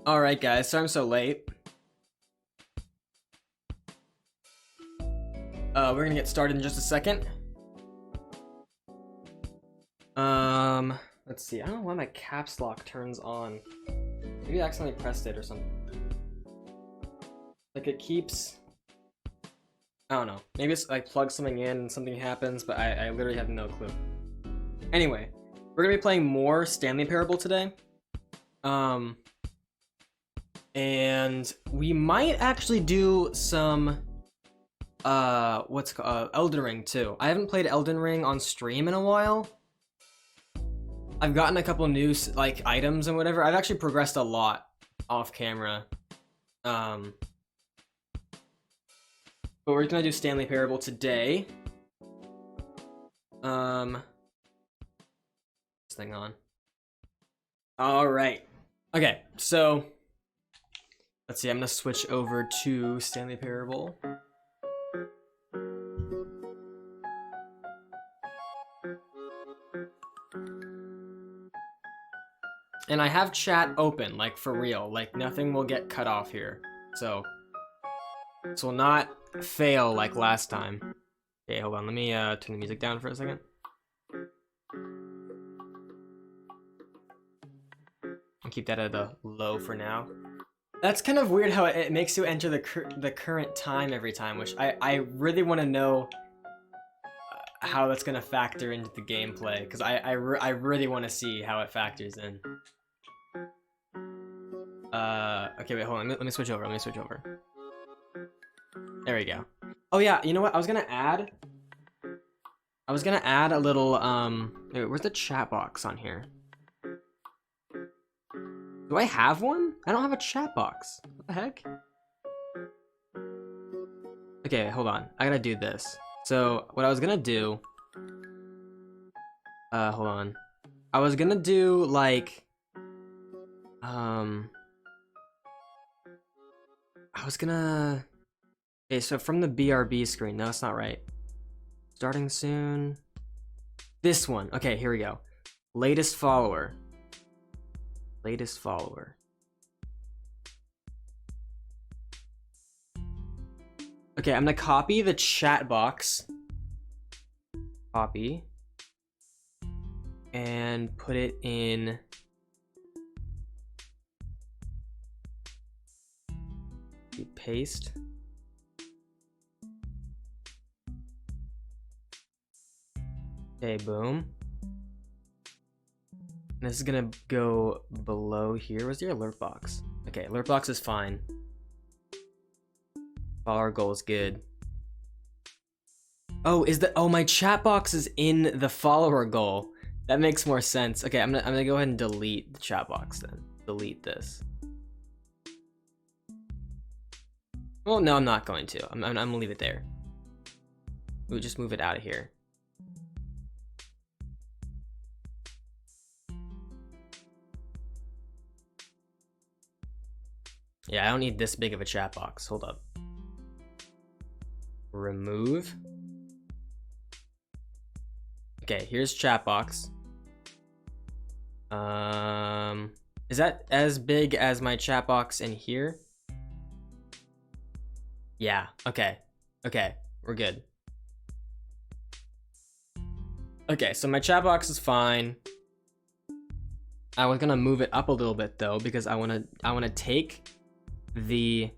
Alright guys, sorry I'm so late. We're gonna get started in just a second. Let's see, I don't know why my caps lock turns on. Maybe I accidentally pressed it or something. Like it keeps... I don't know. Maybe it's like plug something in and something happens, but I literally have no clue. Anyway, we're gonna be playing more Stanley Parable today. And we might actually do some Elden Ring too. I haven't played Elden Ring on stream in a while. I've gotten a couple new like items and whatever. I've actually progressed a lot off camera. But we're gonna do Stanley Parable today. This thing on. All right. Okay, so let's see. I'm gonna switch over to Stanley Parable. And I have chat open, like for real. Like nothing will get cut off here. So this will not fail like last time. Okay, hold on. Let me turn the music down for a second. I'll keep that at a low for now. That's kind of weird how it makes you enter the current time every time, which I really want to know how that's gonna factor into the gameplay, because I really want to see how it factors in. Okay, wait, hold on. Let me switch over. Let me switch over. There we go. Oh yeah, you know what? I was gonna add a little wait, where's the chat box on here? Do I have one? I don't have a chat box. What the heck? Okay, hold on. I gotta do this. So what I was gonna do, hold on. I was gonna do like, okay, so from the BRB screen, no, that's not right. Starting soon. This one, okay, here we go. Latest follower. Latest follower. Okay, I'm gonna copy the chat box. Copy. And put it in. Paste. Okay, boom. And this is gonna go below here. Where's your alert box? Okay, alert box is fine. Follower goal is good. Oh, my chat box is in the follower goal. That makes more sense. Okay, I'm gonna go ahead and delete the chat box then. Delete this. Well, no, I'm not going to. I'm gonna leave it there. We'll just move it out of here. Yeah, I don't need this big of a chat box. Hold up. Remove. Okay, here's chat box. Is that as big as my chat box in here? Yeah, okay. Okay, we're good. Okay, so my chat box is fine. I was gonna move it up a little bit though, because I wanna take the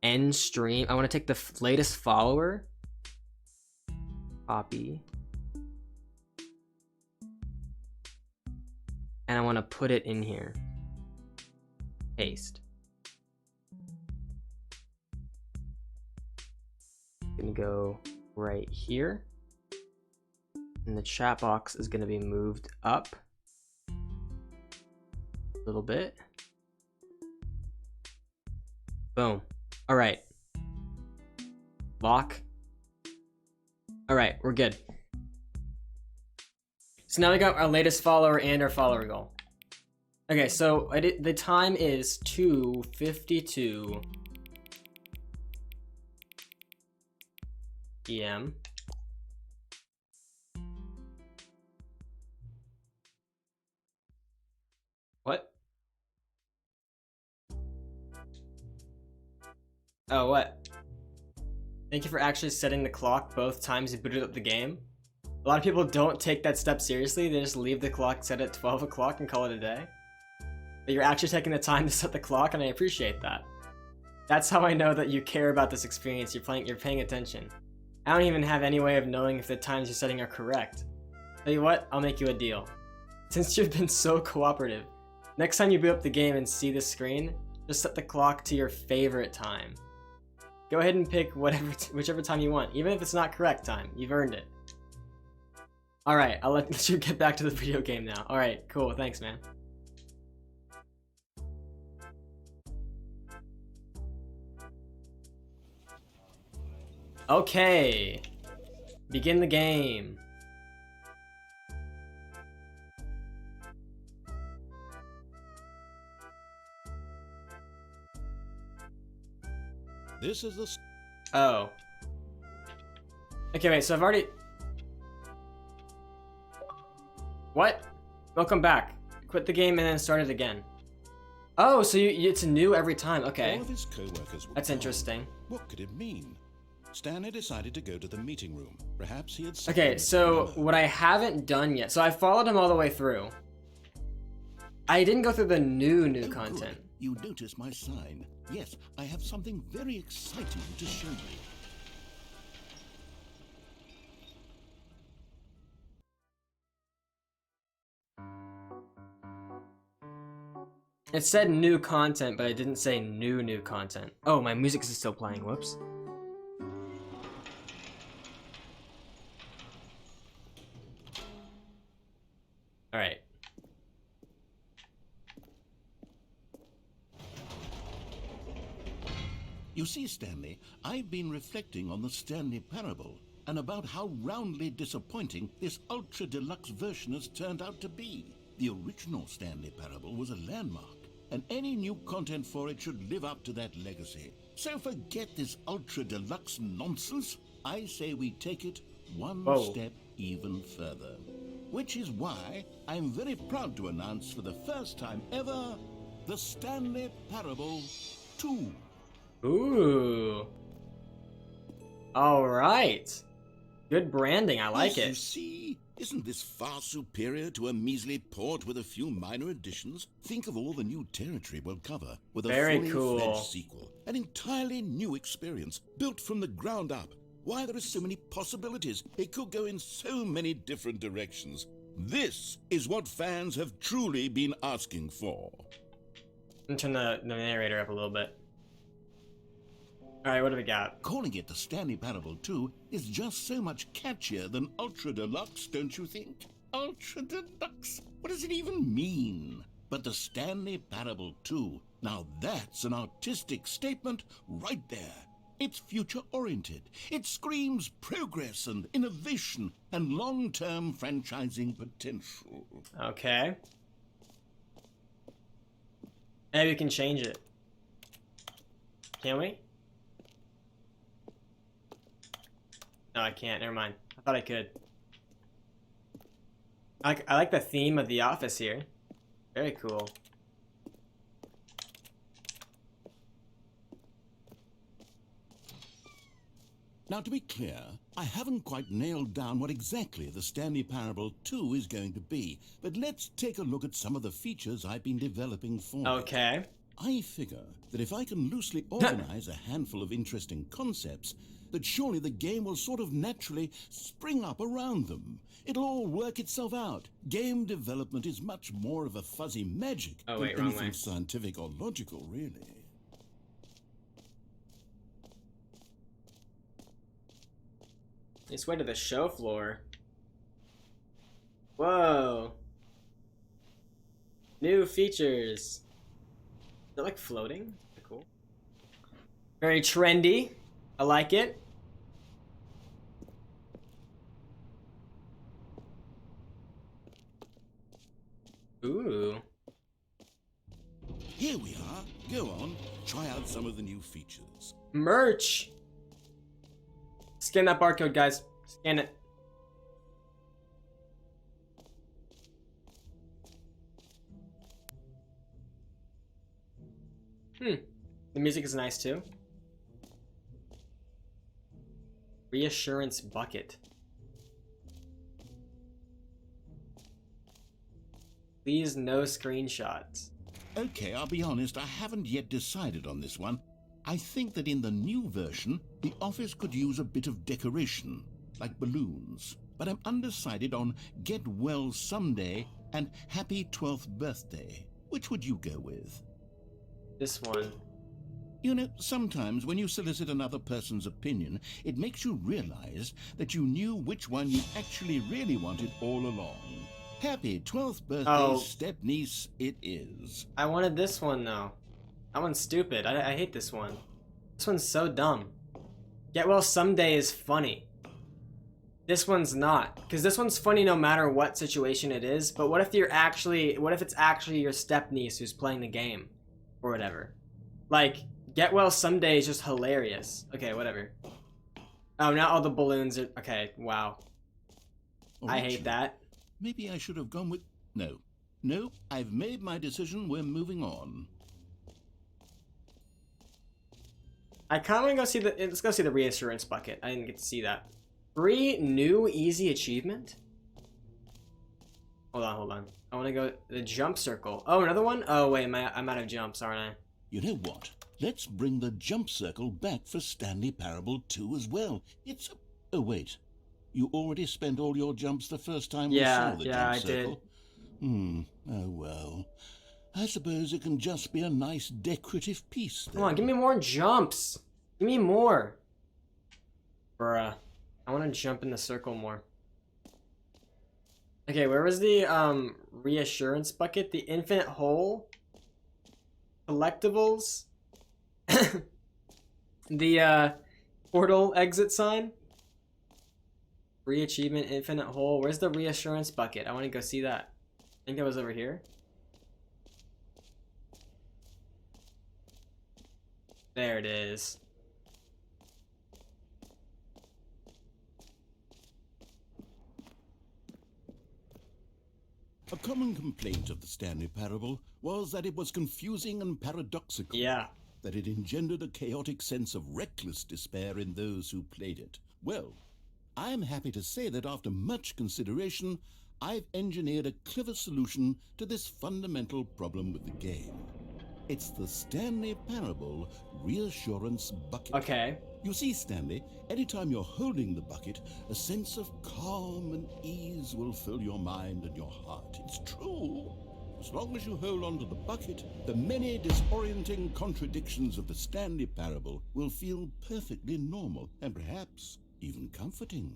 end stream. I wanna take the latest follower. Copy. And I wanna put it in here. Paste. Gonna go right here. And the chat box is gonna be moved up a little bit. Boom. All right. Lock. All right, we're good. So now we got our latest follower and our follower goal. Okay, so the time is 2:52 p.m. What? Oh, what? Thank you for actually setting the clock both times you booted up the game. A lot of people don't take that step seriously. They just leave the clock set at 12 o'clock and call it a day. But you're actually taking the time to set the clock, and I appreciate that. That's how I know that you care about this experience. You're paying attention. I don't even have any way of knowing if the times you're setting are correct. Tell you what, I'll make you a deal. Since you've been so cooperative, next time you boot up the game and see the screen, just set the clock to your favorite time. Go ahead and pick whichever time you want, even if it's not correct time. You've earned it. Alright, I'll let you get back to the video game now. Alright, cool, thanks man. Okay, begin the game. This is the... Oh. Okay, wait, so I've already... What? Welcome back. Quit the game and then start it again. Oh, so it's new every time, okay. All of his co-workers were That's gone. interesting. What could it mean? Stanley decided to go to the meeting room. Perhaps he had... Okay, so what I haven't done yet, so I followed him all the way through. I didn't go through the new content. Good. You notice my sign. Yes, I have something very exciting to show you. It said new content, but it didn't say new content. Oh, my music is still playing, whoops. Alright. You see, Stanley, I've been reflecting on the Stanley Parable and about how roundly disappointing this ultra deluxe version has turned out to be. The original Stanley Parable was a landmark, and any new content for it should live up to that legacy. So forget this ultra deluxe nonsense. I say we take it one step even further. Which is why I'm very proud to announce for the first time ever, the Stanley Parable 2. Ooh. Alright. Good branding, I like it. You see? Isn't this far superior to a measly port with a few minor additions? Think of all the new territory we'll cover with a fully fledged sequel. An entirely new experience, built from the ground up. Why, there are so many possibilities. It could go in so many different directions. This is what fans have truly been asking for. Let me turn the narrator up a little bit. Alright, what do we got? Calling it the Stanley Parable 2 is just so much catchier than Ultra Deluxe, don't you think? Ultra Deluxe? What does it even mean? But the Stanley Parable 2, now that's an artistic statement right there. It's future-oriented. It screams progress and innovation and long-term franchising potential. Okay. Maybe we can change it. Can we? No, I can't. Never mind. I thought I could. I like the theme of the office here. Very cool. Now, to be clear, I haven't quite nailed down what exactly the Stanley Parable 2 is going to be, but let's take a look at some of the features I've been developing for it. Okay. I figure that if I can loosely organize a handful of interesting concepts, that surely the game will sort of naturally spring up around them. It'll all work itself out. Game development is much more of a fuzzy magic than anything scientific or logical, really. This way to the show floor. Whoa. New features. They're like floating. Cool. Very trendy. I like it. Ooh. Here we are. Go on. Try out some of the new features. Merch. Scan that barcode, guys. Scan it. The music is nice too. Reassurance bucket. Please no screenshots. Okay, I'll be honest, I haven't yet decided on this one. I think that in the new version, the office could use a bit of decoration, like balloons. But I'm undecided on Get Well Someday and Happy 12th Birthday. Which would you go with? This one. You know, sometimes when you solicit another person's opinion, it makes you realize that you knew which one you actually really wanted all along. Happy 12th birthday, step-niece it is. I wanted this one, though. That one's stupid. I hate this one. This one's so dumb. Get Well Someday is funny. This one's not. Because this one's funny no matter what situation it is, but what if it's actually your step-niece who's playing the game? Or whatever. Like, Get Well Someday is just hilarious. Okay, whatever. Oh, now all the balloons are... Okay, wow. I hate that. Maybe I should have gone with... No, I've made my decision. We're moving on. I kind of want to go see the... Let's go see the reassurance bucket. I didn't get to see that. Free new easy achievement? Hold on. I want to go... The jump circle. Oh, another one? Oh, wait, I'm out of jumps, aren't I? You know what? Let's bring the jump circle back for Stanley Parable 2 as well. It's... Oh, wait. You already spent all your jumps the first time we saw the jump circle? Did. Oh well. I suppose it can just be a nice decorative piece then. Come on, give me more jumps. Give me more. Bruh. I want to jump in the circle more. Okay, where was the reassurance bucket? The infinite hole? Collectibles? The portal exit sign? Free achievement, infinite hole. Where's the reassurance bucket? I want to go see that. I think that was over here. There it is. A common complaint of the Stanley Parable was that it was confusing and paradoxical. Yeah. That it engendered a chaotic sense of reckless despair in those who played it. Well, I am happy to say that after much consideration, I've engineered a clever solution to this fundamental problem with the game. It's the Stanley Parable Reassurance Bucket. Okay. You see, Stanley, anytime you're holding the bucket, a sense of calm and ease will fill your mind and your heart. It's true. As long as you hold on to the bucket, the many disorienting contradictions of the Stanley Parable will feel perfectly normal and perhaps even comforting.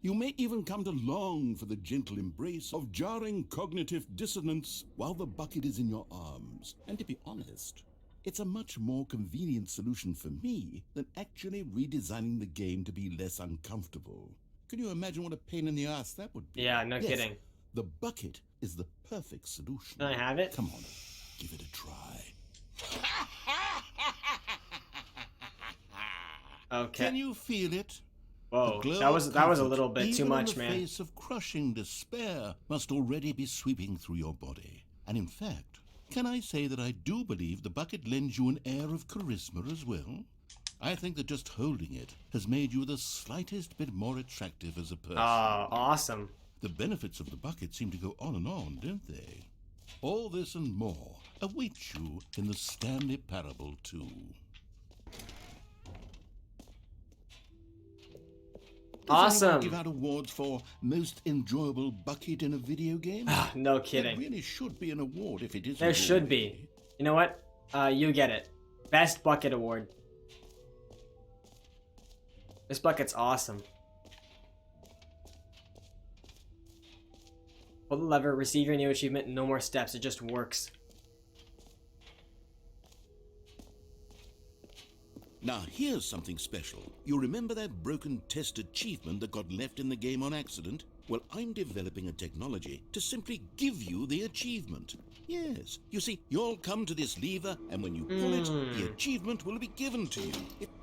You may even come to long for the gentle embrace of jarring cognitive dissonance while the bucket is in your arms. And to be honest, it's a much more convenient solution for me than actually redesigning the game to be less uncomfortable. Can you imagine what a pain in the ass that would be? Yeah, no kidding. The bucket is the perfect solution. Can I have it? Come on, give it a try. Okay. Can you feel it? Whoa, that was a little bit too much, man. The face of crushing despair must already be sweeping through your body. And in fact, can I say that I do believe the bucket lends you an air of charisma as well? I think that just holding it has made you the slightest bit more attractive as a person. Oh, awesome. The benefits of the bucket seem to go on and on, don't they? All this and more awaits you in the Stanley Parable 2. Awesome. Give out awards for most enjoyable bucket in a video game? No kidding. There really should be an award if it isn't. There should be. You know what? You get it. Best bucket award. This bucket's awesome. Pull the lever, receive your new achievement, no more steps. It just works. Now here's something special. You remember that broken test achievement that got left in the game on accident? Well, I'm developing a technology to simply give you the achievement. Yes. You see, you'll come to this lever, and when you pull it, the achievement will be given to you.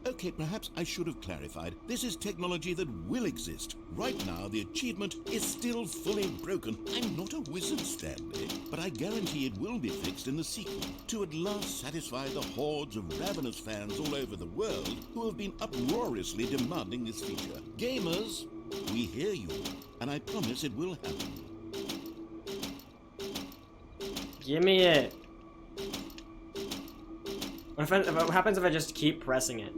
Okay, perhaps I should have clarified. This is technology that will exist. Right now, the achievement is still fully broken. I'm not a wizard, Stanley, but I guarantee it will be fixed in the sequel to at last satisfy the hordes of ravenous fans all over the world who have been uproariously demanding this feature. Gamers, we hear you, and I promise it will happen. Give me it. What happens if I just keep pressing it?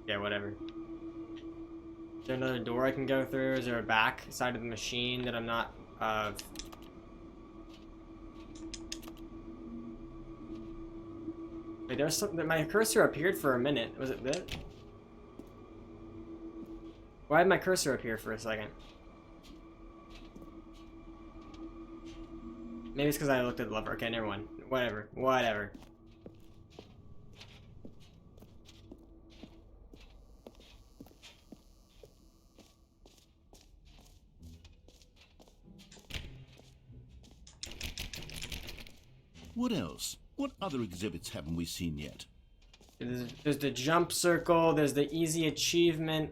Yeah, whatever. Is there another door I can go through? Is there a back side of the machine that I'm not, Wait, there's something. My cursor appeared for a minute. Was it this? Why did my cursor appear for a second? Maybe it's because I looked at the lever. Okay, never mind. Whatever. Whatever. What else? What other exhibits haven't we seen yet? There's the jump circle. There's the easy achievement.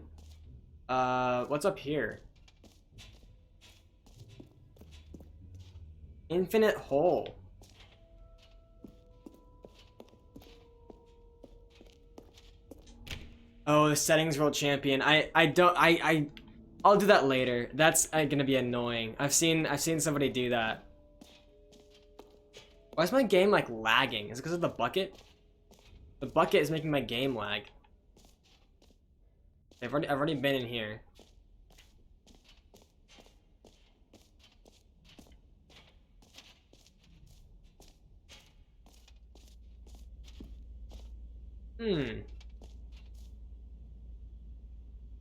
What's up here? Infinite hole. Oh, the settings world champion. I'll do that later. That's gonna be annoying. I've seen somebody do that. Why is my game like lagging? Is it because of the bucket? The bucket is making my game lag. I've already been in here.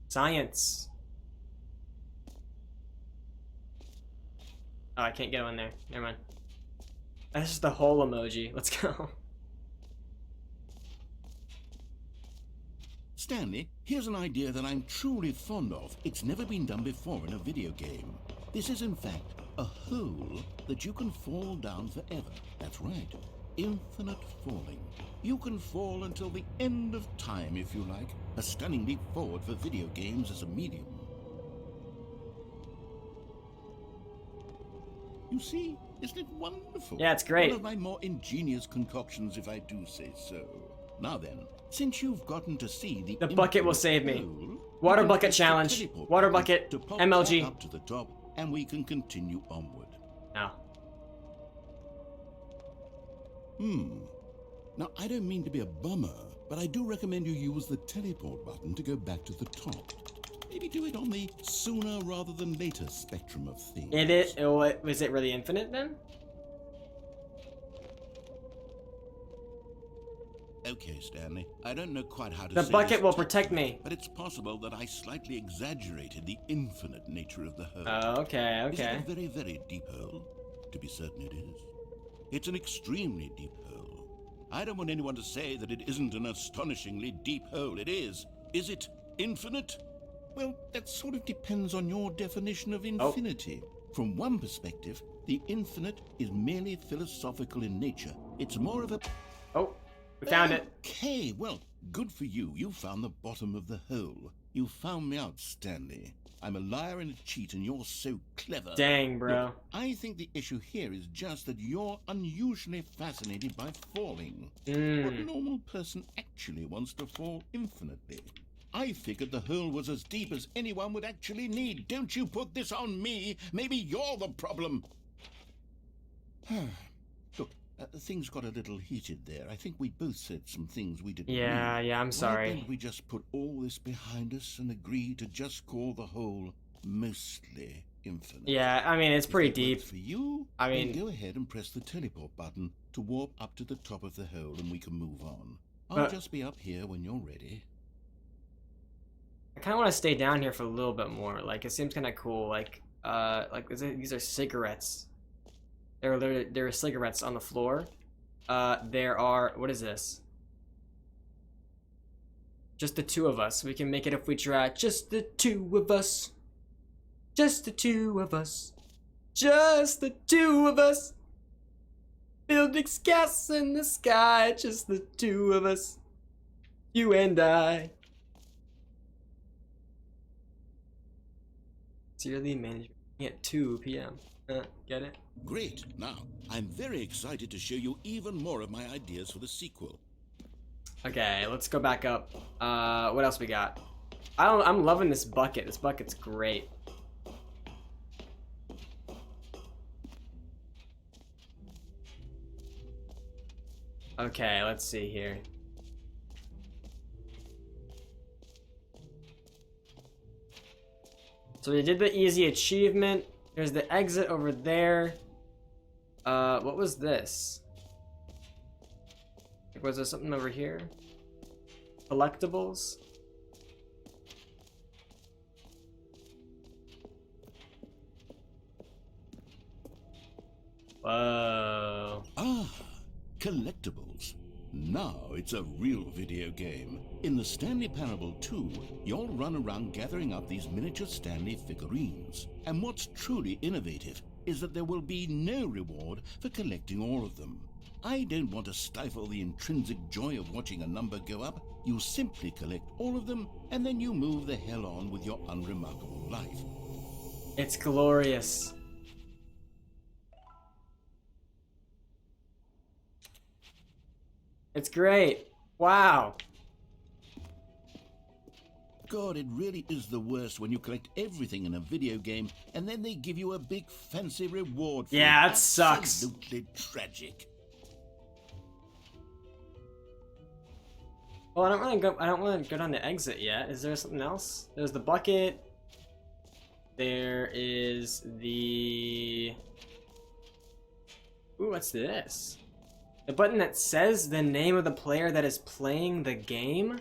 Science. Oh, I can't get in there. Never mind. That's just the whole emoji. Let's go. Stanley, here's an idea that I'm truly fond of. It's never been done before in a video game. This is, in fact, a hole that you can fall down forever. That's right. Infinite falling. You can fall until the end of time, if you like. A stunning leap forward for video games as a medium. You see, isn't it wonderful? Yeah, it's great. One of my more ingenious concoctions, if I do say so. Now then, since you've gotten to see the bucket will save me. hole, Water you can bucket press the challenge. teleport Water button bucket. to pop MLG. back up to the top, and we can continue onward. No. Now, I don't mean to be a bummer, but I do recommend you use the teleport button to go back to the top. Maybe do it on the sooner rather than later spectrum of things. Was it really infinite then? Okay, Stanley. I don't know quite how to The say bucket this will protect me. but it's possible that I slightly exaggerated the infinite nature of the hole. Oh, okay, Is it okay. a very, very deep hole? To be certain it is. It's an extremely deep hole. I don't want anyone to say that it isn't an astonishingly deep hole. It is. Is it infinite? Well, that sort of depends on your definition of infinity. From one perspective, the infinite is merely philosophical in nature. It's more of a... Oh, we found it. Okay, well, good for you. You found the bottom of the hole. You found me out, Stanley. I'm a liar and a cheat, and you're so clever. Dang, bro. Look, I think the issue here is just that you're unusually fascinated by falling. What normal person actually wants to fall infinitely? I figured the hole was as deep as anyone would actually need. Don't you put this on me. Maybe you're the problem. Look, things got a little heated there. I think we both said some things we didn't mean. Yeah, I'm Why sorry. don't we just put all this behind us and agree to just call the hole mostly infinite? Yeah, I mean, it's pretty If that deep. works for you, I mean- then go ahead and press the teleport button to warp up to the top of the hole and we can move on. I'll But- just be up here when you're ready. I kind of want to stay down here for a little bit more. Like, it seems kind of cool. Like these are cigarettes. There are cigarettes on the floor. There are, what is this? Just the two of us. We can make it if we try. Just the two of us. Just the two of us. Just the two of us. Building castles in the sky, just the two of us. You and I. Sincerely, management at 2 p.m. Get it? Great. Now, I'm very excited to show you even more of my ideas for the sequel. Okay, let's go back up. What else we got? I'm loving this bucket. This bucket's great. Okay, let's see here. So we did the easy achievement. There's the exit over there. What was this? Was there something over here? Collectibles? Whoa. Ah, collectibles. Now it's a real video game. In the Stanley Parable 2, you'll run around gathering up these miniature Stanley figurines. And what's truly innovative is that there will be no reward for collecting all of them. I don't want to stifle the intrinsic joy of watching a number go up. You simply collect all of them, and then you move the hell on with your unremarkable life. It's glorious. It's great. Wow. God, it really is the worst when you collect everything in a video game and then they give you a big fancy reward for Yeah, it. that sucks. Absolutely tragic. Well, I don't want to go down the exit yet. Is there something else? There's the bucket. There is the... Ooh, what's this? The button that says the name of the player that is playing the game?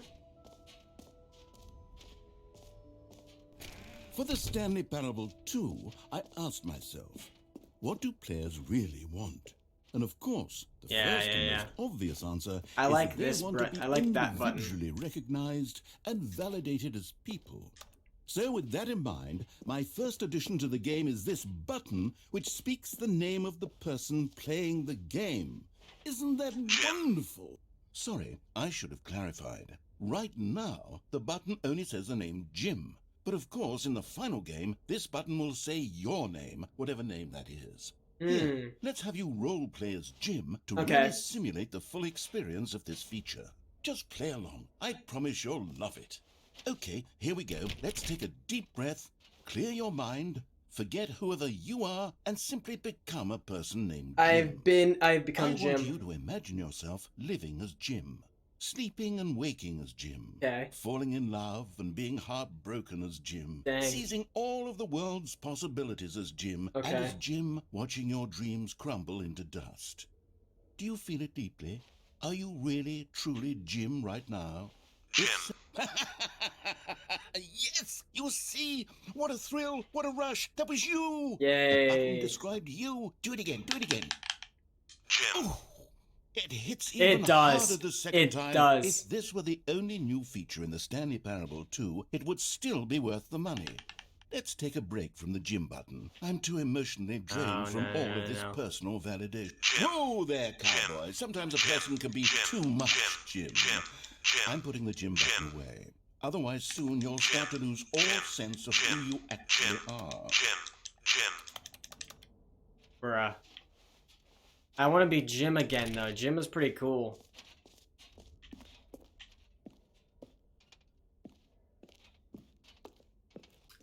For the Stanley Parable 2, I asked myself, what do players really want? And of course, the first and most obvious answer I is like that they this want to be I like that button. individually recognized and validated as people. So with that in mind, my first addition to the game is this button which speaks the name of the person playing the game. Isn't that wonderful? Sorry, I should have clarified. Right now, the button only says the name Jim. But of course, in the final game, this button will say your name, whatever name that is. Here, let's have you role play as Jim to really simulate the full experience of this feature. Just play along. I promise you'll love it. Okay, here we go. Let's take a deep breath, clear your mind, forget whoever you are, and simply become a person named Jim. I've become Jim. I want you to imagine yourself living as Jim. Sleeping and waking as Jim. Okay. Falling in love and being heartbroken as Jim. Dang. Seizing all of the world's possibilities as Jim. Okay. And as Jim, watching your dreams crumble into dust. Do you feel it deeply? Are you really, truly Jim right now? Jim. Yes! You see? What a thrill! What a rush! That was you! Yay. The button described you. Do it again. Do it again. Jim. Ooh. It hits even harder the second time. It does. If this were the only new feature in the Stanley Parable 2, it would still be worth the money. Let's take a break from the Jim button. I'm too emotionally drained from all of this personal validation. Whoa there, cowboy. Sometimes a person can be too much Jim. I'm putting the Jim button away. Otherwise, soon you'll start to lose all sense of who you actually are. Bruh. I want to be Jim again, though. Jim is pretty cool.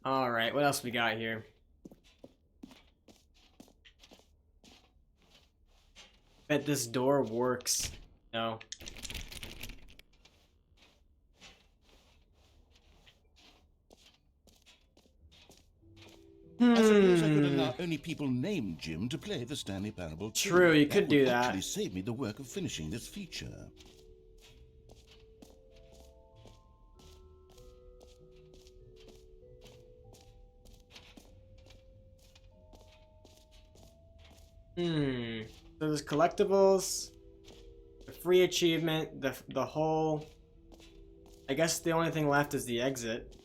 Alright, what else we got here? Bet this door works. No. I suppose I could allow only people named Jim to play the Stanley Parable 2. True, you could do that. That would actually save me the work of finishing this feature. So there's collectibles, the free achievement, the whole... I guess the only thing left is the exit.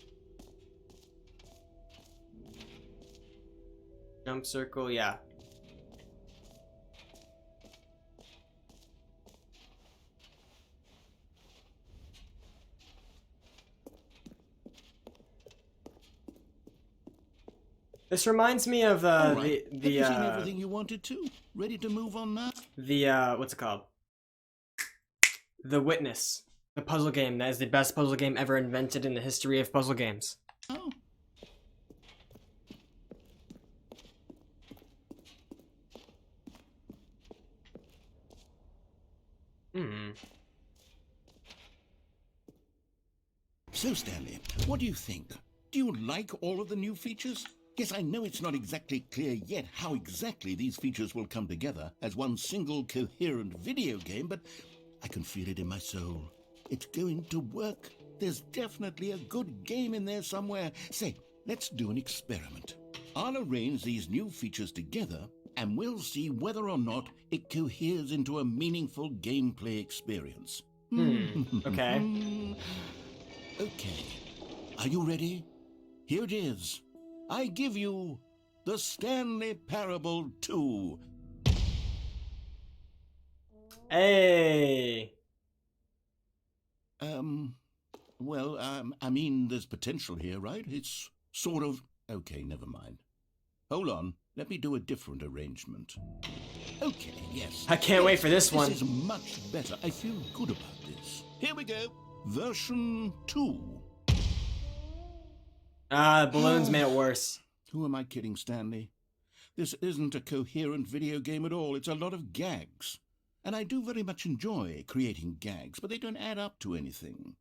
Jump circle, yeah. This reminds me of All right. the Have you seen everything you wanted to? Ready to move on now? what's it called? The Witness, the puzzle game that is the best puzzle game ever invented in the history of puzzle games. Oh. Hmm. So, Stanley, what do you think? Do you like all of the new features? Yes, I know it's not exactly clear yet how exactly these features will come together as one single coherent video game, but I can feel it in my soul. It's going to work. There's definitely a good game in there somewhere. Say, let's do an experiment. I'll arrange these new features together, and we'll see whether or not it coheres into a meaningful gameplay experience. Okay. Okay. Are you ready? Here it is. I give you the Stanley Parable 2. Hey. Well, I mean, there's potential here, right? It's sort of... Okay, never mind. Hold on. Let me do a different arrangement. Okay, yes. I can't wait for this one. This is much better. I feel good about this. Here we go. Version 2. The balloons made it worse. Who am I kidding, Stanley? This isn't a coherent video game at all. It's a lot of gags. And I do very much enjoy creating gags, but they don't add up to anything.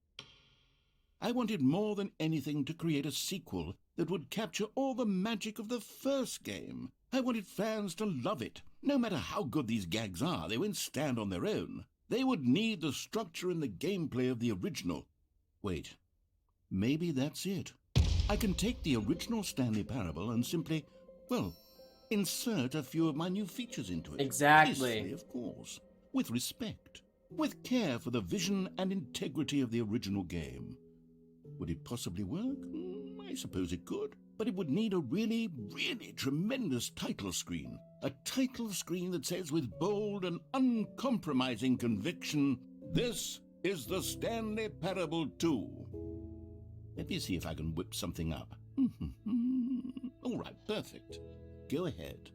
I wanted more than anything to create a sequel that would capture all the magic of the first game. I wanted fans to love it. No matter how good these gags are, they won't stand on their own. They would need the structure and the gameplay of the original. Wait, maybe that's it. I can take the original Stanley Parable and simply, well, insert a few of my new features into it. Exactly. Tastefully, of course. With respect. With care for the vision and integrity of the original game. Would it possibly work? I suppose it could. But it would need a really, really tremendous title screen. A title screen that says with bold and uncompromising conviction, "This is the Stanley Parable 2. Let me see if I can whip something up. All right, perfect. Go ahead.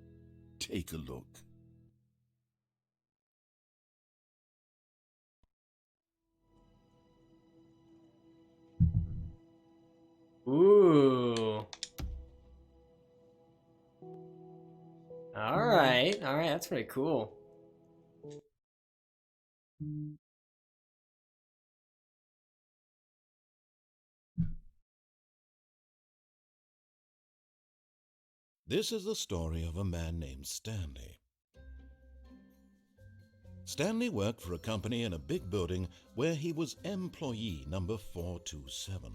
Take a look. Ooh. Alright, that's pretty cool. This is the story of a man named Stanley. Stanley worked for a company in a big building where he was employee number 427.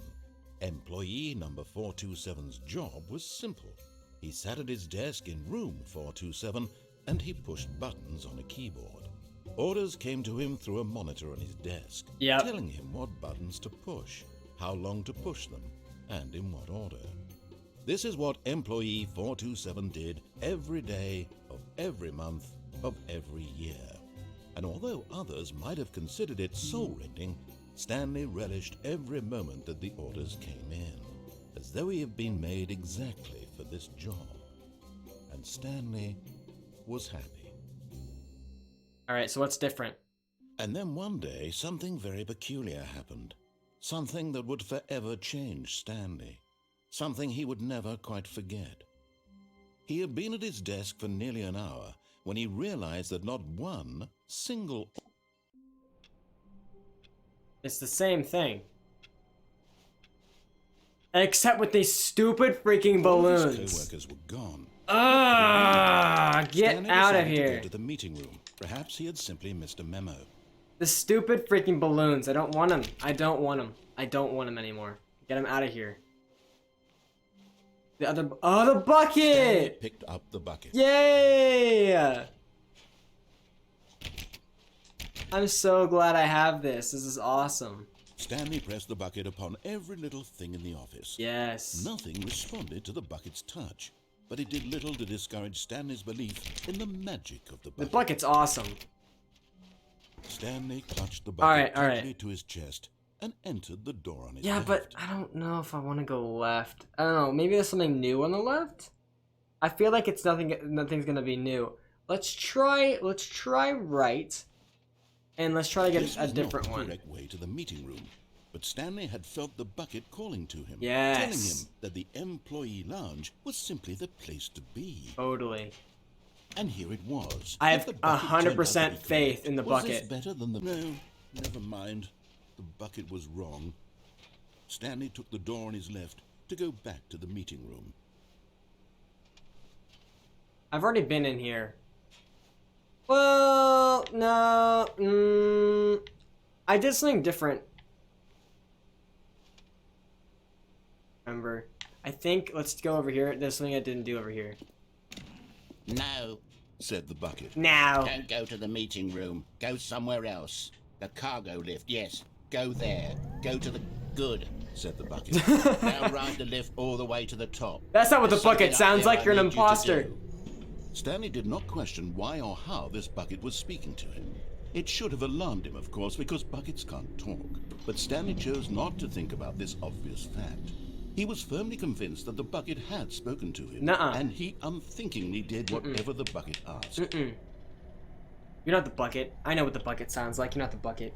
Employee number 427's job was simple. He sat at his desk in room 427 and he pushed buttons on a keyboard. Orders came to him through a monitor on his desk, telling him what buttons to push, how long to push them, and in what order. This is what employee 427 did every day of every month of every year. And although others might have considered it soul-rending, Stanley relished every moment that the orders came in, as though he had been made exactly for this job. And Stanley was happy. Alright, so what's different? And then one day, something very peculiar happened. Something that would forever change Stanley. Something he would never quite forget. He had been at his desk for nearly an hour when he realized that not one single... It's the same thing. Except with these stupid freaking balloons. His co-workers were gone. Get Stanley out of decided here. to go to the meeting room. Perhaps he had simply missed a memo. The stupid freaking balloons. I don't want them. I don't want them. I don't want them anymore. Get them out of here. The other... Oh, the bucket! Stanley picked up the bucket. Yay! I'm so glad I have this. This is awesome. Stanley pressed the bucket upon every little thing in the office. Yes. Nothing responded to the bucket's touch, but it did little to discourage Stanley's belief in the magic of the bucket. The bucket's awesome. Stanley clutched the bucket All right. tightly to his chest and entered the door on his Yeah, left. but I don't know if I want to go left. I don't know. Maybe there's something new on the left? I feel like it's nothing's gonna be new. Let's try right, and let's try to get This a was different not the one. correct way to the meeting room, but Stanley had felt the bucket calling to him, Yes. telling him that the employee lounge was simply the place to be. Totally. And here it was. I If have the bucket 100% turned out to be faith correct, in the was this bucket. better than the... No, never mind. The bucket was wrong. Stanley took the door on his left to go back to the meeting room. I've already been in here. Well, no. I did something different. Remember. I think, let's go over here. There's something I didn't do over here. No, said the bucket. Now. Don't go to the meeting room. Go somewhere else. The cargo lift, yes. Go there. Go to the... Good, Said the bucket. now ride the lift all the way to the top. That's not what the There's something bucket up sounds there like. I You're an need you to imposter. do. Stanley did not question why or how this bucket was speaking to him. It should have alarmed him, of course, because buckets can't talk. But Stanley chose not to think about this obvious fact. He was firmly convinced that the bucket had spoken to him, Nuh-uh. and he unthinkingly did whatever the bucket asked. You're not the bucket. I know what the bucket sounds like. You're not the bucket.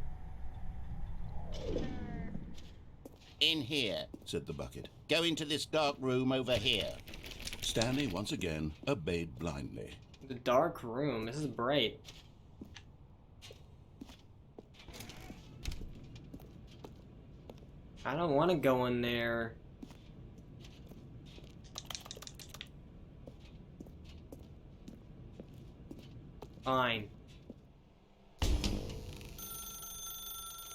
In here. Said the bucket. Go into this dark room over here. Stanley once again obeyed blindly. The dark room. This is bright. I don't want to go in there. Fine.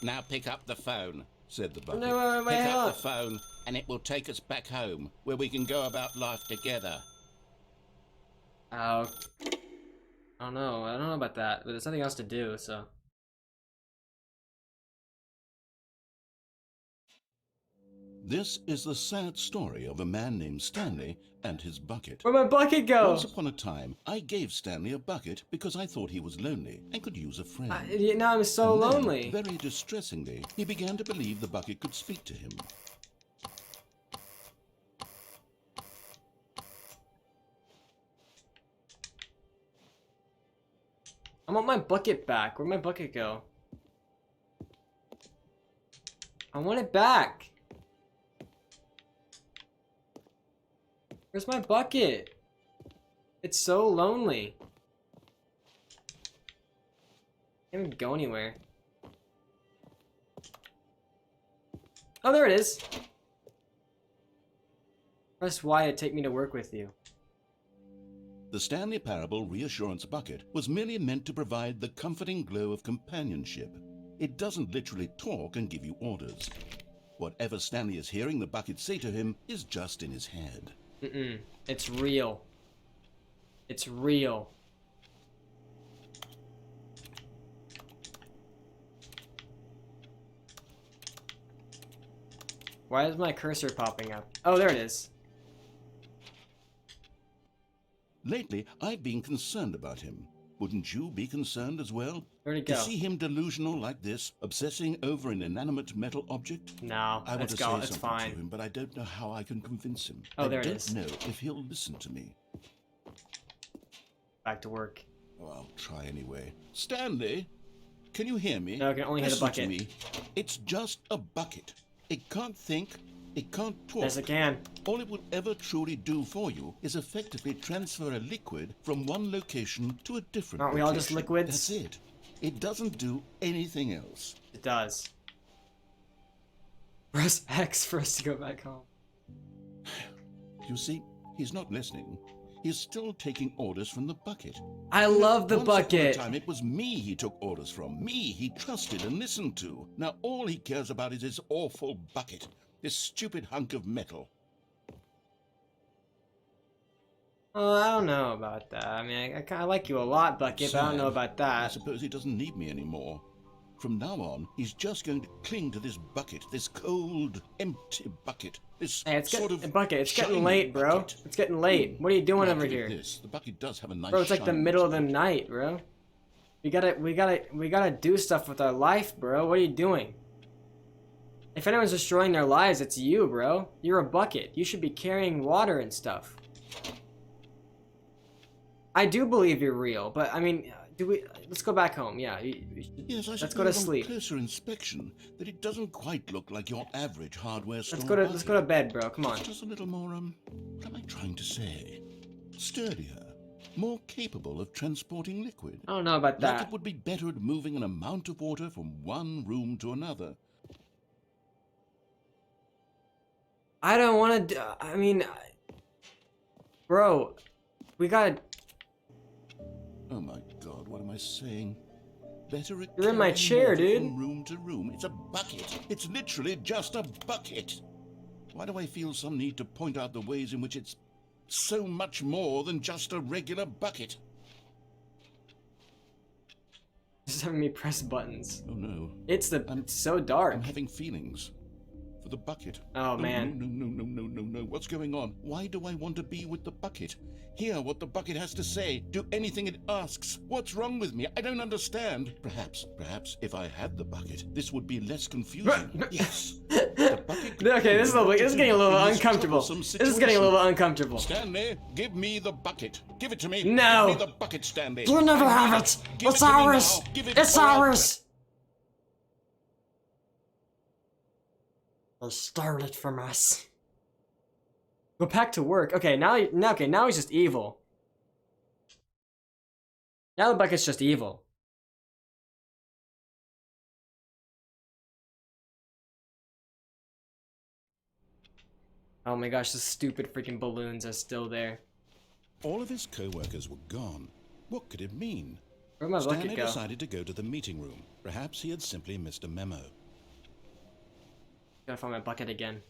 Now pick up the phone. Said the bucket. No, wait, Pick hang up on. the phone and it will take us back home where we can go about life together. Oh. I don't know. I don't know about that. But there's nothing else to do, so. This is the sad story of a man named Stanley and his bucket. Where'd my bucket go? Once upon a time, I gave Stanley a bucket because I thought he was lonely and could use a friend. Now I'm so And then, lonely. very distressingly, he began to believe the bucket could speak to him. I want my bucket back. Where'd my bucket go? I want it back. Where's my bucket? It's so lonely. Can't even go anywhere. Oh, there it is. Press Y to take me to work with you. The Stanley Parable Reassurance Bucket was merely meant to provide the comforting glow of companionship. It doesn't literally talk and give you orders. Whatever Stanley is hearing the bucket say to him is just in his head. It's real. It's real. Why is my cursor popping up? Oh, there it is. Lately, I've been concerned about him. Wouldn't you be concerned as well? Where'd it To go? see him delusional like this, obsessing over an inanimate metal object? No, I want let's to go. say It's something fine. to him, but I don't know how I can convince him. Oh, I there it don't is. know if he'll listen to me. Back to work. Oh, I'll try anyway. Stanley, can you hear me? No, I can only hit a Listen bucket. to me. It's just a bucket. It can't think. It can't talk. Yes, I can. All it will ever truly do for you is effectively transfer a liquid from one location to a different Aren't we all just location. liquids? That's it. It doesn't do anything else. It does. Press X for us to go back home. You see, he's not listening. He's still taking orders from the bucket. I love the Once upon a bucket. time, it was me he took orders from. Me he trusted and listened to. Now all he cares about is his awful bucket. This stupid hunk of metal. Oh, I don't know about that. I mean, I kind of like you a lot, Bucket, but I don't know about I that. suppose he doesn't need me anymore. From now on, he's just going to cling to this bucket, this cold, empty bucket, this Hey, it's sort getting of Bucket. It's getting shiny late, bro. bucket. It's getting late. What are you doing Now, over look at here, This. The bucket does have a nice bro? It's like the shine middle of to the it. night, bro. We gotta do stuff with our life, bro. What are you doing? If anyone's destroying their lives, it's you, bro. You're a bucket. You should be carrying water and stuff. I do believe you're real, but I mean, let's go back home. Yeah. Yes, I Let's suppose go to on sleep. closer inspection that it doesn't quite look like your average hardware store. Let's go to bed, bro. Come on. It's just a little more, what am I trying to say? Sturdier, more capable of transporting liquid. I don't know about Like that. it would be better at moving an amount of water from one room to another. I don't want to. I mean, bro, we gotta. Oh my God, what am I saying? Better at You're in my carrying chair, water dude. From room to room. It's a bucket. It's literally just a bucket. Why do I feel some need to point out the ways in which it's so much more than just a regular bucket? Just having me press buttons. Oh no. It's so dark. I'm having feelings. For the bucket. Oh, man. No. What's going on? Why do I want to be with the bucket? Hear what the bucket has to say. Do anything it asks. What's wrong with me? I don't understand. Perhaps if I had the bucket, this would be less confusing. Yes. The bucket could Okay, this is getting a little uncomfortable. This is getting a little uncomfortable. Stanley, give me the bucket. Give it to me. No. Give me the bucket, Stanley. You'll never I have need it. Give It's it to me ours. now. Give it It's or I'll- ours. They stole it from us. Go back to work. Okay, now he's just evil. Now the bucket's just evil. Oh my gosh, the stupid freaking balloons are still there. All of his co-workers were gone. What could it mean? Where'd my bucket Stanley go? decided to go to the meeting room. Perhaps he had simply missed a memo. Gotta find my bucket again.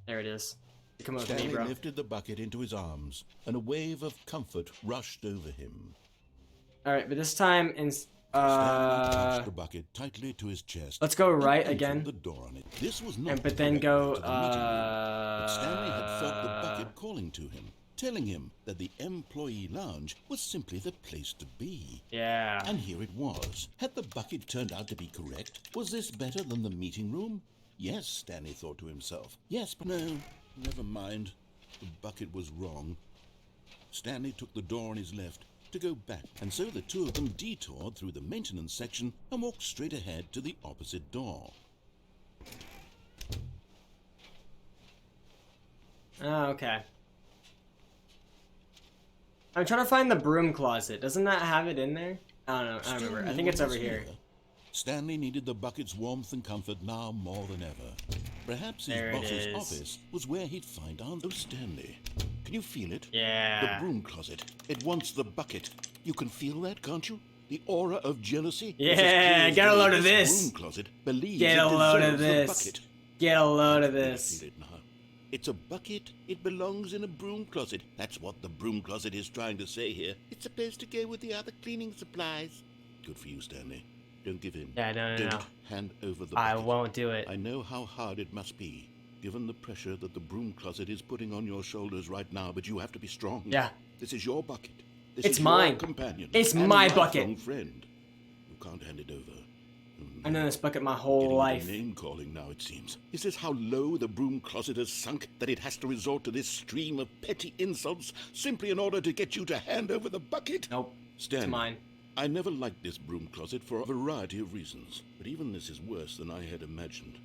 There it is. Come over to me, Stanley bro. lifted the bucket into his arms, and a wave of comfort rushed over him. Alright, but this time Stanley clutched the bucket tightly to his chest. let's go and right opened again. The door on it. This was not But the then correct go, way to the meeting room. But Stanley had felt the bucket calling to him, telling him that the employee lounge was simply the place to be. Yeah. And here it was. Had the bucket turned out to be correct? Was this better than the meeting room? Yes, Stanley thought to himself. Yes, but no, never mind. The bucket was wrong. Stanley took the door on his left to go back, and so the two of them detoured through the maintenance section and walked straight ahead to the opposite door. Oh, okay. I'm trying to find the broom closet. Doesn't that have it in there? I don't know. I don't remember. I Still think no it's one over was here. Stanley needed the bucket's warmth and comfort now more than ever. Perhaps his There it boss's is. office was where he'd find Aunt. Oh, Stanley, can you feel it? Yeah. The broom closet. It wants the bucket. You can feel that, can't you? The aura of jealousy. is as Yeah, clear as get a day. load of This this. broom closet believes Get it a load of deserves the this. bucket. Get a load of I this. feel it now. It's a bucket. It belongs in a broom closet. That's what the broom closet is trying to say here. It's supposed to go with the other cleaning supplies. Good for you, Stanley. Don't give in. Yeah, no. Don't hand over the bucket. I won't do it. I know how hard it must be, given the pressure that the broom closet is putting on your shoulders right now, but you have to be strong. Yeah. This is your bucket. This It's is mine. Your companion. It's and my a bucket. lifelong friend. You can't hand it over. I've known this bucket my whole Getting life. into name calling now, it seems. Is this how low the broom closet has sunk, that it has to resort to this stream of petty insults simply in order to get you to hand over the bucket? Nope. Stanley, It's mine. I never liked this broom closet for a variety of reasons, but even this is worse than I had imagined.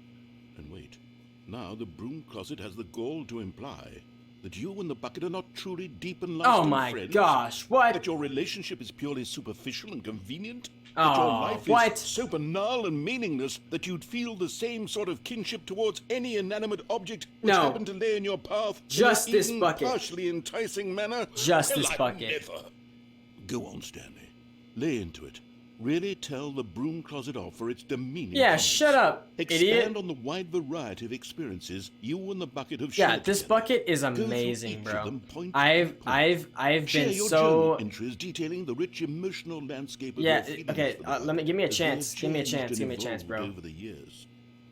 And wait, now the broom closet has the gall to imply that you and the bucket are not truly deep and lasting Oh my friends. gosh, what? That your relationship is purely superficial and convenient. Oh, That your life what? is so banal and meaningless that you'd feel the same sort of kinship towards any inanimate object which No. happened to lay in your path. Just in an this even bucket. partially enticing manner. Just Well, this I bucket. Never. Go on, Stanley. Lay into it. Really tell the broom closet off for its demeaning Yeah, comments. shut up, Expand idiot. on the wide variety of experiences you and the bucket have Yeah, shared this together. bucket is Go through amazing, each of bro. them point I've by point. Share been your so journal entries detailing the rich emotional landscape of Yeah, your feelings okay, for the give me a bucket, as they have chance. Give me a changed chance. and Give me a chance, evolved bro. Over the years.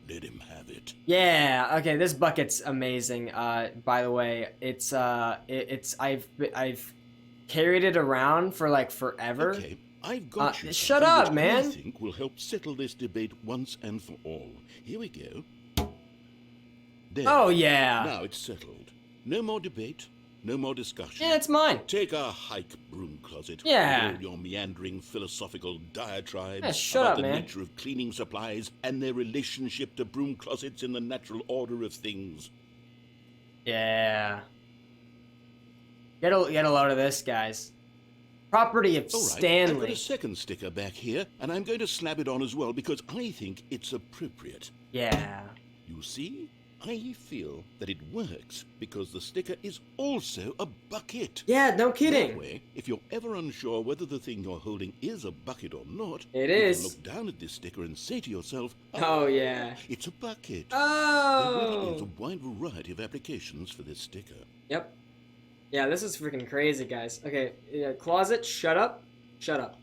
Let him have it. Yeah, okay, this bucket's amazing. By the way, it's I've carried it around for like forever. Okay, I've got you. Shut something up, which man. I think will help settle this debate once and for all. Here we go. There. Oh yeah. Now it's settled. No more debate. no more discussion. Yeah, it's mine. Take a hike, broom closet. Yeah. With all your meandering philosophical diatribes Yeah, shut about up, the man. nature of cleaning supplies and their relationship to broom closets in the natural order of things. Yeah. Get a load of this, guys. Property of All right, I've got Stanley. a second sticker back here, and I'm going to slap it on as well because I think it's appropriate. Yeah. You see, I feel that it works because the sticker is also a bucket. Yeah, no That kidding. way, if you're ever unsure whether the thing you're holding is a bucket or not, It you is. can look down at this sticker and say to yourself, Oh, yeah. it's a bucket. There really Oh. is a wide variety of applications for this sticker. Yep. Yeah, this is freaking crazy, guys. Okay, yeah, closet, shut up. Shut up.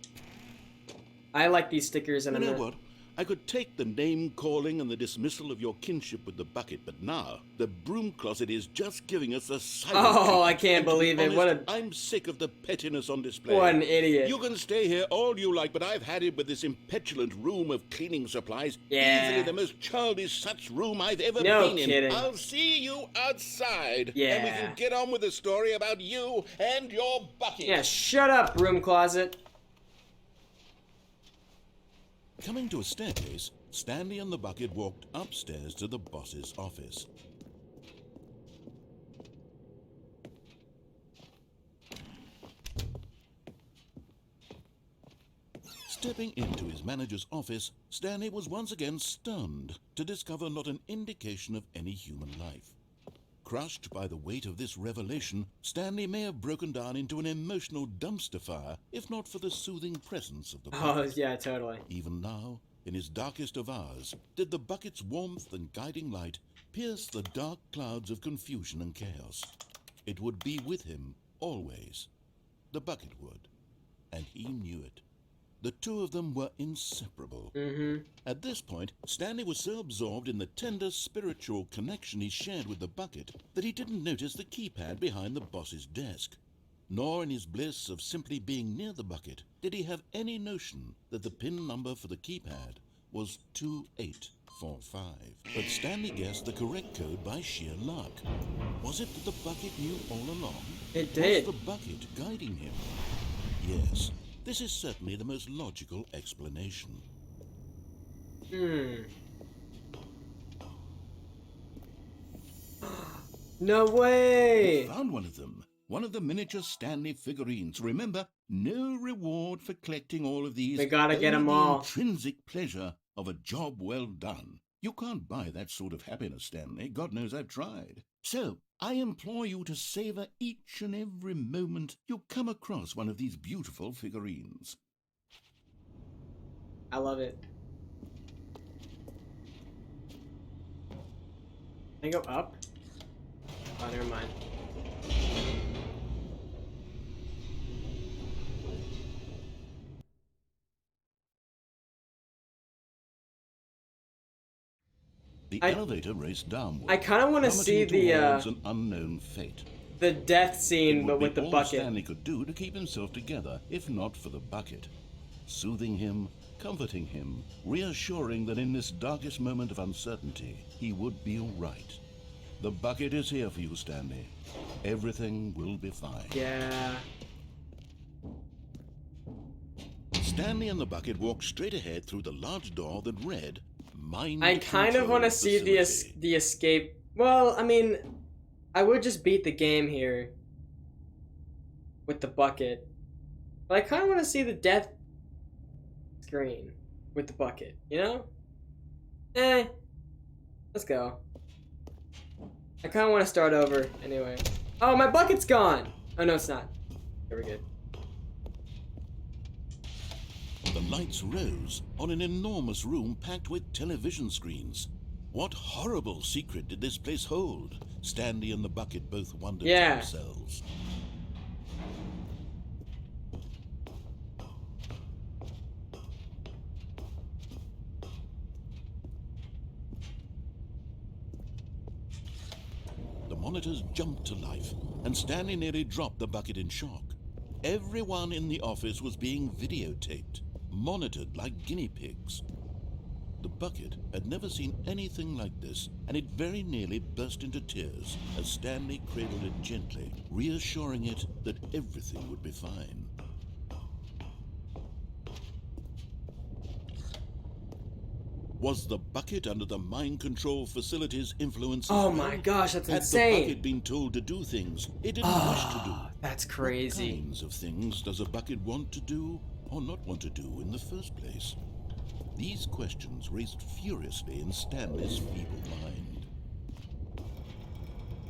I like these stickers, and You I'm know gonna... what? I could take the name calling and the dismissal of your kinship with the bucket, but now the broom closet is just giving us a silent Oh, treatment. I can't And to be believe it. What honest, a- I'm sick of the pettiness on display. What an idiot. You can stay here all you like, but I've had it with this impetulant room of cleaning supplies. Yeah. Easily the most childish such room I've ever No been kidding. in. I'll see you outside. Yeah. And we can get on with the story about you and your bucket. Yeah, shut up, broom closet. Coming to a staircase, Stanley and the bucket walked upstairs to the boss's office. Stepping into his manager's office, Stanley was once again stunned to discover not an indication of any human life. Crushed by the weight of this revelation, Stanley may have broken down into an emotional dumpster fire if not for the soothing presence of the Oh, bucket. yeah, totally. Even now, in his darkest of hours, did the bucket's warmth and guiding light pierce the dark clouds of confusion and chaos. It would be with him always. The bucket would, and he knew it. The two of them were inseparable. Mm-hmm. At this point, Stanley was so absorbed in the tender spiritual connection he shared with the bucket that he didn't notice the keypad behind the boss's desk. Nor in his bliss of simply being near the bucket did he have any notion that the PIN number for the keypad was 2845. But Stanley guessed the correct code by sheer luck. Was it that the bucket knew all along? It did. Was the bucket guiding him? Yes, this is certainly the most logical explanation. No way! Found one of them. One of the miniature Stanley figurines. Remember, no reward for collecting all of these. We gotta get 'em only the all. intrinsic pleasure of a job well done. You can't buy that sort of happiness, Stanley. God knows I've tried. So, I implore you to savor each and every moment you come across one of these beautiful figurines. I love it. Can I go up? Oh, never mind. The I- elevator raced downward. I kind of want to see plummeting the towards an unknown fate. death It scene, would but be with the all bucket. Stanley could do to keep himself together, if not for the bucket. Soothing him, comforting him, reassuring that in this darkest moment of uncertainty, he would be all right. The bucket is here for you, Stanley. Everything will be fine. Yeah. Stanley and the bucket walked straight ahead through the large door that read, Mind I kind of want to Control see Facility. the escape. Well, I mean, I would just beat the game here with the bucket, but I kind of want to see the death screen with the bucket. You know? Let's go. I kind of want to start over anyway. Oh, my bucket's gone. Oh no, it's not. There we go. The lights rose on an enormous room packed with television screens. What horrible secret did this place hold? Stanley and the bucket both wondered to Yeah. themselves. The monitors jumped to life, and Stanley nearly dropped the bucket in shock. Everyone in the office was being videotaped, monitored like guinea pigs. The bucket had never seen anything like this, and it very nearly burst into tears as Stanley cradled it gently, reassuring it that everything would be fine. Was the bucket under the mind control facility's influence as Oh well? my gosh, that's Had insane. the bucket been told to do things it didn't wish to do? That's What crazy. kinds of things does a bucket want to do or not want to do in the first place? These questions raced furiously in Stanley's feeble mind.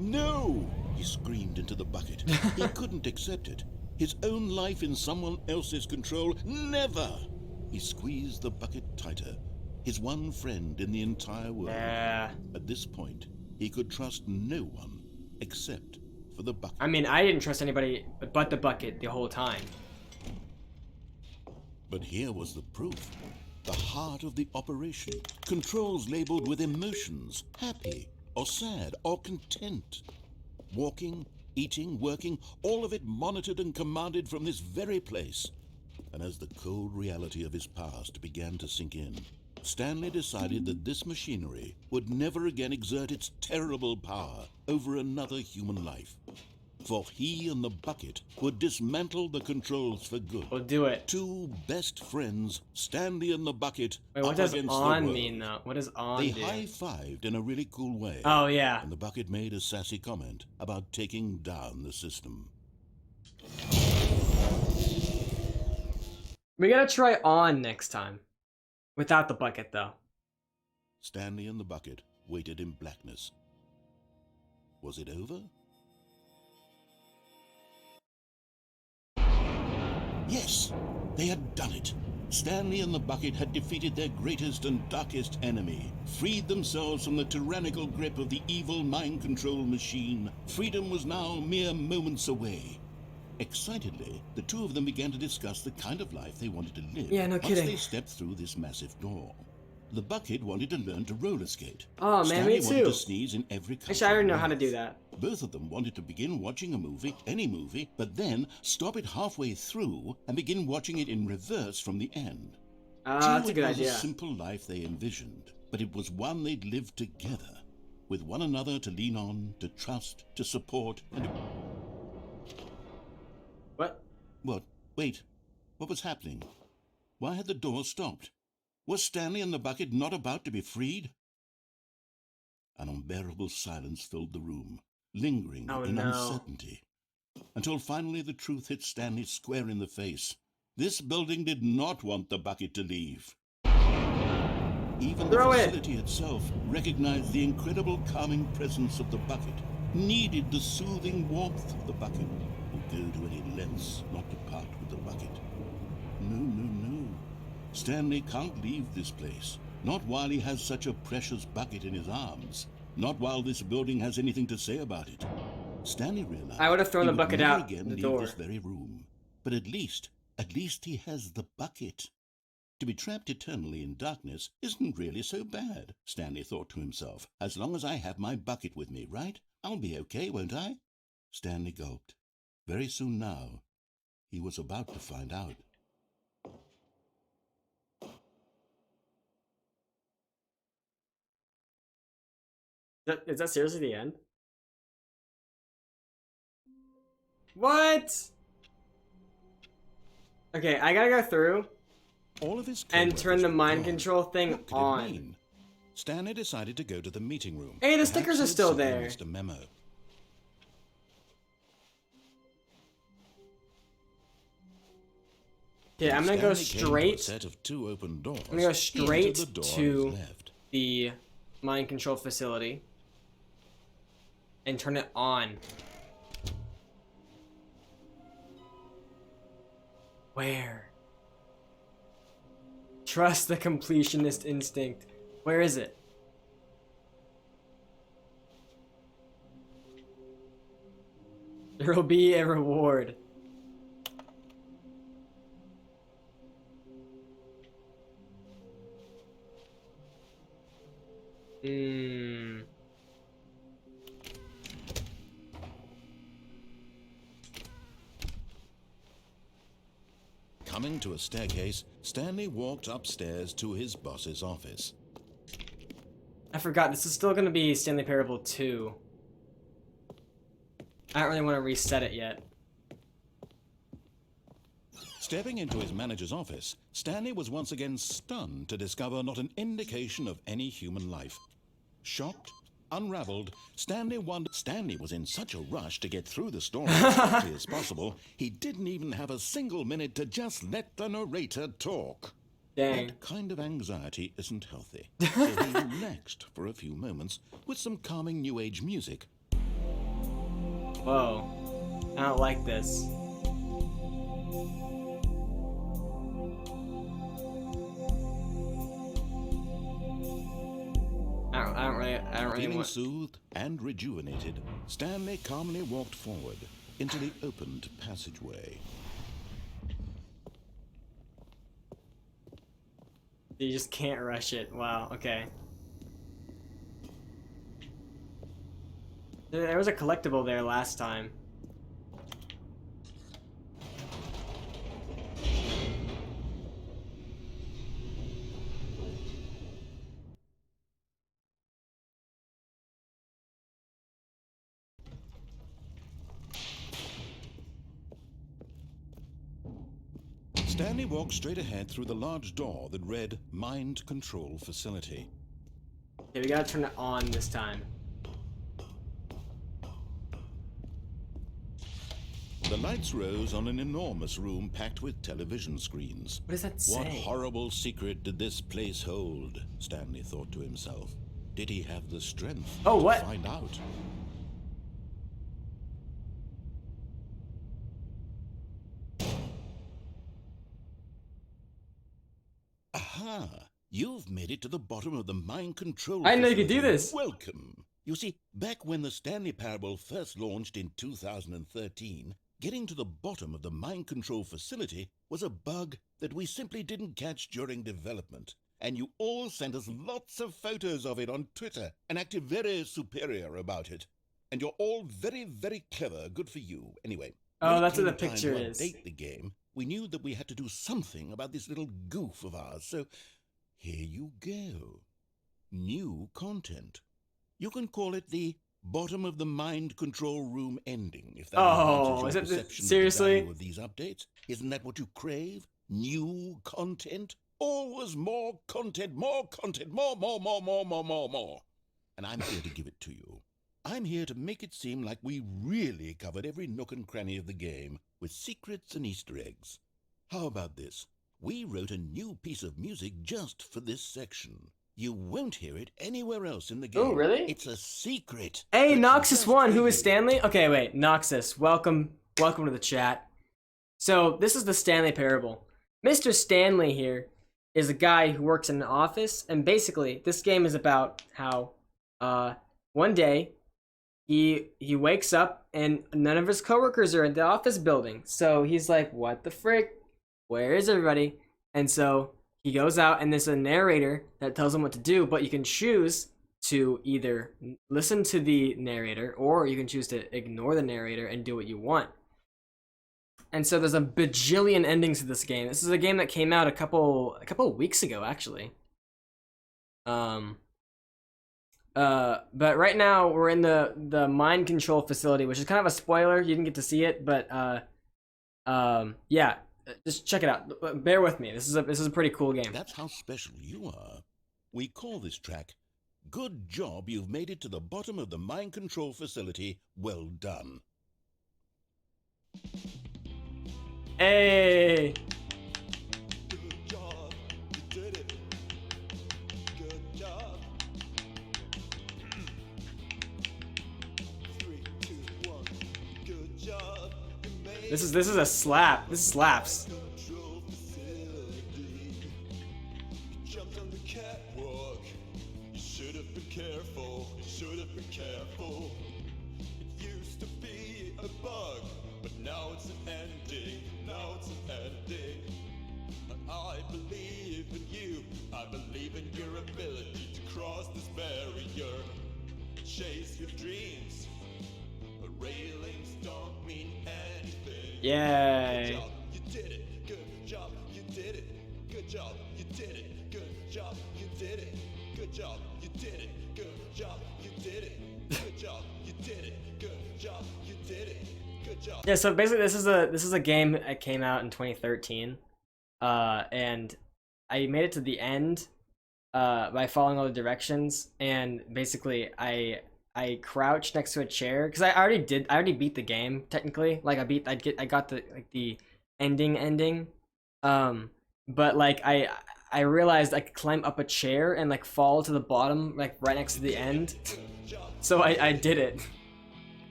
No! He screamed into the bucket. He couldn't accept it. His own life in someone else's control, never! He squeezed the bucket tighter. His one friend in the entire world. Yeah. At this point, he could trust no one except for the bucket. I mean, I didn't trust anybody but the bucket the whole time. But here was the proof. The heart of the operation. Controls labeled with emotions, happy or sad or content. Walking, eating, working, all of it monitored and commanded from this very place. And as the cold reality of his past began to sink in, Stanley decided that this machinery would never again exert its terrible power over another human life. For he and the bucket would dismantle the controls for good. We'll do it. Two best friends, Stanley and the bucket, Wait, what up does against the on world. mean though? What does on They do? high-fived in a really cool way. Oh yeah. And the bucket made a sassy comment about taking down the system. We gotta try on next time. Without the bucket though. Stanley and the bucket waited in blackness. Was it over? Yes, they had done it. Stanley and the bucket had defeated their greatest and darkest enemy, freed themselves from the tyrannical grip of the evil mind control machine. Freedom was now mere moments away. Excitedly, the two of them began to discuss the kind of life they wanted to live. Yeah, no kidding. Once they stepped through this massive door. The bucket wanted to learn to roller skate. Oh man, Stanley me wanted too. to sneeze in every Actually, I comfortable already know how to way. do that. Both of them wanted to begin watching a movie, any movie, but then stop it halfway through and begin watching it in reverse from the end. That's a good It was idea. a simple life they envisioned, but it was one they'd lived together, with one another to lean on, to trust, to support, and to... What? What? Wait. What was happening? Why had the door stopped? Was Stanley and the bucket not about to be freed? An unbearable silence filled the room, lingering Oh, in no. uncertainty, until finally the truth hit Stanley square in the face. This building did not want the bucket to leave. Even Throw the it. facility itself recognized the incredible calming presence of the bucket, needed the soothing warmth of the bucket, would go to any lengths not to part with the bucket. No, no, no. Stanley can't leave this place. Not while he has such a precious bucket in his arms. Not while this building has anything to say about it. Stanley realized I would have thrown he the bucket never out again the leave door. this very room. But at least he has the bucket. To be trapped eternally in darkness isn't really so bad, Stanley thought to himself. As long as I have my bucket with me, right? I'll be okay, won't I? Stanley gulped. Very soon now, he was about to find out. Is that seriously the end? What? Okay, I gotta go through All of his and coworkers turn the were mind gone. control thing What could it on. mean? Stanley decided to go to the meeting room. Hey, the Perhaps stickers are he'd still simply there. missed a memo. Okay, I'm gonna go Stanley came to a straight. set of two open doors. I'm gonna go He straight entered the door on to his left. the mind control facility and turn it on. Where? Trust the completionist instinct. Where is it? There will be a reward. Hmm. Coming to a staircase, Stanley walked upstairs to his boss's office. I forgot, this is still gonna be Stanley Parable 2. I don't really want to reset it yet. Stepping into his manager's office, Stanley was once again stunned to discover not an indication of any human life. Shocked, unraveled, Stanley was in such a rush to get through the story as quickly as possible, he didn't even have a single minute to just let the narrator talk. Dang. That kind of anxiety isn't healthy, so he relaxed for a few moments with some calming New Age music. Whoa. I don't like this. I don't really Feeling want... soothed and rejuvenated, Stanley calmly walked forward into the opened passageway. You just can't rush it. Wow, okay. There was a collectible there last time. Stanley walked straight ahead through the large door that read Mind Control Facility. Okay, we gotta turn it on this time. The lights rose on an enormous room packed with television screens. What does that say? What horrible secret did this place hold? Stanley thought to himself. Did he have the strength Oh, to what? find out? Aha! You've made it to the bottom of the mind control. I didn't know you could facility. do this. Welcome. You see, back when the Stanley Parable first launched in 2013, getting to the bottom of the mind control facility was a bug that we simply didn't catch during development. And you all sent us lots of photos of it on Twitter and acted very superior about it. And you're all very, very clever. Good for you. Anyway. Oh, when it that's what came the time picture to is. update the game, we knew that we had to do something about this little goof of ours. So here you go. New content. You can call it the bottom of the mind control room ending, if that Oh, enhances is your it the- perception of the seriously? value of these updates. Isn't that what you crave? New content? Always more content, more content, more. And I'm here to give it to you. I'm here to make it seem like we really covered every nook and cranny of the game with secrets and Easter eggs. How about this? We wrote a new piece of music just for this section. You won't hear it anywhere else in the game. Oh, really? It's a secret. Hey, That's just Noxus1, for who is you. Stanley? Okay, wait, Noxus, welcome to the chat. So, this is the Stanley Parable. Mr. Stanley here is a guy who works in an office, and basically, this game is about how, one day, he wakes up, and none of his coworkers are in the office building. So, he's like, what the frick? Where is everybody? And so, he goes out, and there's a narrator that tells him what to do, but you can choose to either listen to the narrator, or you can choose to ignore the narrator and do what you want. And so there's a bajillion endings to this game. This is a game that came out a couple weeks ago, actually. But right now we're in the mind control facility, which is kind of a spoiler. You didn't get to see it, but yeah, just check it out. Bear with me. This is a pretty cool game. That's how special you are. We call this track, Good Job You've Made It to the Bottom of the Mind Control Facility. Well done. Hey. Good job, you did it. Good job. 3, 2, 1. Good job. You made This is a slap. This slaps. control facility. You jumped on the catwalk. You should have been careful. You should have been careful. It used to be a bug, but now it's an ending. Now it's an ending. I believe in you. I believe in your ability to cross this barrier. Chase your dreams. But railings don't mean anything. Yay. Good job, you did it. Good job, you did it. Good job, you did it. Good job, you did it. Good Good job, you did it. Good job, you did it. Good job, you did it. Good job, you did it. Good job. Yeah, so basically this is a game that came out in 2013. And I made it to the end by following all the directions, and basically I crouched next to a chair because I already beat the game technically. Like I got the the ending. But like I realized I could climb up a chair and like fall to the bottom like right next to the end. So I did it.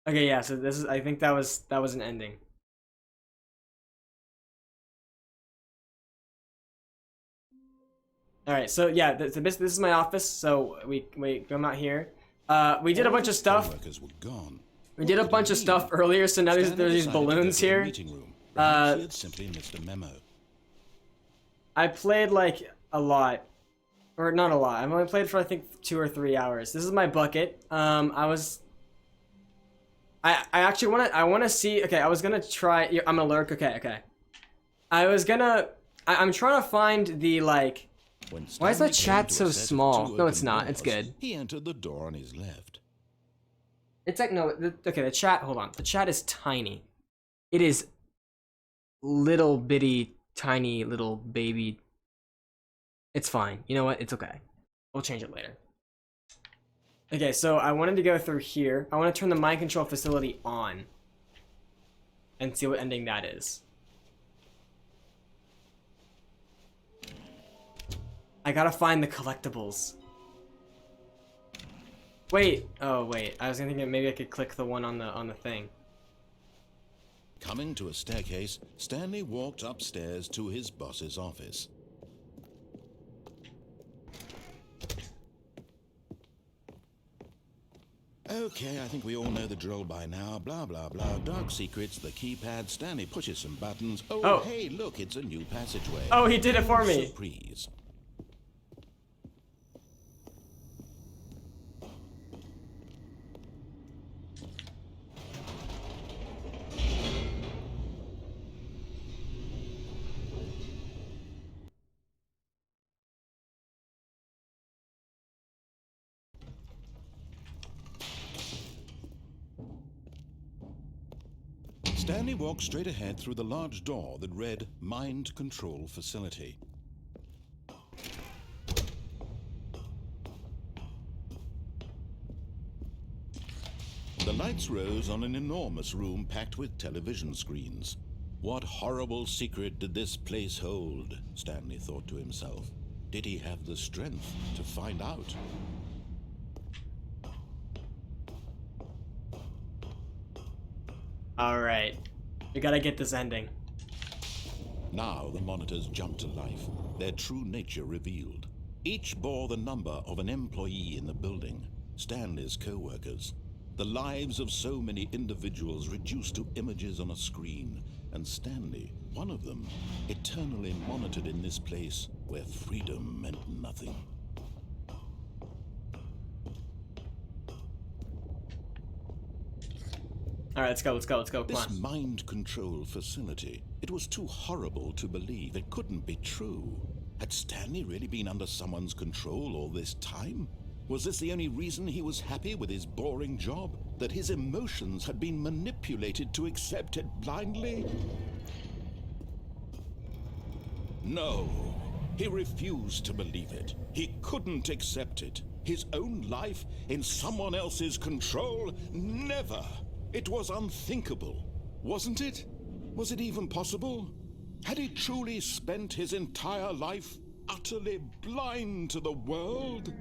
Okay, yeah, so this is, I think that was an ending. All right, so yeah, this is my office. So we come out here. We did a bunch of stuff. Workers were gone. We did a bunch of stuff earlier, so now there's these balloons here. Perhaps he had simply missed a memo. I played like a lot, or not a lot. I've only played for I think 2 or 3 hours. This is my bucket. I actually want to see. Okay, I was gonna try. I'm gonna lurk. Okay. I'm trying to find the like. Why is my chat so small? No, it's not. It's good. He entered the door on his left. It's like no. Okay, the chat. Hold on. The chat is tiny. It is little bitty, tiny little baby. It's fine. You know what? It's okay. We'll change it later. Okay, so I wanted to go through here. I want to turn the mind control facility on and see what ending that is. I gotta find the collectibles. Wait. Oh, wait. I was thinking maybe I could click the one on the thing. Coming to a staircase, Stanley walked upstairs to his boss's office. Okay, I think we all know the drill by now. Blah, blah, blah. Dark secrets, the keypad. Stanley pushes some buttons. Oh, hey, look, it's a new passageway. Oh, he did it for me. Surprise. Stanley walked straight ahead through the large door that read Mind Control Facility. The lights rose on an enormous room packed with television screens. What horrible secret did this place hold? Stanley thought to himself. Did he have the strength to find out? Alright. We gotta get this ending. Now the monitors jumped to life, their true nature revealed. Each bore the number of an employee in the building, Stanley's co-workers. The lives of so many individuals reduced to images on a screen, and Stanley, one of them, eternally monitored in this place where freedom meant nothing. All right, let's go. Come This on. mind control facility, it was too horrible to believe. It couldn't be true. Had Stanley really been under someone's control all this time? Was this the only reason he was happy with his boring job? That his emotions had been manipulated to accept it blindly? No, he refused to believe it. He couldn't accept it. His own life in someone else's control? Never! It was unthinkable, wasn't it? Was it even possible? Had he truly spent his entire life utterly blind to the world?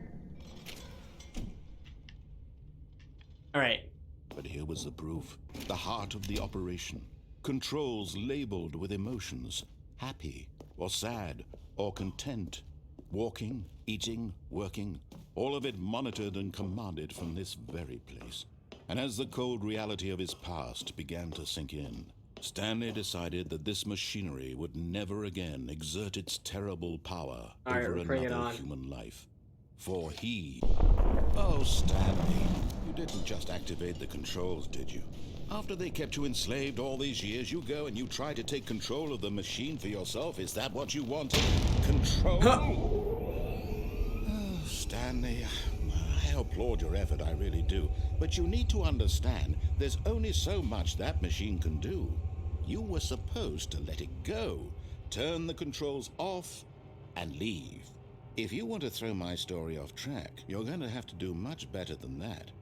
All right. But here was the proof. The heart of the operation. Controls labeled with emotions. Happy, or sad, or content. Walking, eating, working. All of it monitored and commanded from this very place. And as the cold reality of his past began to sink in, Stanley decided that this machinery would never again exert its terrible power over another human life. For he... Oh, Stanley, you didn't just activate the controls, did you? After they kept you enslaved all these years, you go and you try to take control of the machine for yourself. Is that what you wanted? Control? Oh, Stanley, I applaud your effort, I really do. But you need to understand, there's only so much that machine can do. You were supposed to let it go, turn the controls off, and leave. If you want to throw my story off track, you're going to have to do much better than that.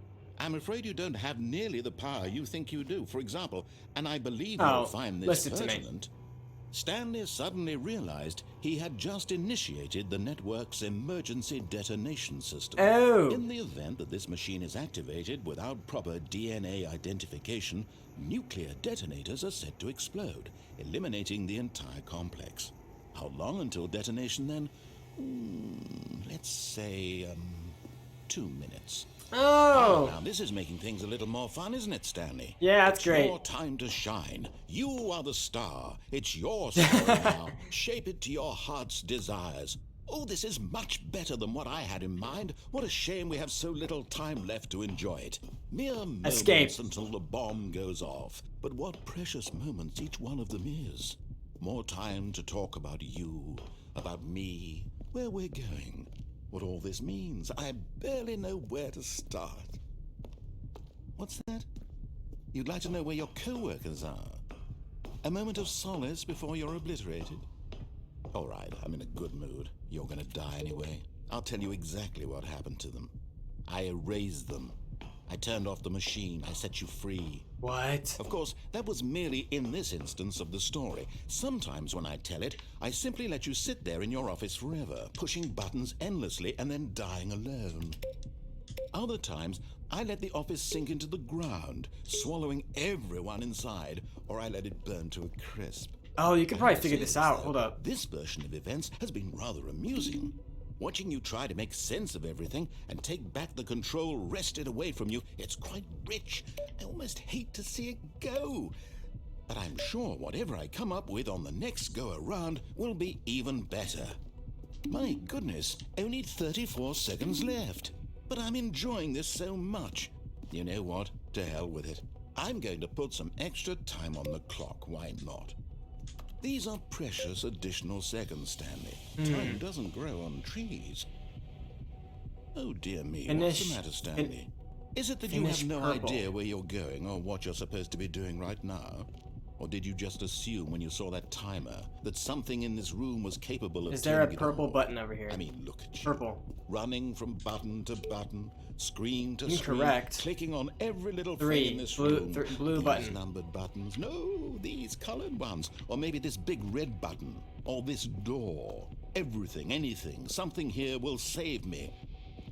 I'm afraid you don't have nearly the power you think you do. For example, and I believe you'll find this pertinent, Stanley suddenly realized he had just initiated the network's emergency detonation system. Oh. In the event that this machine is activated without proper DNA identification, nuclear detonators are set to explode, eliminating the entire complex. How long until detonation then? Let's say, 2 minutes. Oh! Now this is making things a little more fun, isn't it, Stanley? Yeah, that's it's great. Your time to shine. You are the star. It's your story now. Shape it to your heart's desires. Oh, this is much better than what I had in mind. What a shame we have so little time left to enjoy it. Mere moments until the bomb goes off. But what precious moments each one of them is. More time to talk about you, about me, where we're going. What all this means, I barely know where to start. What's that? You'd like to know where your co-workers are? A moment of solace before you're obliterated? All right, I'm in a good mood. You're gonna die anyway. I'll tell you exactly what happened to them. I erased them. I turned off the machine. I set you free. What? Of course, that was merely in this instance of the story. Sometimes when I tell it, I simply let you sit there in your office forever, pushing buttons endlessly and then dying alone. Other times, I let the office sink into the ground, swallowing everyone inside, or I let it burn to a crisp. Oh, you could probably figure this out. Hold up. This version of events has been rather amusing. Watching you try to make sense of everything and take back the control wrested away from you, it's quite rich. I almost hate to see it go. But I'm sure whatever I come up with on the next go-around will be even better. My goodness, only 34 seconds left. But I'm enjoying this so much. You know what? To hell with it. I'm going to put some extra time on the clock. Why not? These are precious additional seconds, Stanley. Time doesn't grow on trees. Oh dear me, what's the matter, Stanley? Is it that you have no idea where you're going or what you're supposed to be doing right now? Or did you just assume when you saw that timer that something in this room was capable of... Is there a purple button over here? I mean, look at you. Purple. Running from button to button, screen to Incorrect. screen, clicking on every little thing in this room. Blue these button. Numbered buttons. No, these colored ones. Or maybe this big red button. Or this door. Everything, anything, something here will save me.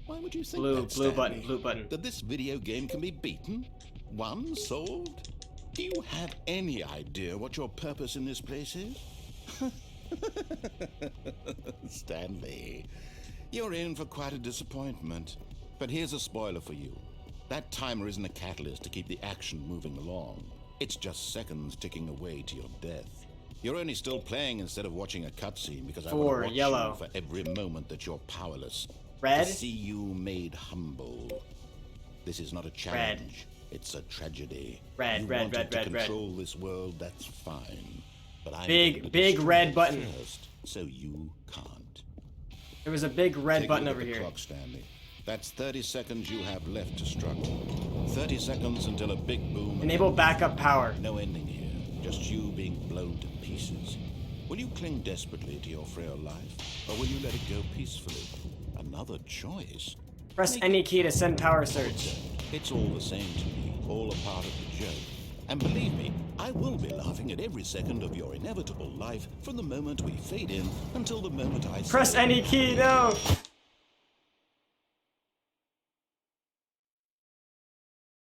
Why would you think that, Stanley? Blue button. That this video game can be beaten? Won? Solved? Do you have any idea what your purpose in this place is? Stanley, you're in for quite a disappointment. But here's a spoiler for you. That timer isn't a catalyst to keep the action moving along. It's just seconds ticking away to your death. You're only still playing instead of watching a cutscene because I want to watch yellow. you for every moment that you're powerless. Red? To see you made humble. This is not a challenge. It's a tragedy. Red, you red, wanted red, to red, red. control this world, that's fine. But I'm Big, going to big destroy red it button. first, so you can't. There was a big red Take button a look over at the here. clock, Stanley. That's 30 seconds you have left to struggle. 30 seconds until a big boom. Enable backup power. No ending here. Just you being blown to pieces. Will you cling desperately to your frail life, or will you let it go peacefully? Another choice. Press any key to send power surge. It's all the same to me, all a part of the joke. And believe me, I will be laughing at every second of your inevitable life from the moment we fade in until the moment I Press say, any key, no!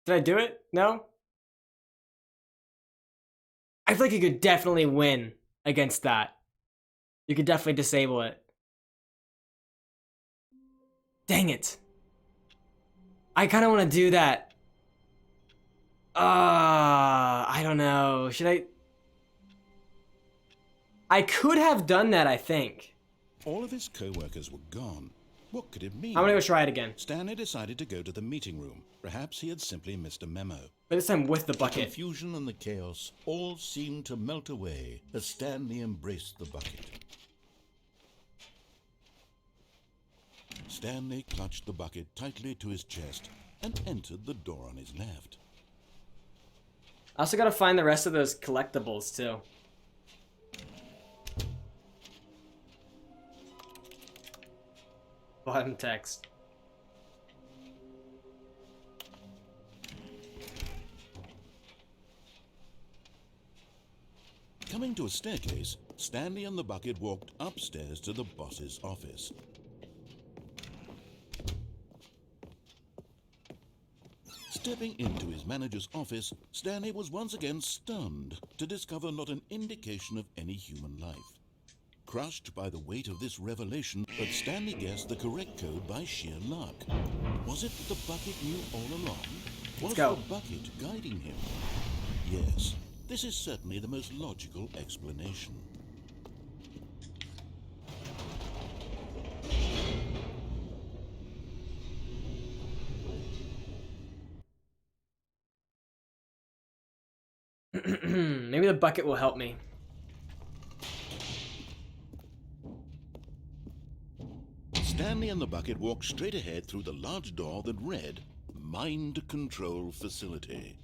Did I do it? No? I feel like you could definitely win against that. You could definitely disable it. Dang it. I kind of want to do that. I don't know. Should I? I could have done that, I think. All of his co-workers were gone. What could it mean? I'm gonna go try it again. Stanley decided to go to the meeting room. Perhaps he had simply missed a memo. But this time with the The bucket. confusion and the chaos all seemed to melt away as Stanley embraced the bucket. Stanley clutched the bucket tightly to his chest and entered the door on his left. I also gotta find the rest of those collectibles too. Bottom text. Coming to a staircase, Stanley and the bucket walked upstairs to the boss's office. Stepping into his manager's office, Stanley was once again stunned to discover not an indication of any human life. Crushed by the weight of this revelation, but Stanley guessed the correct code by sheer luck. Was it that the bucket knew all along? Was go. the bucket guiding him? Yes, this is certainly the most logical explanation. Maybe the bucket will help me. Stanley and the bucket walked straight ahead through the large door that read, Mind Control Facility.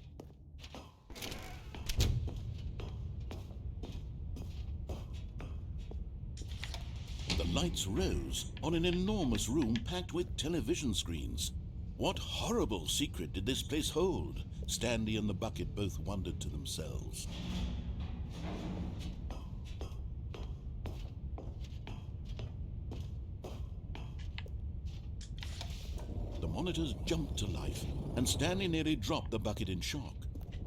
The lights rose on an enormous room packed with television screens. What horrible secret did this place hold? Stanley and the bucket both wondered to themselves. The monitors jumped to life, and Stanley nearly dropped the bucket in shock.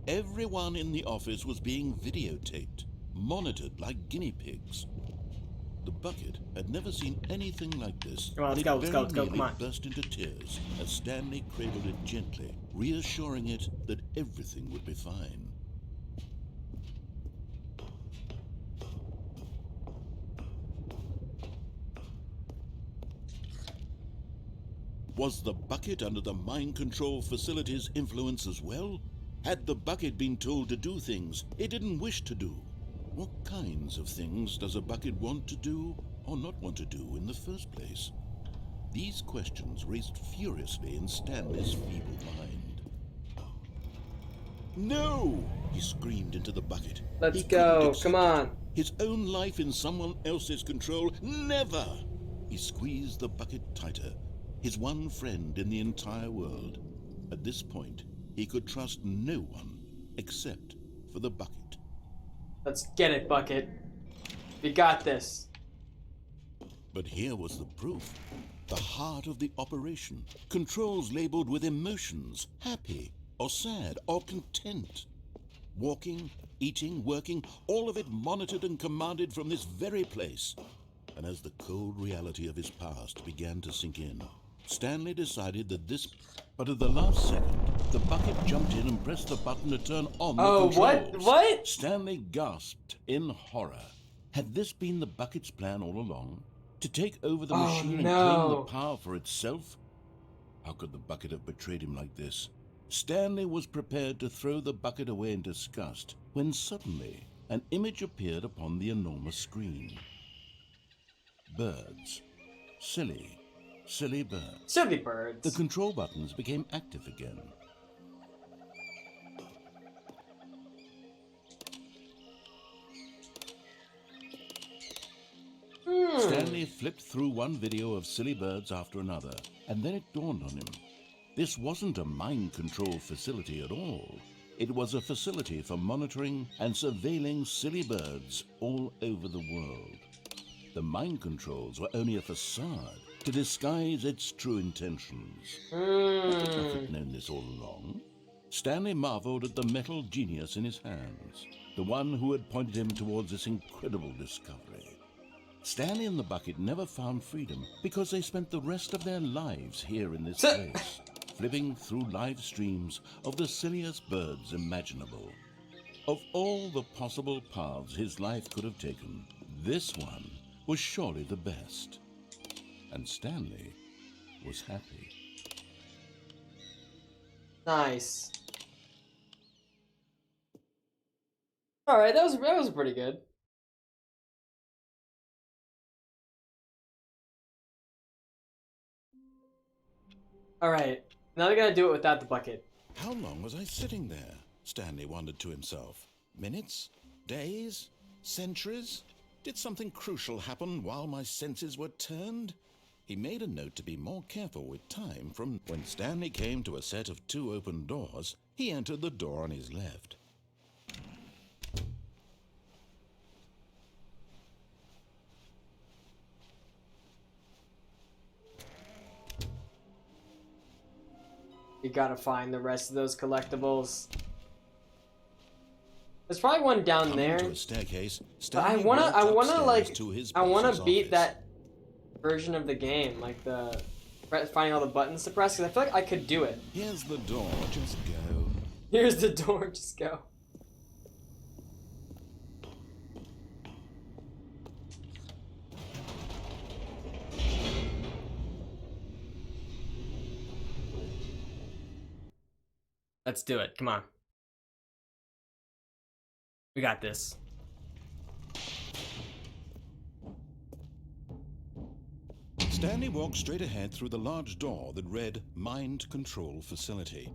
Everyone in the office was being videotaped, monitored like guinea pigs. The bucket had never seen anything like this. Come on, let's and go, it let's very go, let's go, nearly come on. burst into tears as Stanley cradled it gently, reassuring it that everything would be fine. Was the bucket under the mind control facility's influence as well? Had the bucket been told to do things it didn't wish to do? What kinds of things does a bucket want to do or not want to do in the first place? These questions raced furiously in Stanley's feeble mind. No! He screamed into the bucket. Let's He couldn't go, accept come it. on. His own life in someone else's control? Never! He squeezed the bucket tighter, his one friend in the entire world. At this point, he could trust no one except for the bucket. Let's get it, bucket. We got this. But here was the proof. The heart of the operation. Controls labeled with emotions, happy or sad or content. Walking, eating, working, all of it monitored and commanded from this very place. And as the cold reality of his past began to sink in, Stanley decided that this... But at the last second, the bucket jumped in and pressed the button to turn on the controls. What? Stanley gasped in horror. Had this been the bucket's plan all along? To take over the machine and claim the power for itself? How could the bucket have betrayed him like this? Stanley was prepared to throw the bucket away in disgust when suddenly an image appeared upon the enormous screen. Birds. Silly birds. Silly birds. The control buttons became active again. Stanley flipped through one video of silly birds after another, and then it dawned on him. This wasn't a mind control facility at all. It was a facility for monitoring and surveilling silly birds all over the world. The mind controls were only a facade to disguise its true intentions. Had the bucket known this all along? Stanley marveled at the metal genius in his hands, the one who had pointed him towards this incredible discovery. Stanley and the bucket never found freedom because they spent the rest of their lives here in this place, flipping through live streams of the silliest birds imaginable. Of all the possible paths his life could have taken, this one was surely the best. And Stanley was happy. Nice. All right, that was pretty good. All right, now we gotta do it without the bucket. How long was I sitting there? Stanley wondered to himself. Minutes? Days? Centuries? Did something crucial happen while my senses were turned? He made a note to be more careful with time. From when Stanley came to a set of 2 open doors, he entered the door on his left. You gotta find the rest of those collectibles. There's probably one down Coming there. to a staircase, But I Stanley wanna walked upstairs to his boss's beat office. that version of the game, like the finding all the buttons to press, because I feel like I could do it. Here's the door, just go. Here's the door, just go. Let's do it, come on. We got this. Stanley walked straight ahead through the large door that read Mind Control Facility.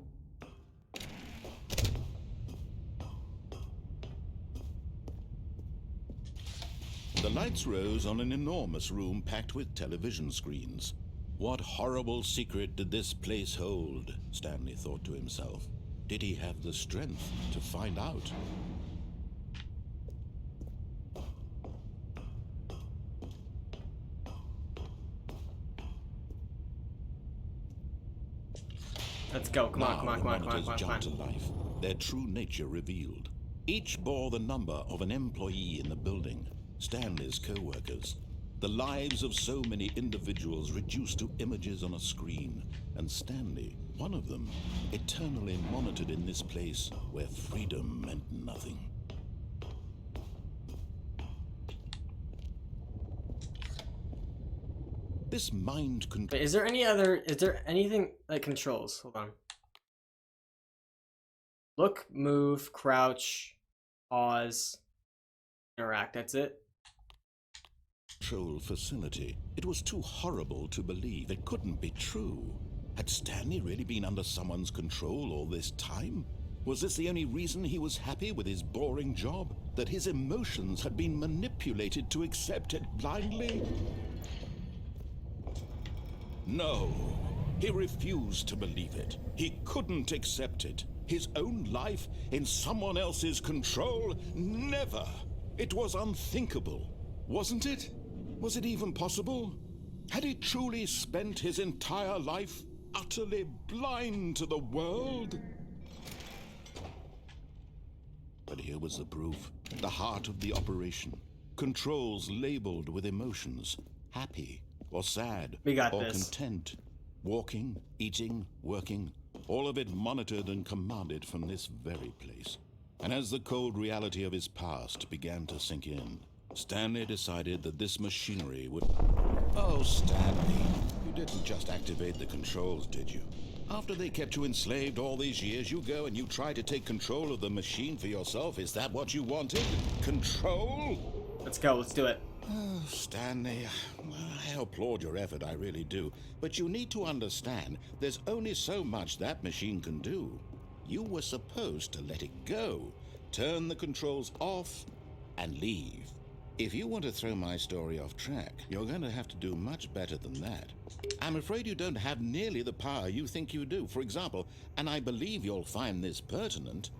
The lights rose on an enormous room packed with television screens. What horrible secret did this place hold? Stanley thought to himself. Did he have the strength to find out? Let's go, come on, Now come on, the come on, come on, monitors come on, jumped come to on. life, their true nature revealed. Each bore the number of an employee in the building, Stanley's co-workers. The lives of so many individuals reduced to images on a screen, and Stanley, one of them, eternally monitored in this place where freedom meant nothing. This mind control. Wait, is there anything like controls? Hold on. Look, move, crouch, pause, interact, that's it? Control facility. It was too horrible to believe. It couldn't be true. Had Stanley really been under someone's control all this time? Was this the only reason he was happy with his boring job? That his emotions had been manipulated to accept it blindly? No, he refused to believe it. He couldn't accept it. His own life in someone else's control? Never! It was unthinkable, wasn't it? Was it even possible? Had he truly spent his entire life utterly blind to the world? But here was the proof, the heart of the operation. Controls labeled with emotions, happy or sad We got or this. content. Walking, eating, working, all of it monitored and commanded from this very place. And as the cold reality of his past began to sink in, Stanley decided that this machinery would... Oh, Stanley, you didn't just activate the controls, did you? After they kept you enslaved all these years, you go and you try to take control of the machine for yourself. Is that what you wanted? Control? Let's go, let's do it. Oh, Stanley, I applaud your effort, I really do. But you need to understand, there's only so much that machine can do. You were supposed to let it go, turn the controls off, and leave. If you want to throw my story off track, you're going to have to do much better than that. I'm afraid you don't have nearly the power you think you do. For example, and I believe you'll find this pertinent,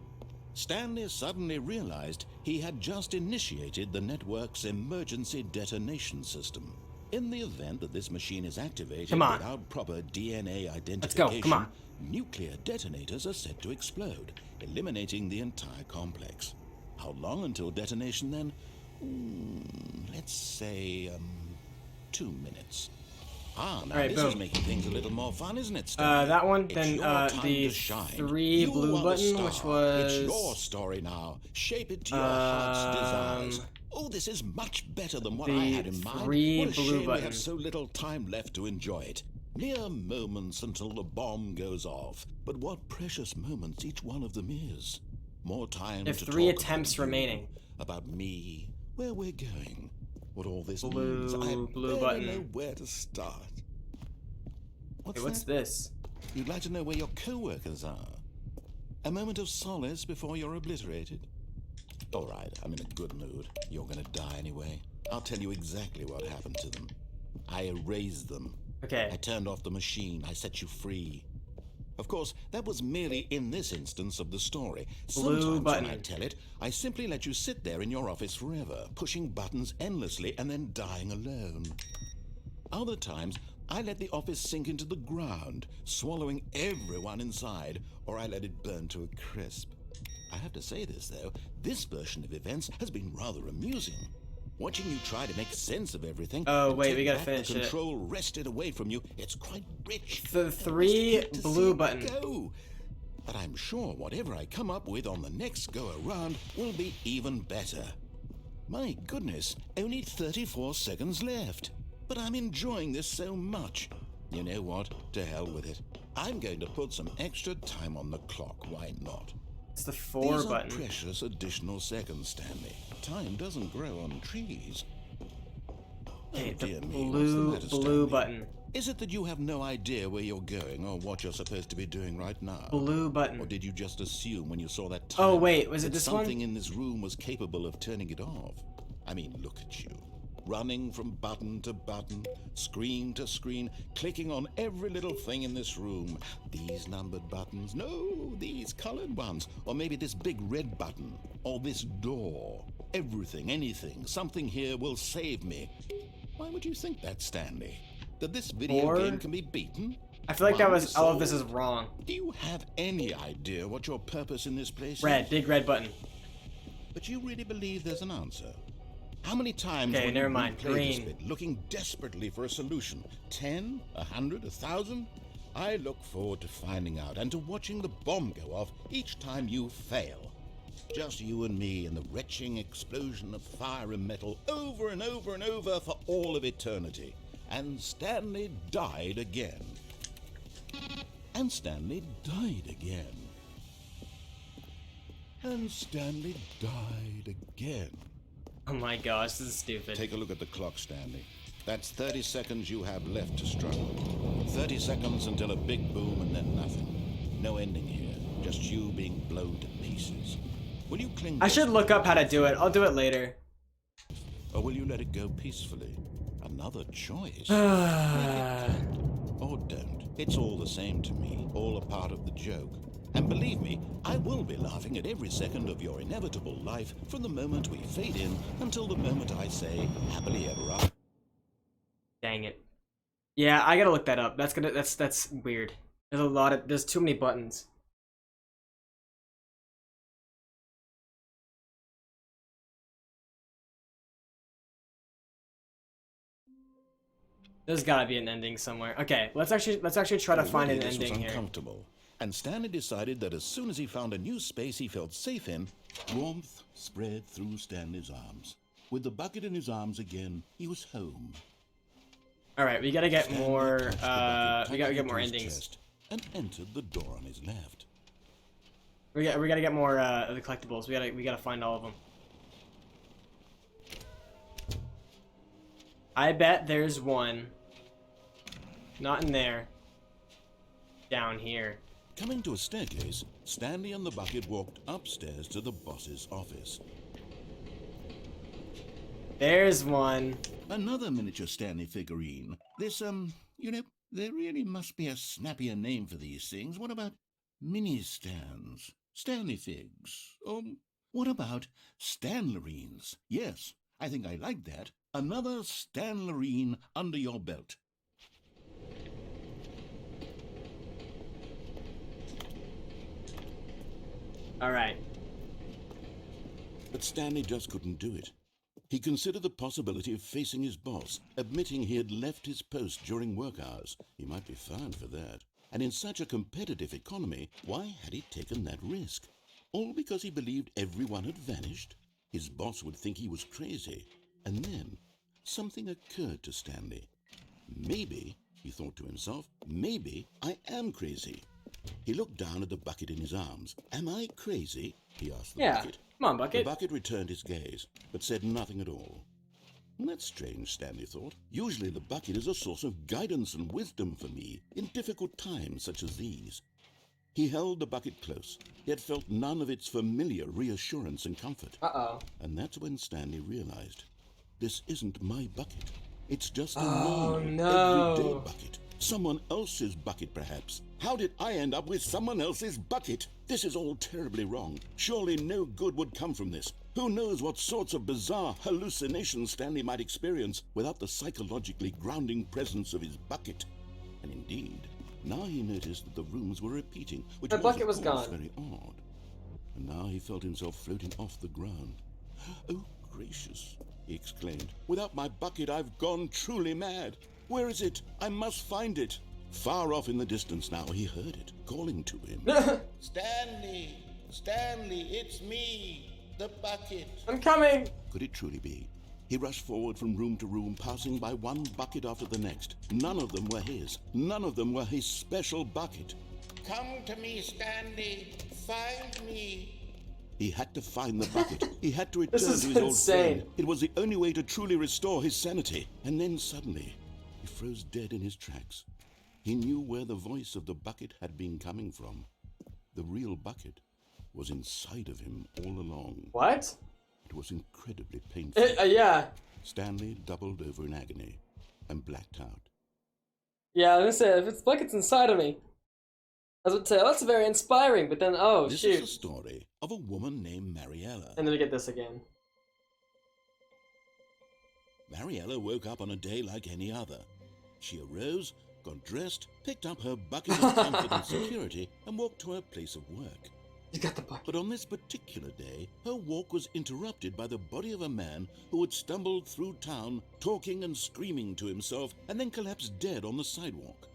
Stanley suddenly realized he had just initiated the network's emergency detonation system. In the event that this machine is activated Come on. without proper DNA identification, Let's go, come on. nuclear detonators are set to explode, eliminating the entire complex. How long until detonation then? Let's say, 2 minutes. Ah, now Alright, this is boom. making things a little more fun, isn't it, Stanley? That one, It's then, your time the to shine. 3 You blue are the button, star. which was... It's your story now. Shape it to your heart's desires. Oh, this is much better than what I the had in mind. 3 What a blue shame we button. have so little time left to enjoy it. Mere moments until the bomb goes off. But what precious moments each one of them is. More time If to 3 talk attempts about you, remaining. about me, where we're going, what all this Blue- means. I blue barely button. know where to start. Hey, what's that? this? You'd like to know where your co-workers are? A moment of solace before you're obliterated? All right, I'm in a good mood. You're gonna die anyway. I'll tell you exactly what happened to them. I erased them. Okay. I turned off the machine. I set you free. Of course, that was merely in this instance of the story. Blue Sometimes button. when I tell it, I simply let you sit there in your office forever, pushing buttons endlessly and then dying alone. Other times, I let the office sink into the ground, swallowing everyone inside, or I let it burn to a crisp. I have to say this, though, this version of events has been rather amusing. Watching you try to make sense of everything. Oh, and wait, take we gotta back finish the it. control wrested away from you, it's quite rich. The 3 Hate to blue see it button. go. But I'm sure whatever I come up with on the next go-around will be even better. My goodness, only 34 seconds left. But I'm enjoying this so much. You know what? To hell with it. I'm going to put some extra time on the clock. Why not? It's the 4 These button. are precious additional seconds, Stanley. Time doesn't grow on trees. Okay, the dear me, what's the blue matter, blue Stanley? button. Is it that you have no idea where you're going or what you're supposed to be doing right now? Blue Or button. did you just assume when you saw that Oh, timer wait, was it that this one? something in this room was capable of turning it off? I mean, look at you. Running from button to button, screen to screen, clicking on every little thing in this room. These numbered buttons, no, these colored ones. Or maybe this big red button, or this door. Everything, anything, something here will save me. Why would you think that, Stanley? That this video 4? game can be beaten? I feel like that One was all of this is solved? wrong. Do you have any idea what your purpose in this place Red, is? big red button. But you really believe there's an answer? How many times Okay, will never you mind. replay this Green. bit, looking desperately for a solution? 10, 100, 1,000? I look forward to finding out and to watching the bomb go off each time you fail. Just you and me and the retching explosion of fire and metal over and over and over for all of eternity. And Stanley died again. And Stanley died again. And Stanley died again. Oh my gosh, this is stupid. Take a look at the clock, Stanley. That's 30 seconds you have left to struggle. 30 seconds until a big boom and then nothing. No ending here. Just you being blown to pieces. Will you cling I should look up how to do it. I'll do it later. or will you let it go peacefully? Another choice. Ah. Or don't. It's all the same to me. All a part of the joke. And believe me, I will be laughing at every second of your inevitable life from the moment we fade in until the moment I say happily ever after. Dang it. Yeah, I gotta look that up. That's weird. There's too many buttons. There's gotta be an ending somewhere. Okay, let's actually try to find an Already this was ending here. uncomfortable, and Stanley decided that as soon as he found a new space he felt safe in, warmth spread through Stanley's arms. With the bucket in his arms again, he was home. All right, we gotta get Stanley more. clutched the bucket We gotta tightly get more to his endings. chest and entered the door on his left. We gotta get more of the collectibles. We gotta find all of them. I bet there's one. Not in there. Down here. Coming to a staircase, Stanley and the bucket walked upstairs to the boss's office. There's one. Another miniature Stanley figurine. This, you know, there really must be a snappier name for these things. What about mini-stands? Stanley figs? What about Stanlerines? Yes, I think I like that. Another Stanlerine under your belt. All right. But Stanley just couldn't do it. He considered the possibility of facing his boss, admitting he had left his post during work hours. He might be fined for that. And in such a competitive economy, why had he taken that risk? All because he believed everyone had vanished? His boss would think he was crazy. And then something occurred to Stanley. Maybe He thought to himself, maybe I am crazy. He looked down at the bucket in his arms. Am I crazy? He asked the Yeah. bucket. Come on, The bucket. bucket returned his gaze, but said nothing at all. That's strange, Stanley thought. Usually the bucket is a source of guidance and wisdom for me in difficult times such as these. He held the bucket close, yet felt none of its familiar reassurance and comfort. Uh-oh. And that's when Stanley realized, this isn't my bucket. It's just a Oh, normal, no. everyday bucket. Someone else's bucket, perhaps. How did I end up with someone else's bucket? This is all terribly wrong. Surely no good would come from this. Who knows what sorts of bizarre hallucinations Stanley might experience without the psychologically grounding presence of his bucket. And indeed, now he noticed that the rooms were repeating, which The bucket was, was of course, gone. very odd. And now he felt himself floating off the ground. Oh, gracious, he exclaimed. Without my bucket, I've gone truly mad. Where is it? I must find it. Far off in the distance now, he heard it, calling to him. Stanley! Stanley, it's me! The bucket! I'm coming. Could it truly be? He rushed forward from room to room, passing by one bucket after the next. None of them were his. None of them were his special bucket. Come to me, Stanley! Find me! He had to find the bucket. He had to return This is to his old insane. friend. It was the only way to truly restore his sanity. And then suddenly, he froze dead in his tracks. He knew where the voice of the bucket had been coming from. The real bucket was inside of him all along. What? It was incredibly painful. Yeah. Stanley doubled over in agony and blacked out. Yeah, I was gonna say, if it's buckets inside of me, I would say, oh, that's very inspiring, but then, oh, This shoot. is a story of a woman named Mariella. And then we get this again. Mariella woke up on a day like any other. She arose, got dressed, picked up her bucket of comfort and security, and walked to her place of work. You got the bucket. But on this particular day, her walk was interrupted by the body of a man who had stumbled through town, talking and screaming to himself, and then collapsed dead on the sidewalk.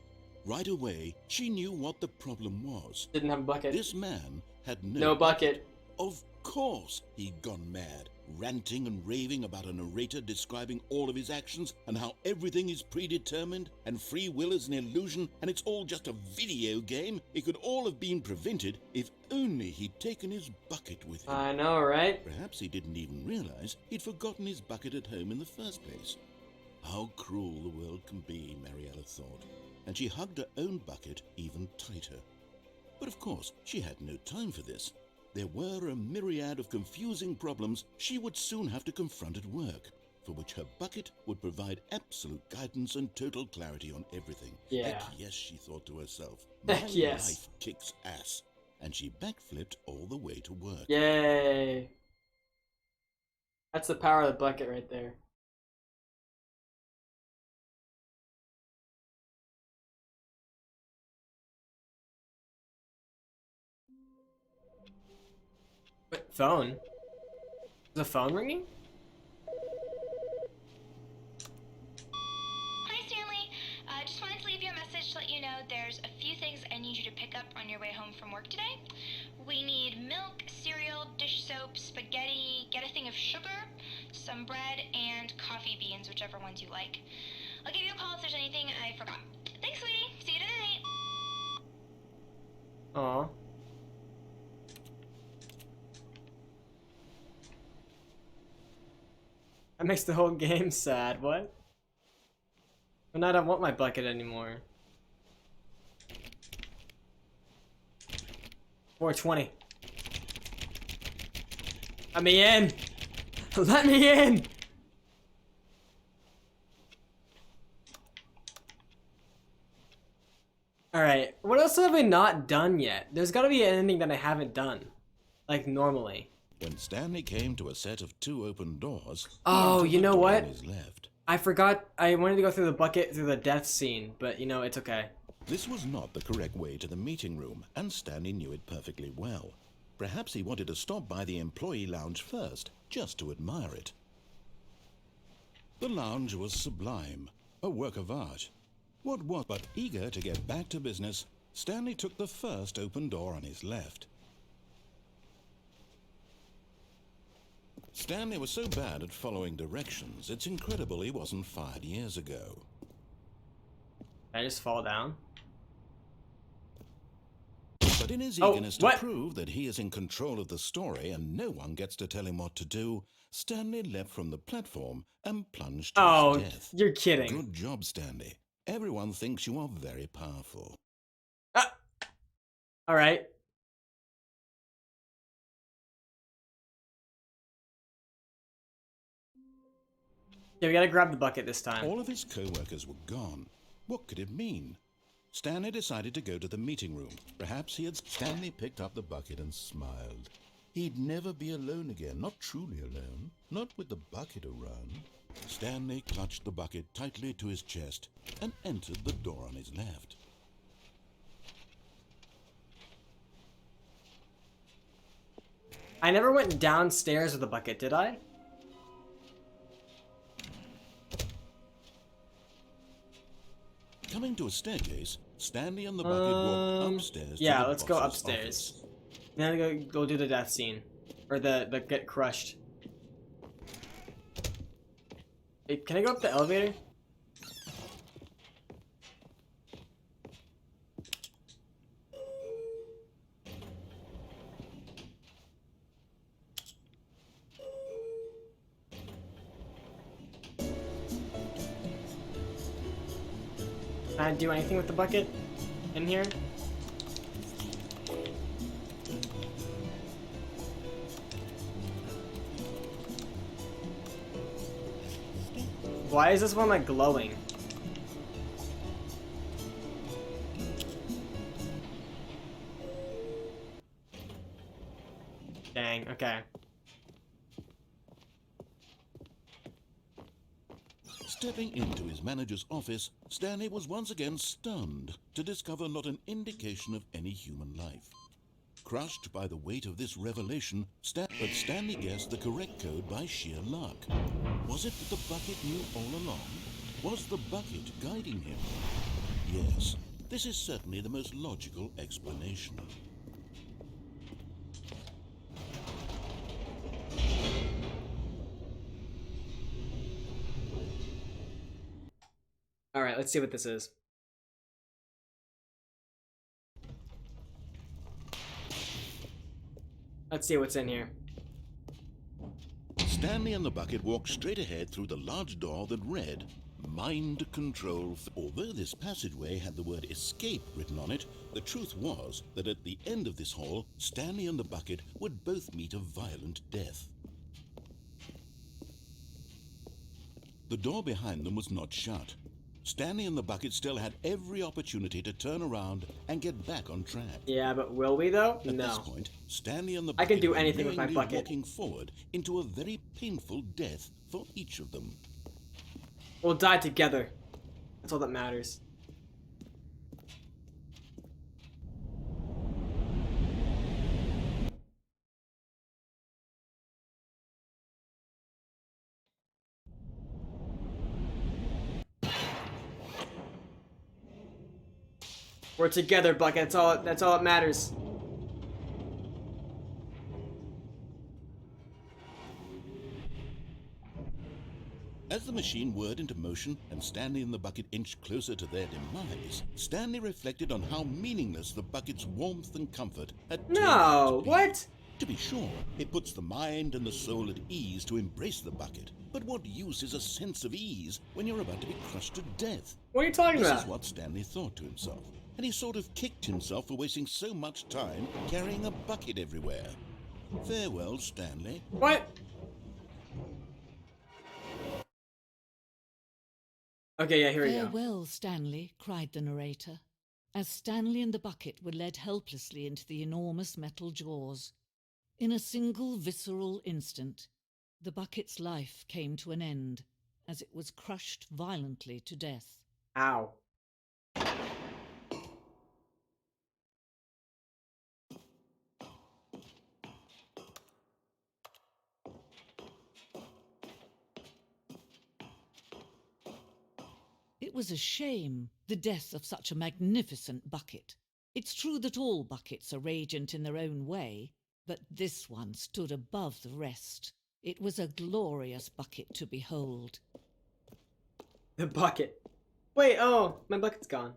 Right away, she knew what the problem was. Didn't have a bucket. This man had No bucket. Of course he'd gone mad, ranting and raving about a narrator describing all of his actions and how everything is predetermined and free will is an illusion and it's all just a video game. It could all have been prevented if only he'd taken his bucket with him. I know, right? Perhaps he didn't even realize he'd forgotten his bucket at home in the first place. How cruel the world can be, Mariella thought, and she hugged her own bucket even tighter. But of course, she had no time for this. There were a myriad of confusing problems she would soon have to confront at work, for which her bucket would provide absolute guidance and total clarity on everything. Yeah. Heck yes, she thought to herself. Heck My yes. life kicks ass. And she backflipped all the way to work. Yay. That's the power of the bucket right there. Wait, phone? Is the phone ringing? Hi, Stanley. Just wanted to leave you a message to let you know there's a few things I need you to pick up on your way home from work today. We need milk, cereal, dish soap, spaghetti, get a thing of sugar, some bread, and coffee beans, whichever ones you like. I'll give you a call if there's anything I forgot. Thanks, sweetie. See you tonight. Aw. That makes the whole game sad, what? But now I don't want my bucket anymore. 420. Let me in! Let me in! Alright, what else have I not done yet? There's gotta be an ending that I haven't done. Like, normally. When Stanley came to a set of 2 open doors, he Oh, entered you the know door what? on his left. I forgot, I wanted to go through the bucket through the death scene, but you know, it's okay. This was not the correct way to the meeting room, and Stanley knew it perfectly well. Perhaps he wanted to stop by the employee lounge first, just to admire it. The lounge was sublime, a work of art. What was but eager to get back to business, Stanley took the first open door on his left. Stanley was so bad at following directions, it's incredible he wasn't fired years ago. I just fall down? But in his Oh, eagerness what? to prove that he is in control of the story and no one gets to tell him what to do, Stanley leapt from the platform and plunged to Oh, his death. you're kidding. Good job, Stanley. Everyone thinks you are very powerful. Ah! Alright. Yeah, we gotta grab the bucket this time. All of his co-workers were gone. What could it mean? Stanley decided to go to the meeting room. Perhaps he had... Stanley picked up the bucket and smiled. He'd never be alone again, not truly alone, not with the bucket around. Stanley clutched the bucket tightly to his chest and entered the door on his left. I never went downstairs with the bucket, did I? Coming to a staircase, Stanley and the bucket walked upstairs. Yeah, to the let's go boss's upstairs. office. Then go do the death scene. Or the get crushed. Hey, can I go up the elevator? Can I do anything with the bucket in here? Why is this one like glowing? Dang, okay. Stepping into his manager's office, Stanley was once again stunned to discover not an indication of any human life. Crushed by the weight of this revelation, but Stanley guessed the correct code by sheer luck. Was it that the bucket knew all along? Was the bucket guiding him? Yes, this is certainly the most logical explanation. Alright, let's see what this is. Let's see what's in here. Stanley and the bucket walked straight ahead through the large door that read, Mind Control. Although this passageway had the word escape written on it, the truth was that at the end of this hall, Stanley and the bucket would both meet a violent death. The door behind them was not shut. Stanley and the bucket still had every opportunity to turn around and get back on track. Yeah, but will we though? At this No. point, Stanley and the I bucket can do were anything with my knowingly bucket. walking forward into a very painful death for each of them. We'll die together. That's all that matters. We're together, Bucket. That's all that matters. As the machine whirred into motion and Stanley and the bucket inched closer to their demise, Stanley reflected on how meaningless the bucket's warmth and comfort had turned out No, to be. what? To be sure, it puts the mind and the soul at ease to embrace the bucket. But what use is a sense of ease when you're about to be crushed to death? What are you talking This about? is what Stanley thought to himself, and he sort of kicked himself for wasting so much time carrying a bucket everywhere. Farewell, Stanley. What? Okay, yeah, here we go. Farewell, Stanley, cried the narrator, as Stanley and the bucket were led helplessly into the enormous metal jaws. In a single visceral instant, the bucket's life came to an end, as it was crushed violently to death. Ow. It was a shame, the death of such a magnificent bucket. It's true that all buckets are radiant in their own way, but this one stood above the rest. It was a glorious bucket to behold. The bucket. Wait, oh, my bucket's gone.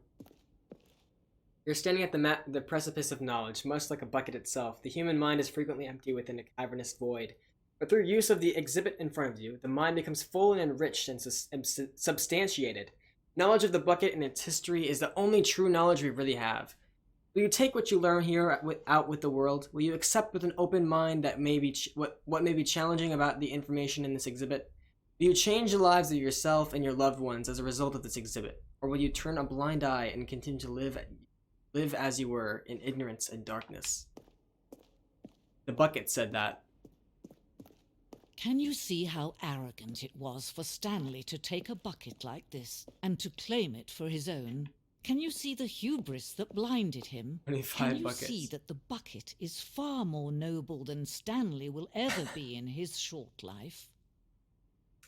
You're standing at the precipice of knowledge, much like a bucket itself. The human mind is frequently empty within a cavernous void. But through use of the exhibit in front of you, the mind becomes full and enriched and substantiated. Knowledge of the bucket and its history is the only true knowledge we really have. Will you take what you learn here out with the world? Will you accept with an open mind that what may be challenging about the information in this exhibit? Will you change the lives of yourself and your loved ones as a result of this exhibit? Or will you turn a blind eye and continue to live as you were in ignorance and darkness? The bucket said that. Can you see how arrogant it was for Stanley to take a bucket like this and to claim it for his own? Can you see the hubris that blinded him? 25 Can you buckets. see that the bucket is far more noble than Stanley will ever be in his short life?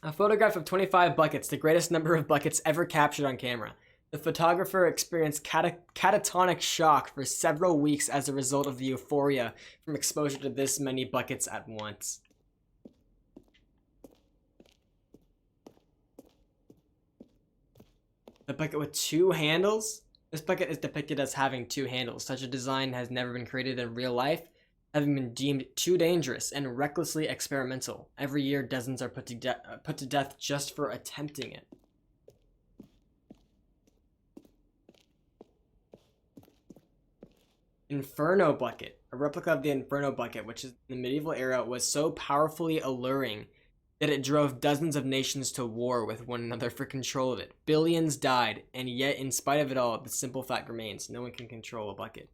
A photograph of 25 buckets, the greatest number of buckets ever captured on camera. The photographer experienced catatonic shock for several weeks as a result of the euphoria from exposure to this many buckets at once. The bucket with 2 handles? This bucket is depicted as having 2 handles. Such a design has never been created in real life, having been deemed too dangerous and recklessly experimental. Every year, dozens are put to death just for attempting it. Inferno bucket. A replica of the Inferno bucket, which in the medieval era was so powerfully alluring that it drove dozens of nations to war with one another for control of it. Billions died, and yet in spite of it all, the simple fact remains: no one can control a bucket.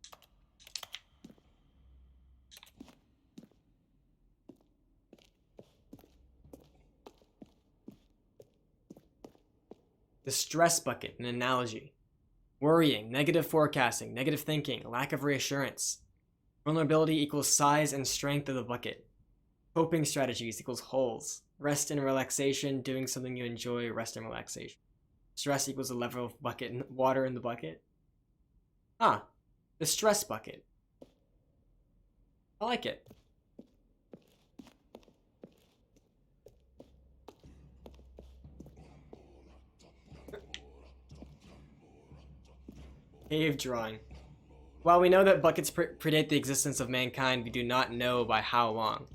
The stress bucket, an analogy. Worrying, negative forecasting, negative thinking, lack of reassurance. Vulnerability equals size and strength of the bucket. Coping strategies equals holes. Rest and relaxation, doing something you enjoy, rest and relaxation. Stress equals the level of bucket and water in the bucket. Ah, the stress bucket. I like it. Cave drawing. While we know that buckets predate the existence of mankind, we do not know by how long.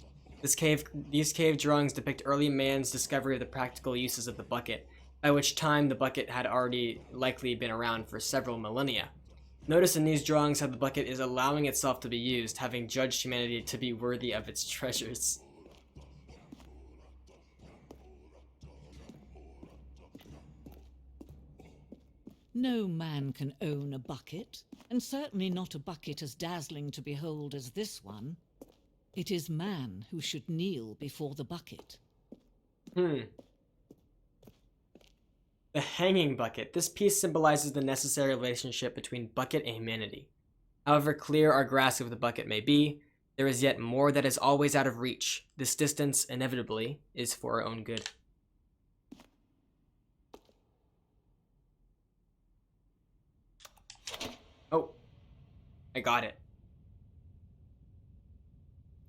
These cave drawings depict early man's discovery of the practical uses of the bucket, by which time the bucket had already likely been around for several millennia. Notice in these drawings how the bucket is allowing itself to be used, having judged humanity to be worthy of its treasures. No man can own a bucket, and certainly not a bucket as dazzling to behold as this one. It is man who should kneel before the bucket. The hanging bucket. This piece symbolizes the necessary relationship between bucket and humanity. However clear our grasp of the bucket may be, there is yet more that is always out of reach. This distance, inevitably, is for our own good. Oh, I got it.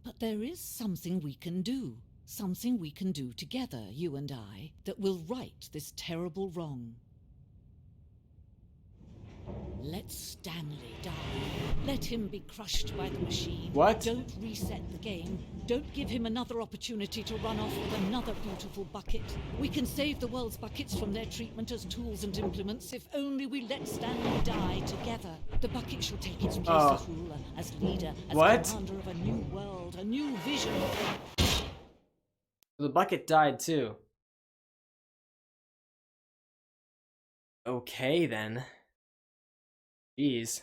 But there is something we can do. Something we can do together, you and I, that will right this terrible wrong. Let Stanley die. Let him be crushed by the machine. What? Don't reset the game. Don't give him another opportunity to run off with another beautiful bucket. We can save the world's buckets from their treatment as tools and implements if only we let Stanley die together. The bucket shall take its place as ruler, as leader, as commander of a new world, a new vision. The bucket died too. Okay then. Jeez.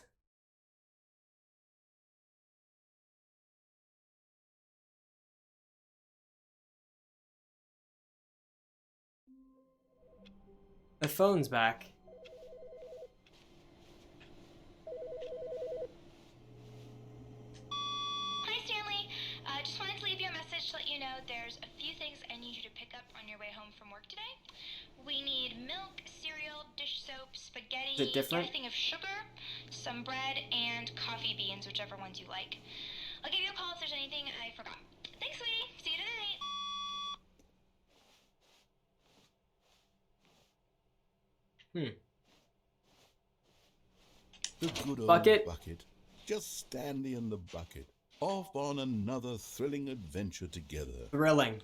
The phone's back. Hi, Stanley. Just wanted to leave you a message to let you know there's a few things I need you to pick up on your way home from work today. We need milk, cereal, dish soap, spaghetti, Is it different? get a thing of sugar, some bread, and coffee beans, whichever ones you like. I'll give you a call if there's anything I forgot. Thanks, sweetie. See you tonight. The good old Bucket. bucket. Just Stanley and the bucket, off on another thrilling adventure together. Thrilling.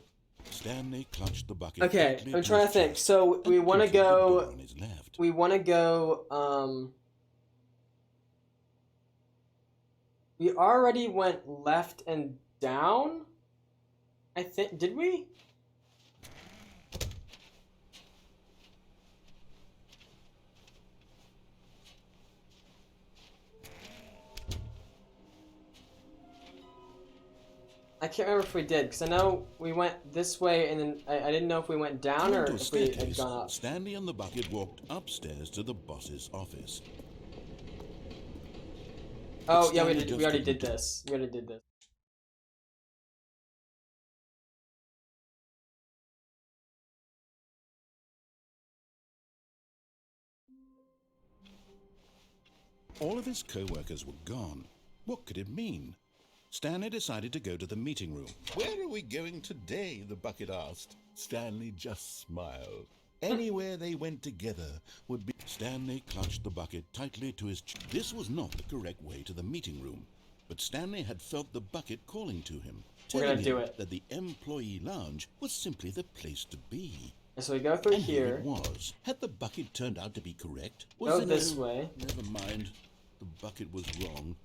Stanley clutched the bucket. Okay, tightly I'm to trying to his think. chest So we and want to tilted the door go. on his left. We want to go. We already went left and down. I think. Did we? I can't remember if we did, because I know we went this way, and then I didn't know if we went down or Going to a if we had staircase, gone up. Stanley and the bucket walked upstairs to the boss's office. Oh, yeah, Stanley we just already couldn't did this. We already did this. All of his co-workers were gone. What could it mean? Stanley decided to go to the meeting room. Where are we going today? The bucket asked. Stanley just smiled. Anywhere they went together would be... Stanley clutched the bucket tightly to his chest. This was not the correct way to the meeting room, but Stanley had felt the bucket calling to him, We're gonna telling do him it. that the employee lounge was simply the place to be. So we go through And here here. it was. Had the bucket turned out to be correct? Go there this no- way. Never mind. The bucket was wrong.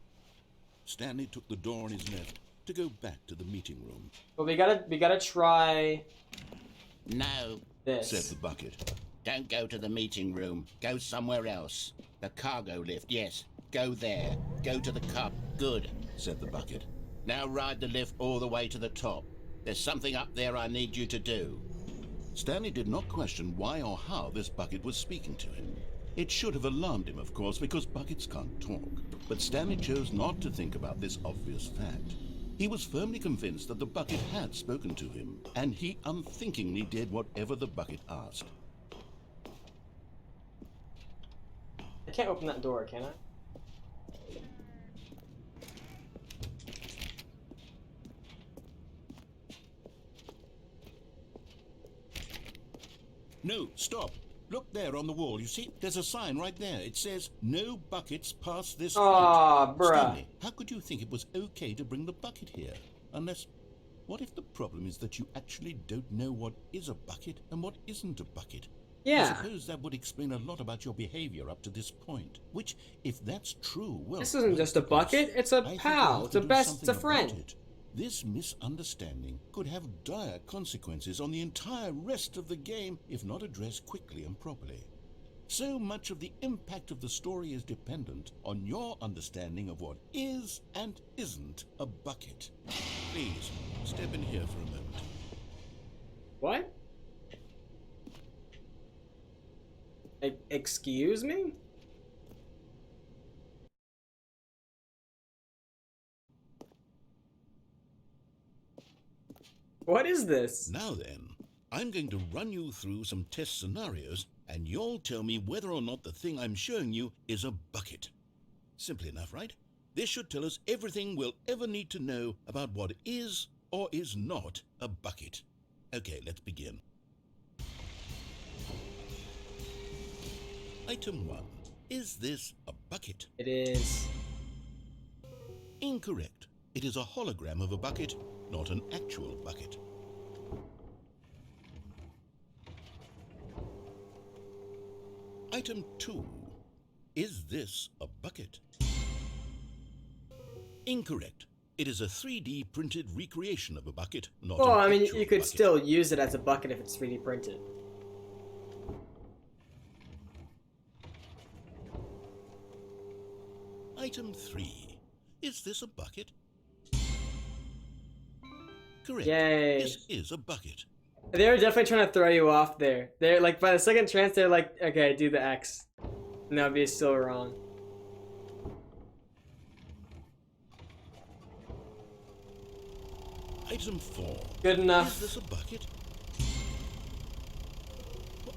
Stanley took the door on his left to go back to the meeting room. But we gotta try No, this. Said the bucket. don't go to the meeting room. Go somewhere else. The cargo lift, yes. Go there. Go to the car. Good, Said the bucket. now ride the lift all the way to the top. There's something up there I need you to do. Stanley did not question why or how this bucket was speaking to him. It should have alarmed him, of course, because buckets can't talk. But Stanley chose not to think about this obvious fact. He was firmly convinced that the bucket had spoken to him, and he unthinkingly did whatever the bucket asked. I can't open that door, can I? No, stop. Look there on the wall. You see, there's a sign right there. It says, no buckets past this Aw, point. bruh. Stanley, how could you think it was okay to bring the bucket here? Unless, what if the problem is that you actually don't know what is a bucket and what isn't a bucket? I Yeah. suppose that would explain a lot about your behavior up to this point. Which, if that's true, well... This isn't just a of course, bucket, it's a I think pal. we'll It's have a to do best, something it's a about friend. it. This misunderstanding could have dire consequences on the entire rest of the game if not addressed quickly and properly. So much of the impact of the story is dependent on your understanding of what is and isn't a bucket. Please, step in here for a moment. What? Excuse me? What is this? Now then, I'm going to run you through some test scenarios, and you'll tell me whether or not the thing I'm showing you is a bucket. Simple enough, right? This should tell us everything we'll ever need to know about what is or is not a bucket. Okay, let's begin. Item 1. Is this a bucket? It is. Incorrect. It is a hologram of a bucket, not an actual bucket. Item 2. Is this a bucket? Incorrect. It is a 3D printed recreation of a bucket, not Well, an I mean, actual you could bucket. still use it as a bucket if it's 3D printed. Item 3. Is this a bucket? Correct. Yay. This is a bucket. They were definitely trying to throw you off there. They're like, by the second chance, they're like, okay, do the X. And that would be still wrong. Item 4. Good enough. Is this a bucket? What?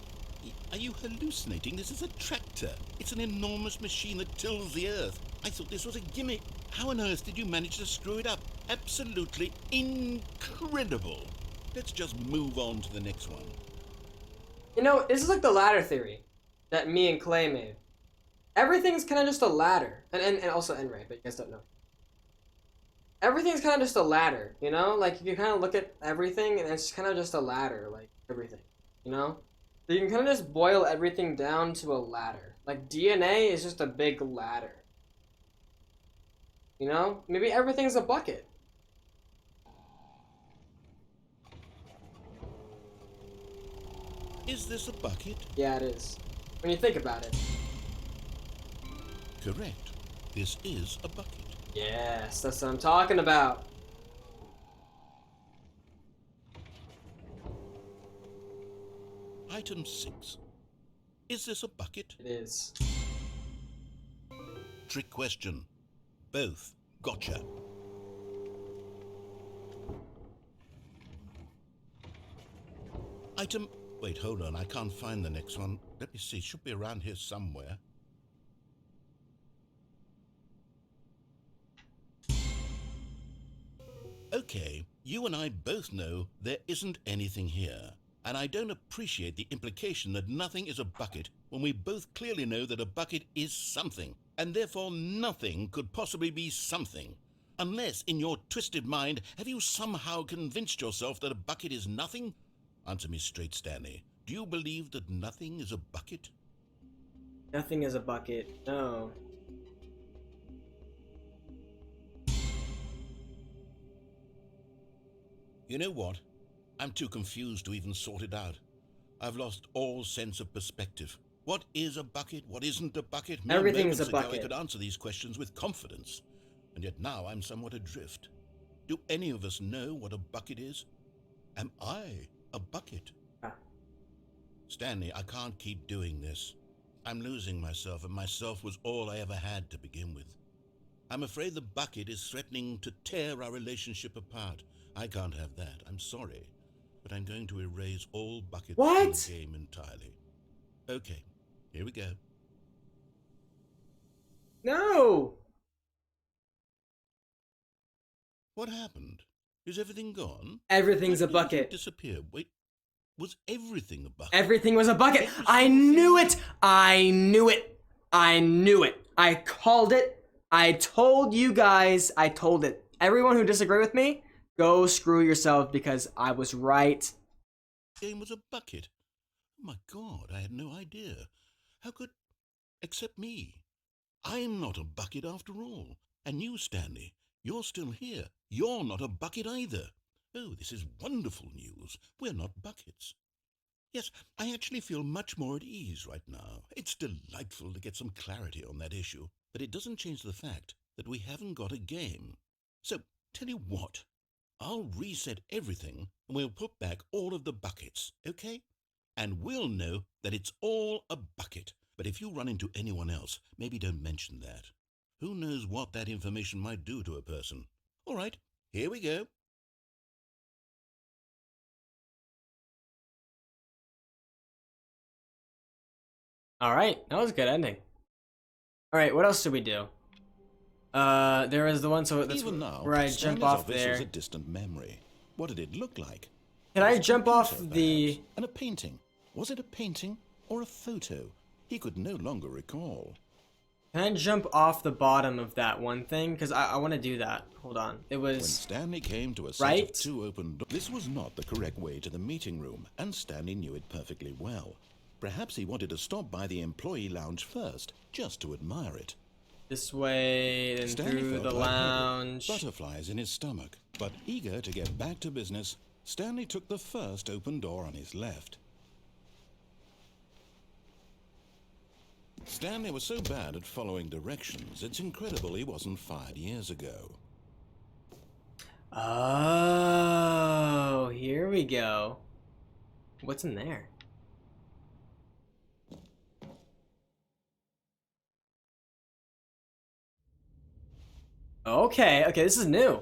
Are you hallucinating? This is a tractor. It's an enormous machine that tills the earth. I thought this was a gimmick. How on earth did you manage to screw it up? Absolutely incredible. Let's just move on to the next one. You know, this is like the ladder theory that me and Clay made. everything's kind of just a ladder, and also N-Ray, but you guys don't know. Everything's kind of just a ladder, you know? Like, you can kind of look at everything, and it's kind of just a ladder, like, everything, you know? So you can kind of just boil everything down to a ladder. Like, DNA is just a big ladder. You know? Maybe everything's a bucket. Is this a bucket? Yeah, it is. When you think about it. Correct. This is a bucket. Yes, that's what I'm talking about. Item 6. Is this a bucket? It is. Trick question. Both. Gotcha. Item... Wait, hold on. I can't find the next one. Let me see. Should be around here somewhere. Okay, you and I both know there isn't anything here. And I don't appreciate the implication that nothing is a bucket when we both clearly know that a bucket is something, and therefore nothing could possibly be something. Unless, in your twisted mind, have you somehow convinced yourself that a bucket is nothing? Answer me straight, Stanley. Do you believe that nothing is a bucket? Nothing is a bucket. No. You know what? I'm too confused to even sort it out. I've lost all sense of perspective. What is a bucket? What isn't a bucket? Everything is a Moments ago, bucket. I could answer these questions with confidence, and yet now I'm somewhat adrift. Do any of us know what a bucket is? Am I a bucket? Ah. Stanley, I can't keep doing this. I'm losing myself, and myself was all I ever had to begin with. I'm afraid the bucket is threatening to tear our relationship apart. I can't have that. I'm sorry. But I'm going to erase all buckets from What? the game entirely. Okay, here we go. No! What happened? Is everything gone? Everything's Why a did everything bucket. disappear? Wait, was everything a bucket? Everything was a bucket. I knew it! I knew it! I knew it! I called it! I told you guys, I told it. Everyone who disagree with me, go screw yourself because I was right. The game was a bucket. Oh my God, I had no idea. How could... except me. I'm not a bucket after all. And you, Stanley, you're still here. You're not a bucket either. Oh, this is wonderful news. We're not buckets. Yes, I actually feel much more at ease right now. It's delightful to get some clarity on that issue, but it doesn't change the fact that we haven't got a game. So, tell you what, I'll reset everything and we'll put back all of the buckets, okay? And we'll know that it's all a bucket. But if you run into anyone else, maybe don't mention that. Who knows what that information might do to a person? All right, here we go. Alright, that was a good ending. Alright, what else did we do? There was the one so that's Even now, where I jump Stanley's off office there. was a distant memory. What did it look like? Can I Was it a jump off computer, the... perhaps? And a painting. Was it a painting or a photo? He could no longer recall. Can I jump off the bottom of that one thing? Because I want to do that. Hold on. It When was... Stanley came to a set Right? of two open doors, this was not the correct way to the meeting room, and Stanley knew it perfectly well. Perhaps he wanted to stop by the employee lounge first, just to admire it. This way, then Stanley through felt the lightheaded, lounge. butterflies in his stomach. But eager to get back to business, Stanley took the first open door on his left. Stanley was so bad at following directions, it's incredible he wasn't fired years ago. Oh, here we go. What's in there? Okay, this is new.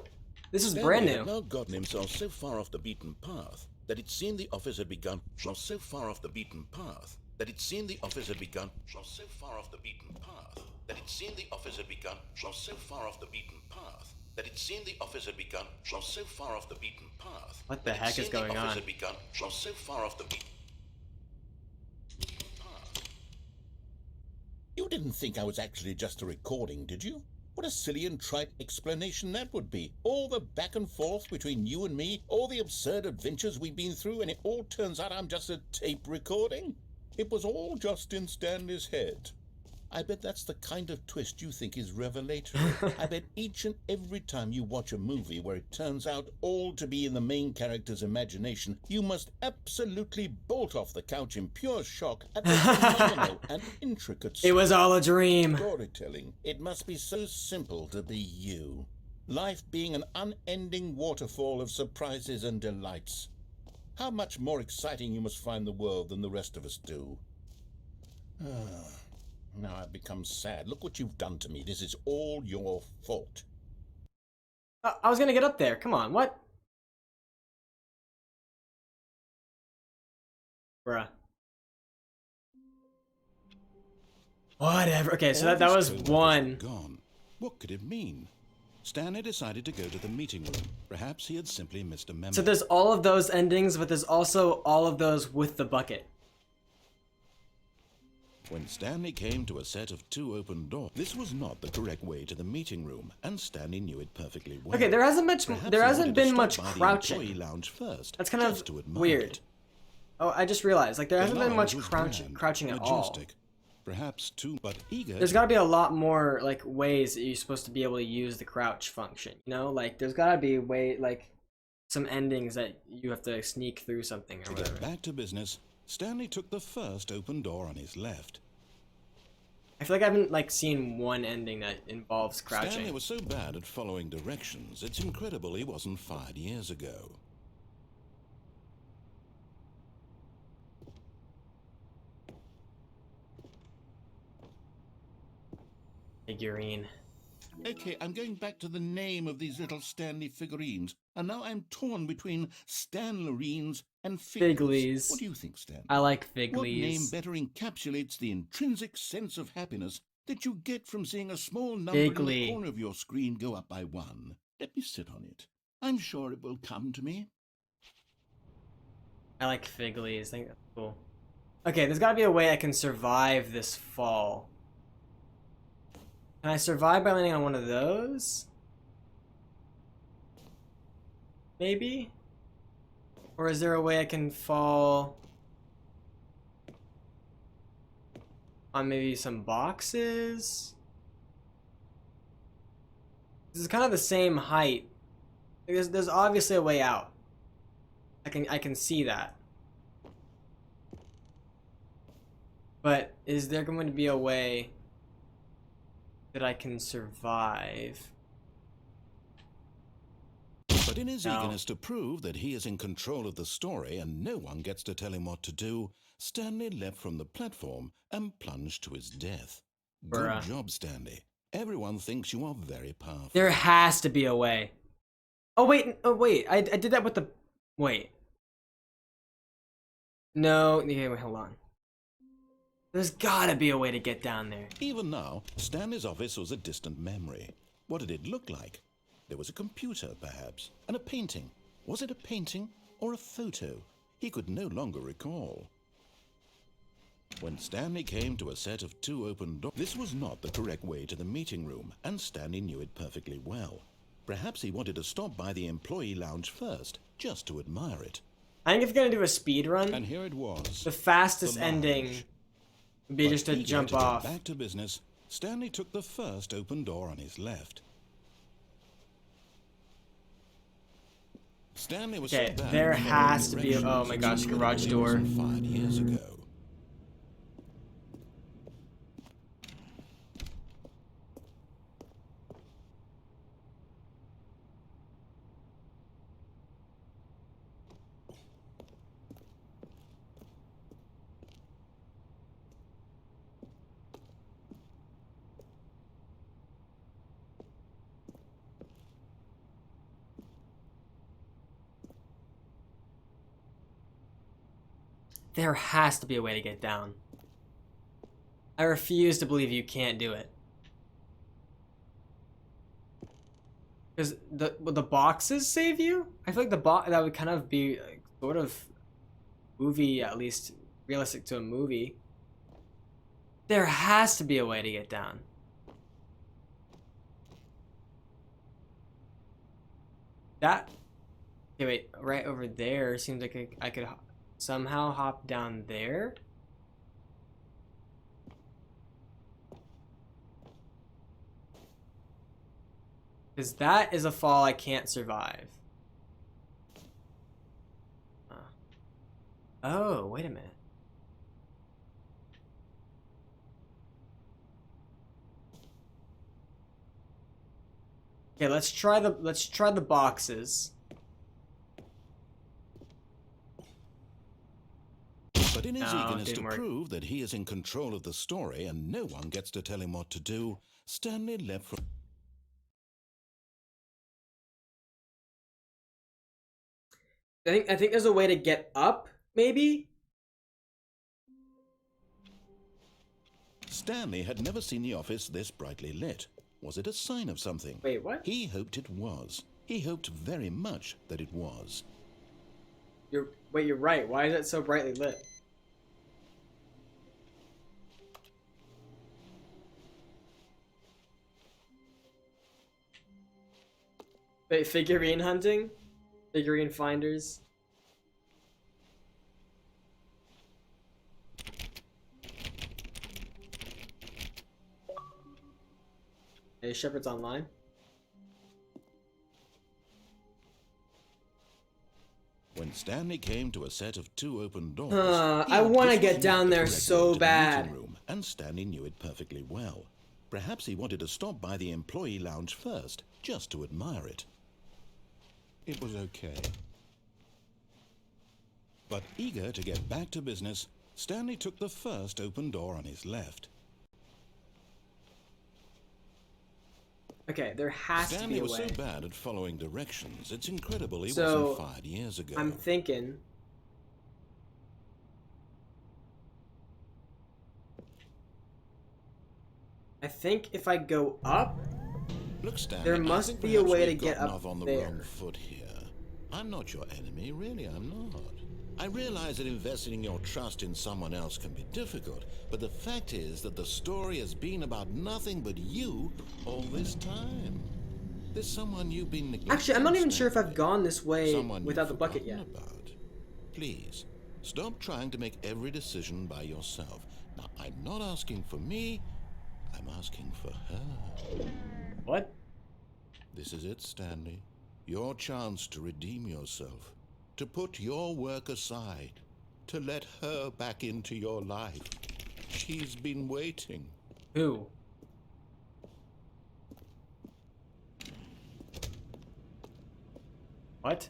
This is brand Stanley had new. now gotten himself so far off the beaten path that it seemed the office had begun. So far off the beaten path that it seemed the office had begun. So far off the beaten path that it seemed the office had begun. So far off the beaten path that it seemed the office had begun. So far off the beaten path. What the that it heck is seemed the going office on? had begun. So far off the beaten path. You didn't think I was actually just a recording, did you? What a silly and trite explanation that would be. All the back and forth between you and me, all the absurd adventures we've been through, and it all turns out I'm just a tape recording? It was all just in Stanley's head. I bet that's the kind of twist you think is revelatory. I bet each and every time you watch a movie where it turns out all to be in the main character's imagination, you must absolutely bolt off the couch in pure shock at the phenomenal and intricate It was all a dream. storytelling. It must be so simple to be you. Life being an unending waterfall of surprises and delights. How much more exciting you must find the world than the rest of us do. Now I've become sad. Look what you've done to me. This is all your fault. I was gonna get up there. Come on, what? Bruh. Whatever. Okay, so All that this was code one. Gone. What could it mean? Stanley decided to go to the meeting room. Perhaps he had simply missed a memo. So there's all of those endings, but there's also all of those with the bucket. When Stanley came to a set of 2 open doors, this was not the correct way to the meeting room, and Stanley knew it perfectly well. Okay, there hasn't Perhaps there he hasn't wanted to been stop much by the crouching. employee lounge first, That's kind just of to admire weird. it. Oh, I just realized, like, there The hasn't been much lounge was grand, crouching at all. majestic, perhaps too, but eager. There's got to be a lot more like ways that you're supposed to be able to use the crouch function. You know, like there's got to be some endings that you have to sneak through something or To whatever. get back to business, Stanley took the first open door on his left. I feel like I haven't seen one ending that involves Stanley crouching. was so bad at following directions, it's incredible he wasn't fired years ago. Figurine. Okay, I'm going back to the name of these little Stanley figurines, and now I'm torn between Stanlerines and Figlies. What do you think, Stan? I like What name Figlies. better encapsulates the intrinsic sense of happiness that you get from seeing a small number in Figly. the corner of your screen go up by 1? Let me sit on it. I'm sure it will come to me. I like Figlies. I think that's cool. Okay, there's got to be a way I can survive this fall. Can I survive by landing on one of those? Maybe? Or is there a way I can fall on maybe some boxes? This is kind of the same height. There's obviously a way out. I can see that. But is there going to be a way that I can survive? But in his No. eagerness to prove that he is in control of the story and no one gets to tell him what to do, Stanley leapt from the platform and plunged to his death. Bruh. Good job, Stanley. Everyone thinks you are very powerful. There has to be a way. Oh wait, I did that with the... Wait. No, okay, wait, hold on. There's gotta be a way to get down there. Even now, Stanley's office was a distant memory. What did it look like? There was a computer, perhaps, and a painting. Was it a painting or a photo? He could no longer recall. When Stanley came to a set of 2 open doors, this was not the correct way to the meeting room, and Stanley knew it perfectly well. Perhaps he wanted to stop by the employee lounge first, just to admire it. I think if you're gonna do a speed run, And here it was. the fastest the ending lounge. would be But just to eager jump to get off. back to business, Stanley took the first open door on his left. Stanley was Okay, so bad there at following has to be a- directions, oh my it's gosh, incredible garage he door. wasn't fired years ago. There has to be a way to get down. I refuse to believe you can't do it. Because the boxes save you? I feel like that would kind of be sort of movie, at least realistic to a movie. There has to be a way to get down. That... Okay, wait. Right over there seems like I could somehow hop down there. Because that is a fall I can't survive. Oh, wait a minute. Okay, let's try the boxes. But in his No, eagerness to didn't work. prove that he is in control of the story and no one gets to tell him what to do, Stanley left from... I think there's a way to get up, maybe? Stanley had never seen the office this brightly lit. Was it a sign of something? Wait, what? He hoped it was. He hoped very much that it was. Wait, you're right. Why is it so brightly lit? Wait, figurine hunting? Figurine finders? Hey, Shepard's online. When Stanley came to a set of 2 open doors, he I want to had get just down walked there directly so into the bad. meeting room, and Stanley knew it perfectly well. Perhaps he wanted to stop by the employee lounge first, just to admire it. It was okay. But eager to get back to business, Stanley took the first open door on his left. Okay, there has to Stanley be a was way. so bad at following directions, it's incredible he So, wasn't fired years ago. I'm thinking... I think if I go up... Look, Stanley, there I must think be a perhaps way we've to get gotten up off on the there. wrong foot here. I'm not your enemy, really, I'm not. I realize that investing your trust in someone else can be difficult, but the fact is that the story has been about nothing but you all this time. There's someone you've been neglecting. Actually, I'm not even sure if I've Stanley. gone this way Someone without the you've bucket yet. forgotten about. Please, stop trying to make every decision by yourself. Now, I'm not asking for me, I'm asking for her. What? This is it, Stanley. Your chance to redeem yourself. To put your work aside. To let her back into your life. She's been waiting. Who? What?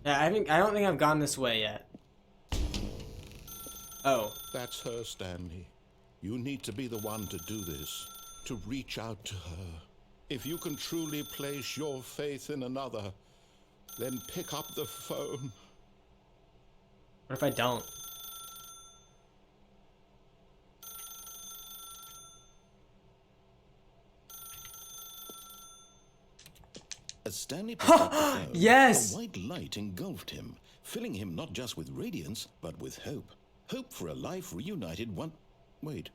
Yeah, I don't think I've gone this way yet. Oh. That's her, Stanley. You need to be the one to do this. To reach out to her. If you can truly place your faith in another, then pick up the phone. What if I don't? As Stanley picked up the phone, Yes! a white light engulfed him, filling him not just with radiance, but with hope. Hope for a life reunited one... Wait.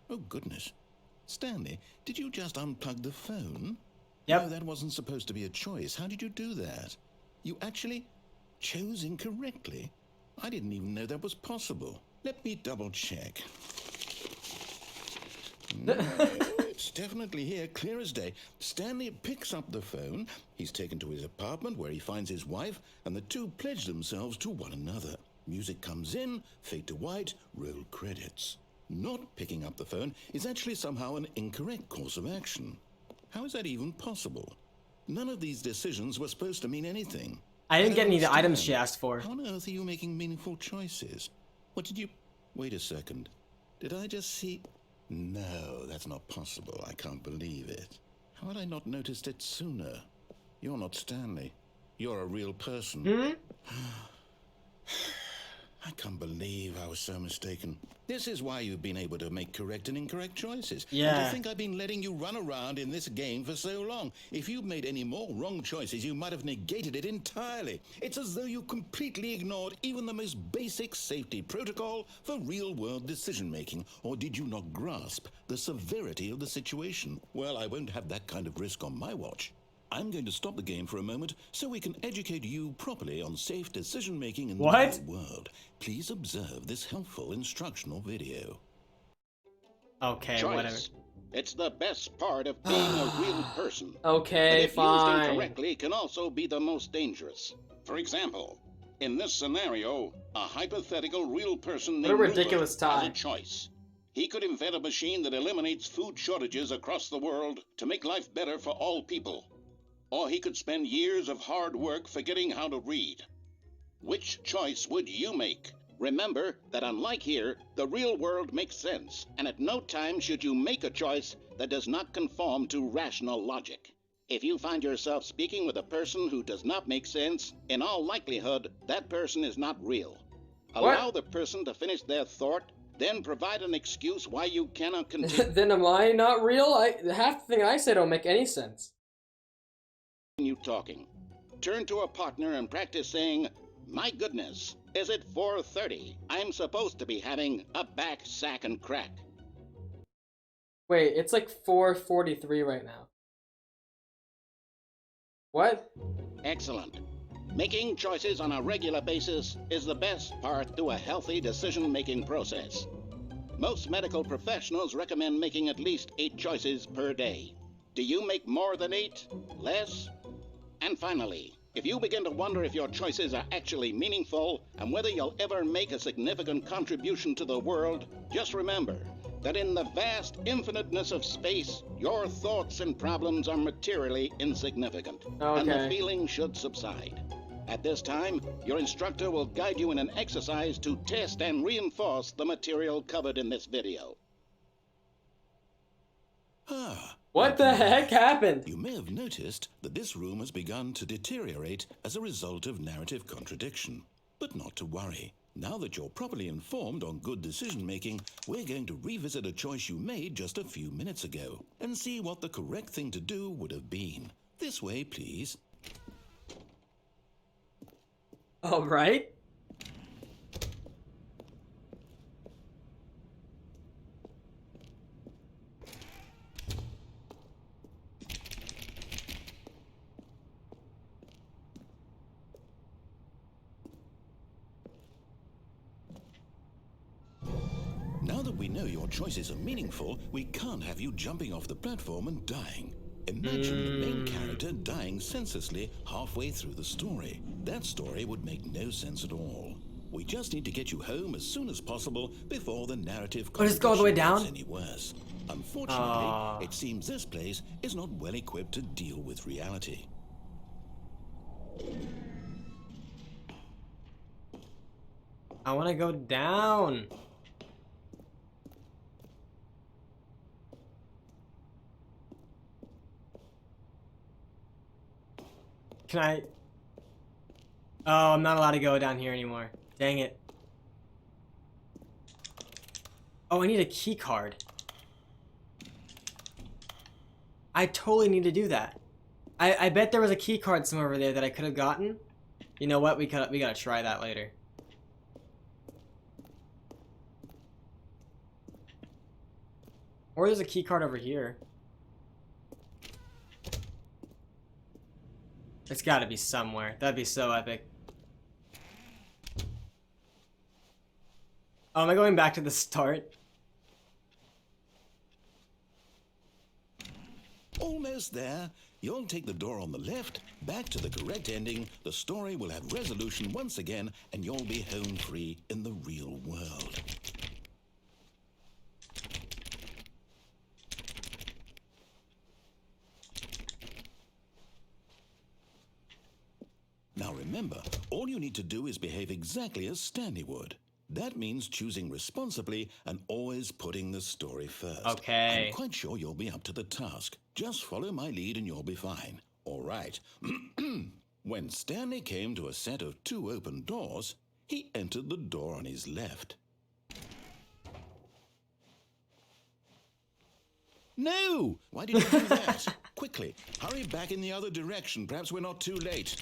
Oh, goodness. Stanley, did you just unplug the phone? Yep. No, that wasn't supposed to be a choice. How did you do that? You actually chose incorrectly? I didn't even know that was possible. Let me double check. No, it's definitely here, clear as day. Stanley picks up the phone. He's taken to his apartment where he finds his wife, and the two pledge themselves to one another. Music comes in, fade to white, roll credits. Not picking up the phone is actually somehow an incorrect course of action. How is that even possible? None of these decisions were supposed to mean anything. I didn't get any of the understand. items she asked for. How on earth are you making meaningful choices? What did you... Wait a second. Did I just see... No, that's not possible. I can't believe it. How had I not noticed it sooner? You're not Stanley. You're a real person. I can't believe I was so mistaken. This is why you've been able to make correct and incorrect choices. Yeah. And to think I've been letting you run around in this game for so long. If you'd made any more wrong choices, you might have negated it entirely. It's as though you completely ignored even the most basic safety protocol for real-world decision-making. Or did you not grasp the severity of the situation? Well, I won't have that kind of risk on my watch. I'm going to stop the game for a moment so we can educate you properly on safe decision-making in the What? real world. Please observe this helpful instructional video. Okay, Choice. whatever. It's the best part of being a real person. But Okay, if used fine. incorrectly, can also be the most dangerous. For example, in this scenario, a hypothetical real person What a named ridiculous Rupert has tie. a choice. He could invent a machine that eliminates food shortages across the world to make life better for all people. Or he could spend years of hard work forgetting how to read. Which choice would you make? Remember that unlike here, the real world makes sense, and at no time should you make a choice that does not conform to rational logic. If you find yourself speaking with a person who does not make sense, in all likelihood, that person is not real. Allow the person to finish their thought, then provide an excuse why you cannot continue Then am I not real? Half the thing I say don't make any sense. talking. Turn to a partner and practice saying, "My goodness, is it 4:30? I'm supposed to be having a back, sack, and crack." Wait, it's like 4:43 right now. What? Excellent. Making choices on a regular basis is the best part to a healthy decision-making process. Most medical professionals recommend making at least 8 choices per day. Do you make more than 8? Less? And finally, if you begin to wonder if your choices are actually meaningful and whether you'll ever make a significant contribution to the world, just remember that in the vast infiniteness of space, your thoughts and problems are materially insignificant, and the Okay. feeling should subside. At this time, your instructor will guide you in an exercise to test and reinforce the material covered in this video. What the heck happened? You may have noticed that this room has begun to deteriorate as a result of narrative contradiction. But not to worry. Now that you're properly informed on good decision-making, we're going to revisit a choice you made just a few minutes ago and see what the correct thing to do would have been. This way, please. All right. Now that we know your choices are meaningful, we can't have you jumping off the platform and dying. Imagine the main character dying senselessly halfway through the story. That story would make no sense at all. We just need to get you home as soon as possible before the narrative Oh, does it go all the way contradiction down? gets any worse. Unfortunately, it seems this place is not well equipped to deal with reality. I want to go down. Can I? Oh, I'm not allowed to go down here anymore. Dang it. Oh, I need a key card. I totally need to do that. I bet there was a key card somewhere over there that I could have gotten. You know what? We gotta try that later. Or there's a key card over here. It's gotta be somewhere. That'd be so epic. Oh, am I going back to the start? Almost there. You'll take the door on the left, back to the correct ending, the story will have resolution once again, and you'll be home free in the real world. Now remember, all you need to do is behave exactly as Stanley would. That means choosing responsibly and always putting the story first. Okay. I'm quite sure you'll be up to the task. Just follow my lead and you'll be fine. All right. When Stanley came to a set of 2 open doors, He entered the door on his left. No! Why did you do that? Quickly, hurry back in the other direction. Perhaps we're not too late.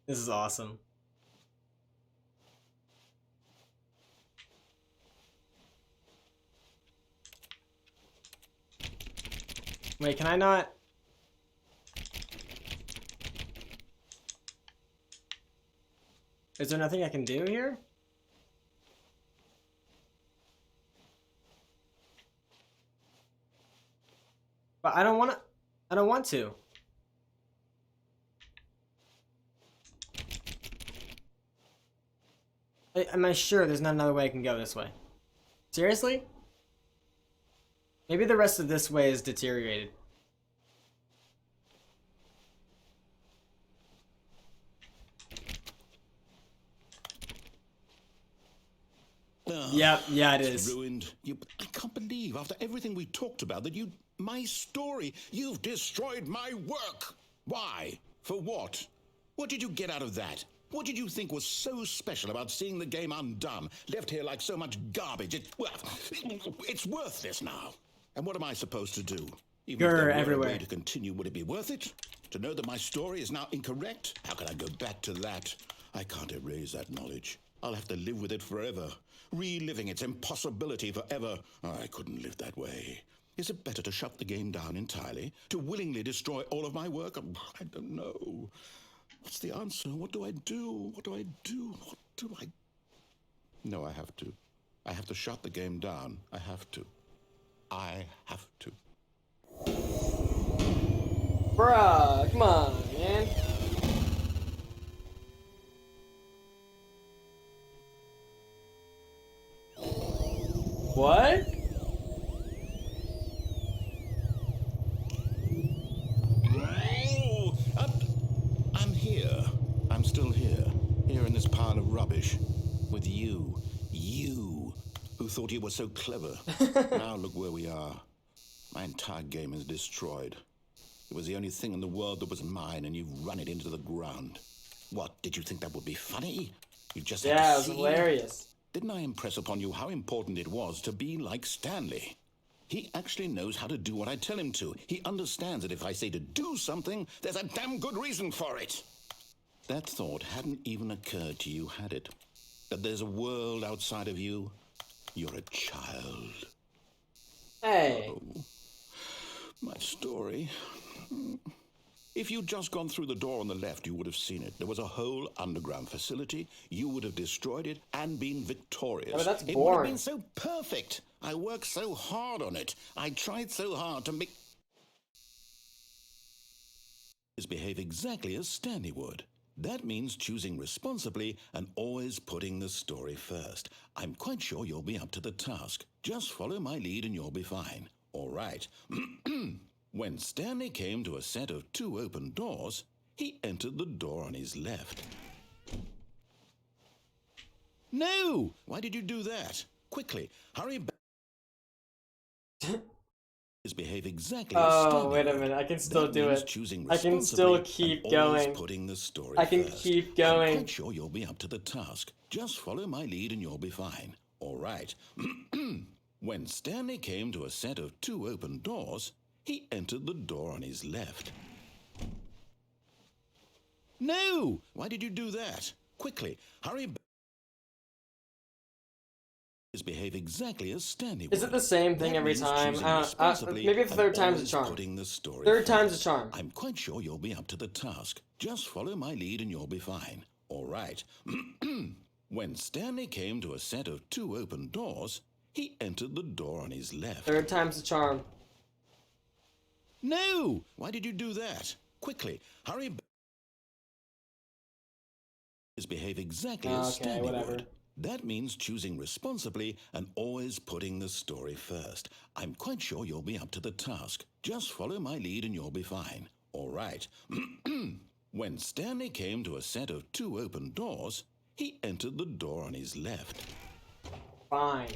This is awesome. Wait, can I not? Is there nothing I can do here? But I don't want to. I don't want to. Am I sure there's not another way I can go this way? Seriously? Maybe the rest of this way is deteriorated. Yeah, it is. Ruined. I can't believe, after everything we talked about, that my story, you've destroyed my work. Why? For what? What did you get out of that? What did you think was so special about seeing the game undone, left here like so much garbage? It's worthless now. And what am I supposed to do? Even if there were everywhere. a way to continue, would it be worth it? To know that my story is now incorrect? How can I go back to that? I can't erase that knowledge. I'll have to live with it forever, reliving its impossibility forever. I couldn't live that way. Is it better to shut the game down entirely? To willingly destroy all of my work? I don't know. What's the answer? What do I do? What do I do? What do I... No, I have to. I have to shut the game down. I have to. I have to. Bruh, come on, man. What? Oh, I'm here. I'm still here. Here in this pile of rubbish. With you. You. Who thought you were so clever. Now look where we are. My entire game is destroyed. It was the only thing in the world that was mine, and you've run it into the ground. What, did you think that would be funny? You just had Yeah, to it was see? hilarious. Didn't I impress upon you how important it was to be like Stanley? He actually knows how to do what I tell him to. He understands that if I say to do something, there's a damn good reason for it. That thought hadn't even occurred to you, had it? That there's a world outside of you? You're a child. Hey. Oh, my story. If you'd just gone through the door on the left, you would have seen it. There was a whole underground facility. You would have destroyed it and been victorious. Oh, that's It would have boring. been so perfect. I worked so hard on it. I tried so hard to make... behave exactly as Stanley would. That means choosing responsibly and always putting the story first. I'm quite sure you'll be up to the task. Just follow my lead and you'll be fine. All right. When Stanley came to a set of 2 open doors, he entered the door on his left. No! Why did you do that? Quickly, hurry back. Behave exactly as Oh, Stanley wait a would. minute. I can still That do means it. choosing I can still responsibly keep and always going. putting the story I can first. keep I'm going. quite sure you'll be up to the task. Just follow my lead and you'll be fine. All right. When Stanley came to a set of 2 open doors, he entered the door on his left. No! Why did you do that? Quickly, hurry back. Behave exactly as Stanley would. Is it the same thing That every means time? choosing I don't know. responsibly Maybe the and third time's a always charm. putting the story Third time's a first. charm. I'm quite sure you'll be up to the task. Just follow my lead and you'll be fine. All right. When Stanley came to a set of 2 open doors, he entered the door on his left. Third time's a charm. No! Why did you do that? Quickly, hurry back. Behave exactly as Okay, Stanley whatever. would. That means choosing responsibly and always putting the story first. I'm quite sure you'll be up to the task. Just follow my lead and you'll be fine. All right. When Stanley came to a set of 2 open doors, he entered the door on his left. Fine.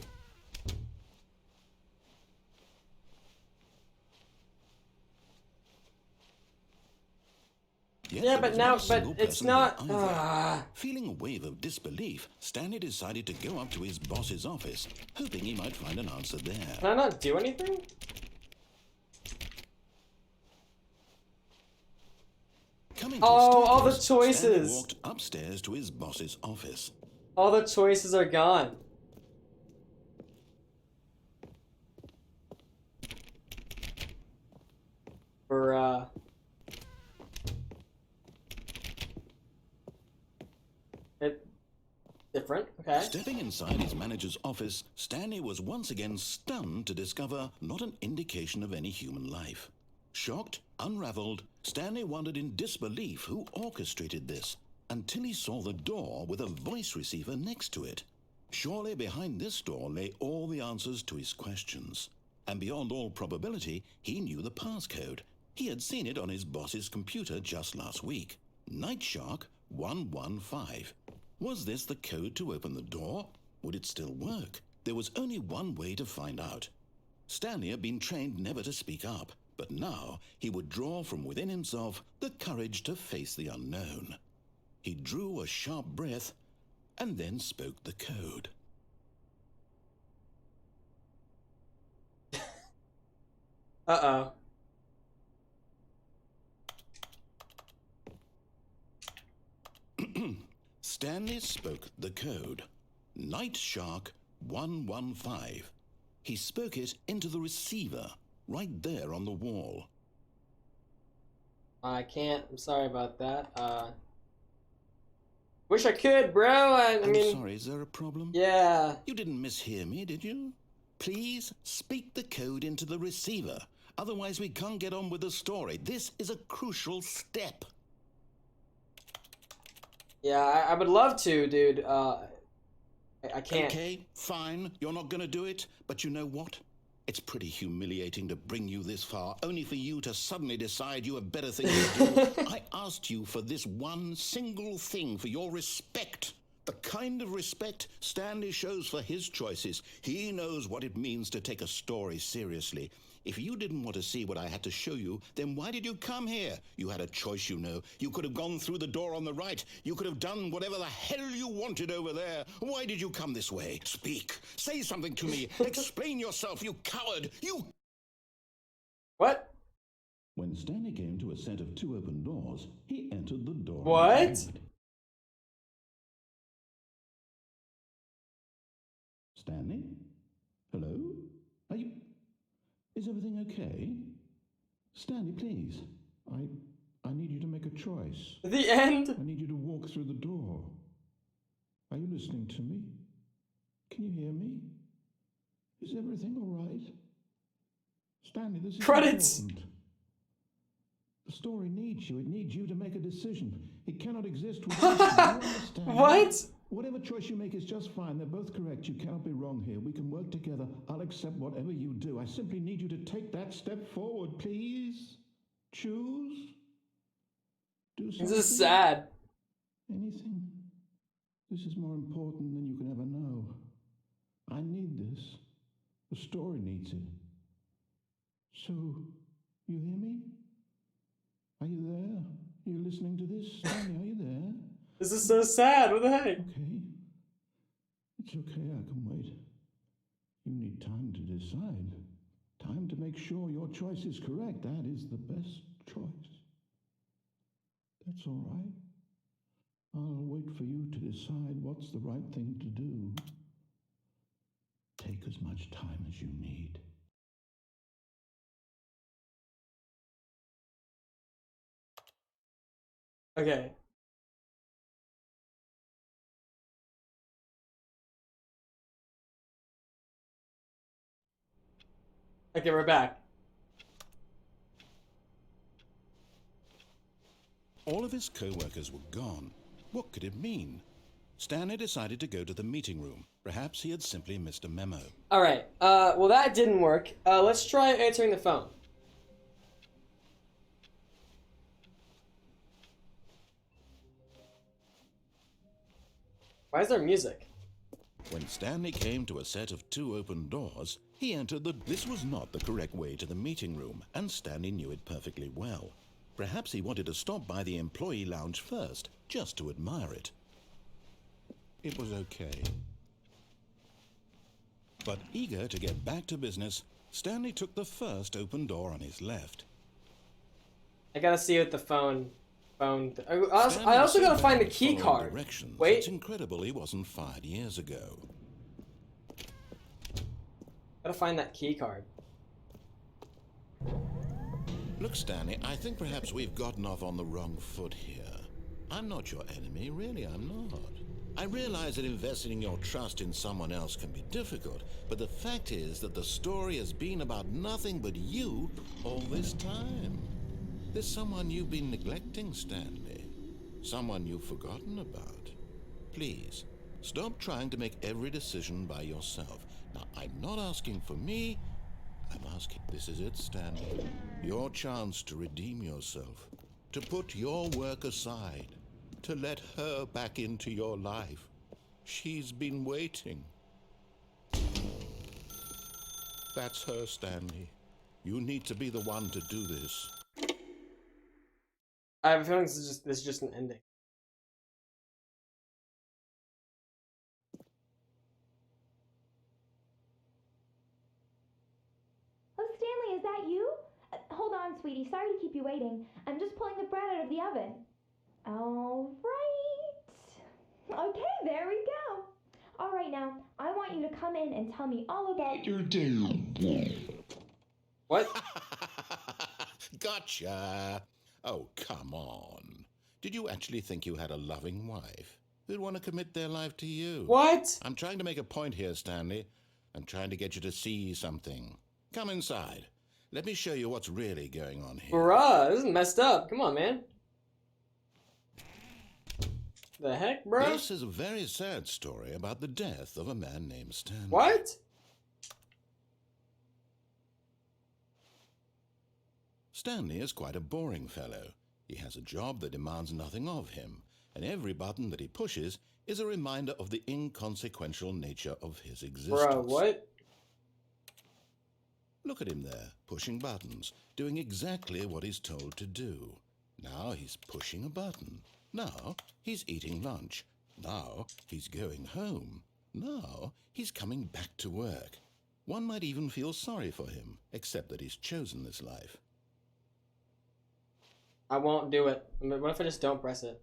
Yet Yeah, there but but was now, not a single but it's person not. there either. Feeling a wave of disbelief, Stanley decided to go up to his boss's office, hoping he might find an answer there. Can I not do anything? Coming Oh, to all the his staircase, Stanley choices. walked upstairs to his boss's office. All the choices are gone. Bruh. It different, okay. Stepping inside his manager's office, Stanley was once again stunned to discover not an indication of any human life. Shocked, unraveled, Stanley wondered in disbelief who orchestrated this, until he saw the door with a voice receiver next to it. Surely behind this door lay all the answers to his questions. And beyond all probability, he knew the passcode. He had seen it on his boss's computer just last week. Night Shark 115. Was this the code to open the door? Would it still work? There was only one way to find out. Stanley had been trained never to speak up, but now he would draw from within himself the courage to face the unknown. He drew a sharp breath and then spoke the code. Uh-oh. Stanley spoke the code. Night Shark 115. He spoke it into the receiver, right there on the wall. I can't. I'm sorry about that. Wish I could, bro. I I'm mean, sorry, is there a problem? yeah. You didn't mishear me, did you? Please speak the code into the receiver. Otherwise, we can't get on with the story. This is a crucial step. Yeah, I would love to, dude. I can't. Okay, fine. You're not going to do it. But you know what? It's pretty humiliating to bring you this far, only for you to suddenly decide you have better things to do. I asked you for this one single thing, for your respect. The kind of respect Stanley shows for his choices. He knows what it means to take a story seriously. If you didn't want to see what I had to show you, then why did you come here? You had a choice, you know. You could have gone through the door on the right. You could have done whatever the hell you wanted over there. Why did you come this way? Speak. Say something to me. Explain yourself, you coward. You... What? When Stanley came to a set of 2 open doors, he entered the door. What? Stanley? Hello? Are you... Is everything okay? Stanley, please. I need you to make a choice. The end? I need you to walk through the door. Are you listening to me? Can you hear me? Is everything all right? Stanley, this is Credits. important. The story needs you. It needs you to make a decision. It cannot exist without you. You understand? What? Whatever choice you make is just fine. They're both correct. You cannot be wrong here. We can work together. I'll accept whatever you do. I simply need you to take that step forward, please. Choose. Do something. This is sad. Anything. This is more important than you can ever know. I need this. The story needs it. So, you hear me? Are you there? Are you listening to this? Stanley, are you there? This is so sad. What the heck? Okay. It's okay, I can wait. You need time to decide. Time to make sure your choice is correct. That is the best choice. That's all right. I'll wait for you to decide what's the right thing to do. Take as much time as you need. Okay. Okay, we're back. All of his co-workers were gone. What could it mean? Stanley decided to go to the meeting room. Perhaps he had simply missed a memo. Alright, well that didn't work. Let's try answering the phone. Why is there music? When Stanley came to a set of 2 open doors, he entered the... This was not the correct way to the meeting room, and Stanley knew it perfectly well. Perhaps he wanted to stop by the employee lounge first, just to admire it. It was okay. But eager to get back to business, Stanley took the first open door on his left. I gotta see what the phone. I also gotta find the key card. Wait. It's incredible he wasn't fired years ago. Gotta find that key card. Look, Stanley, I think perhaps we've gotten off on the wrong foot here. I'm not your enemy, really, I'm not. I realize that investing your trust in someone else can be difficult, but the fact is that the story has been about nothing but you all this time. There's someone you've been neglecting, Stanley. Someone you've forgotten about. Please, stop trying to make every decision by yourself. Now, I'm not asking for me. I'm asking, this is it, Stanley. Your chance to redeem yourself. To put your work aside. To let her back into your life. She's been waiting. That's her, Stanley. You need to be the one to do this. I have a feeling this is just an ending. Oh, Stanley, is that you? Hold on, sweetie. Sorry to keep you waiting. I'm just pulling the bread out of the oven. All right. Okay, there we go. All right, now, I want you to come in and tell me all about your day. What? Gotcha. Oh, come on. Did you actually think you had a loving wife who'd want to commit their life to you? What? I'm trying to make a point here, Stanley. I'm trying to get you to see something. Come inside. Let me show you what's really going on here. Bruh, this is messed up. Come on, man. The heck, bro? This is a very sad story about the death of a man named Stanley. What? Stanley is quite a boring fellow. He has a job that demands nothing of him, and every button that he pushes is a reminder of the inconsequential nature of his existence. Bro, what? Look at him there, pushing buttons, doing exactly what he's told to do. Now he's pushing a button. Now he's eating lunch. Now he's going home. Now he's coming back to work. One might even feel sorry for him, except that he's chosen this life. I won't do it. What if I just don't press it?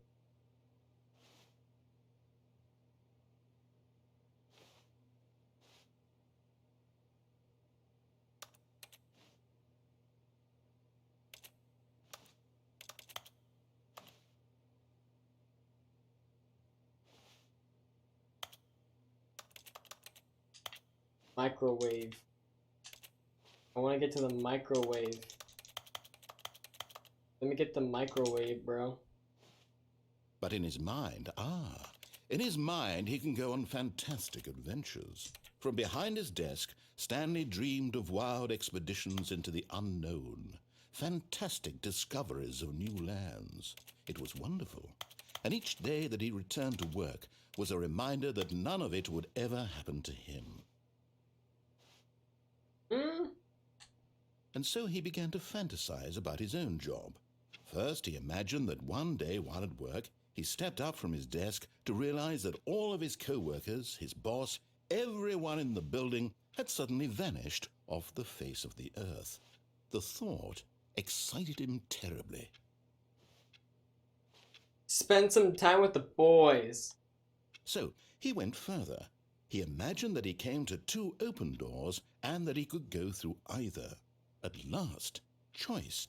Microwave. I want to get to the microwave. Let me get the microwave, bro. But in his mind, in his mind he can go on fantastic adventures. From behind his desk, Stanley dreamed of wild expeditions into the unknown, fantastic discoveries of new lands. It was wonderful, and each day that he returned to work was a reminder that none of it would ever happen to him. And so he began to fantasize about his own job. First, he imagined that one day while at work, he stepped up from his desk to realize that all of his co-workers, his boss, everyone in the building had suddenly vanished off the face of the earth. The thought excited him terribly. Spend some time with the boys. So he went further. He imagined that he came to 2 open doors and that he could go through either. At last, choice.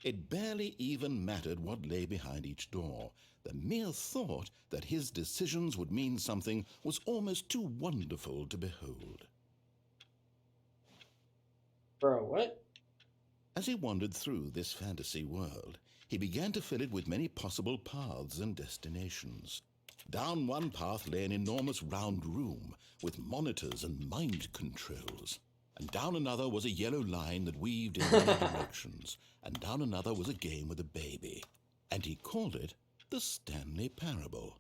It barely even mattered what lay behind each door. The mere thought that his decisions would mean something was almost too wonderful to behold. Bro, what? As he wandered through this fantasy world, he began to fill it with many possible paths and destinations. Down one path lay an enormous round room with monitors and mind controls. And down another was a yellow line that weaved in many directions. And down another was a game with a baby. And he called it the Stanley Parable.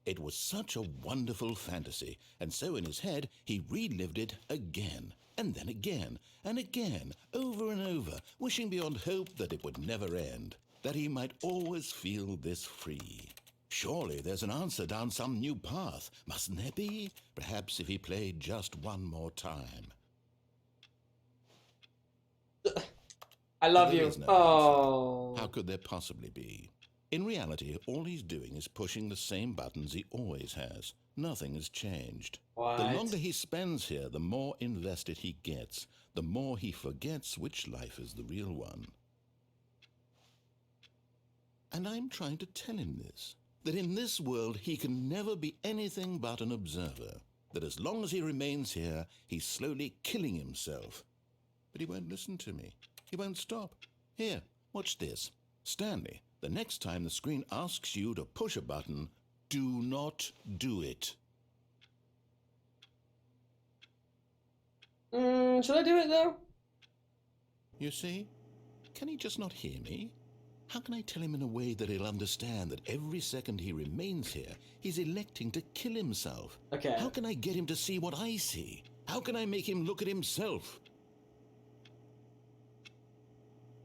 It was such a wonderful fantasy, and so in his head he relived it again, and then again, and again, over and over, wishing beyond hope that it would never end, that he might always feel this free. Surely there's an answer down some new path, mustn't there be? Perhaps if he played just one more time. I love There you. is no Oh. answer. How could there possibly be? In reality, all he's doing is pushing the same buttons he always has. Nothing has changed. What? The longer he spends here, the more invested he gets, the more he forgets which life is the real one. And I'm trying to tell him this, that in this world he can never be anything but an observer, that as long as he remains here, he's slowly killing himself. But he won't listen to me. He won't stop. Here, watch this. Stanley, the next time the screen asks you to push a button, do not do it. Should I do it though? You see? Can he just not hear me? How can I tell him in a way that he'll understand that every second he remains here, he's electing to kill himself? Okay. How can I get him to see what I see? How can I make him look at himself?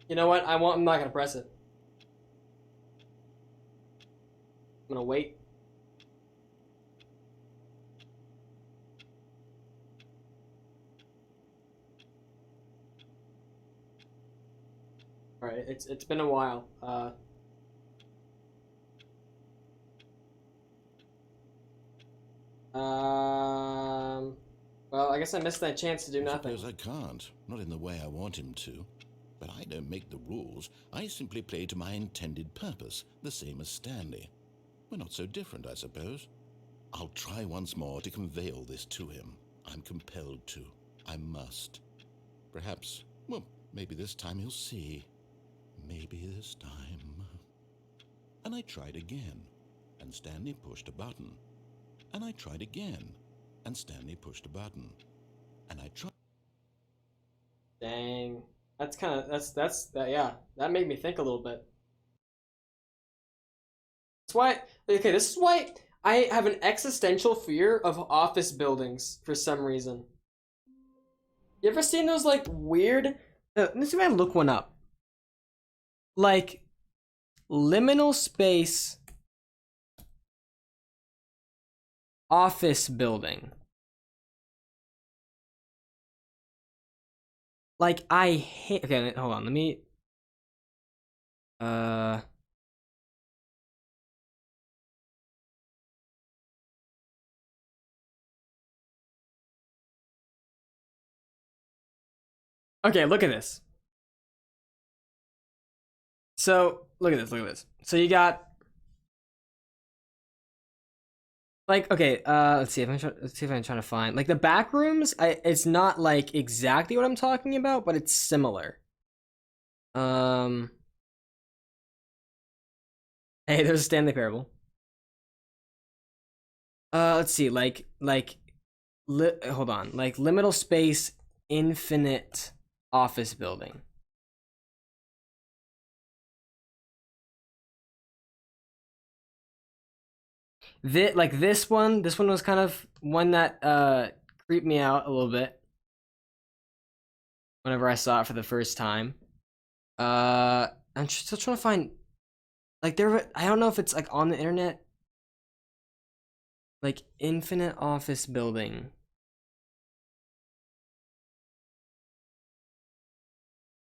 You know what? I'm not gonna press it. I'm gonna wait. All right, it's been a while. Well, I guess I missed that chance to do nothing. I suppose I can't. Not in the way I want him to. But I don't make the rules. I simply play to my intended purpose, the same as Stanley. We're not so different, I suppose. I'll try once more to convey all this to him. I'm compelled to. I must. Perhaps, well, maybe this time he'll see. Maybe this time. And I tried again, and Stanley pushed a button. And I tried again, and Stanley pushed a button. And I tried. Dang. That's kind of, yeah, that made me think a little bit. That's why, okay, this is why I have an existential fear of office buildings for some reason. You ever seen those, like, weird, let me see if I can look one up. Like, liminal space office building. Like, I hate, okay, hold on, let me, okay, look at this. So, look at this. So you got, like, okay, let's see if I'm trying to find, like, the back rooms, it's not, like, exactly what I'm talking about, but it's similar. Hey, there's a Stanley Parable. Let's see, hold on, like, liminal space infinite office building. This one was kind of one that creeped me out a little bit whenever I saw it for the first time. I'm still trying to find, like, I don't know if it's, like, on the internet, like, infinite office building.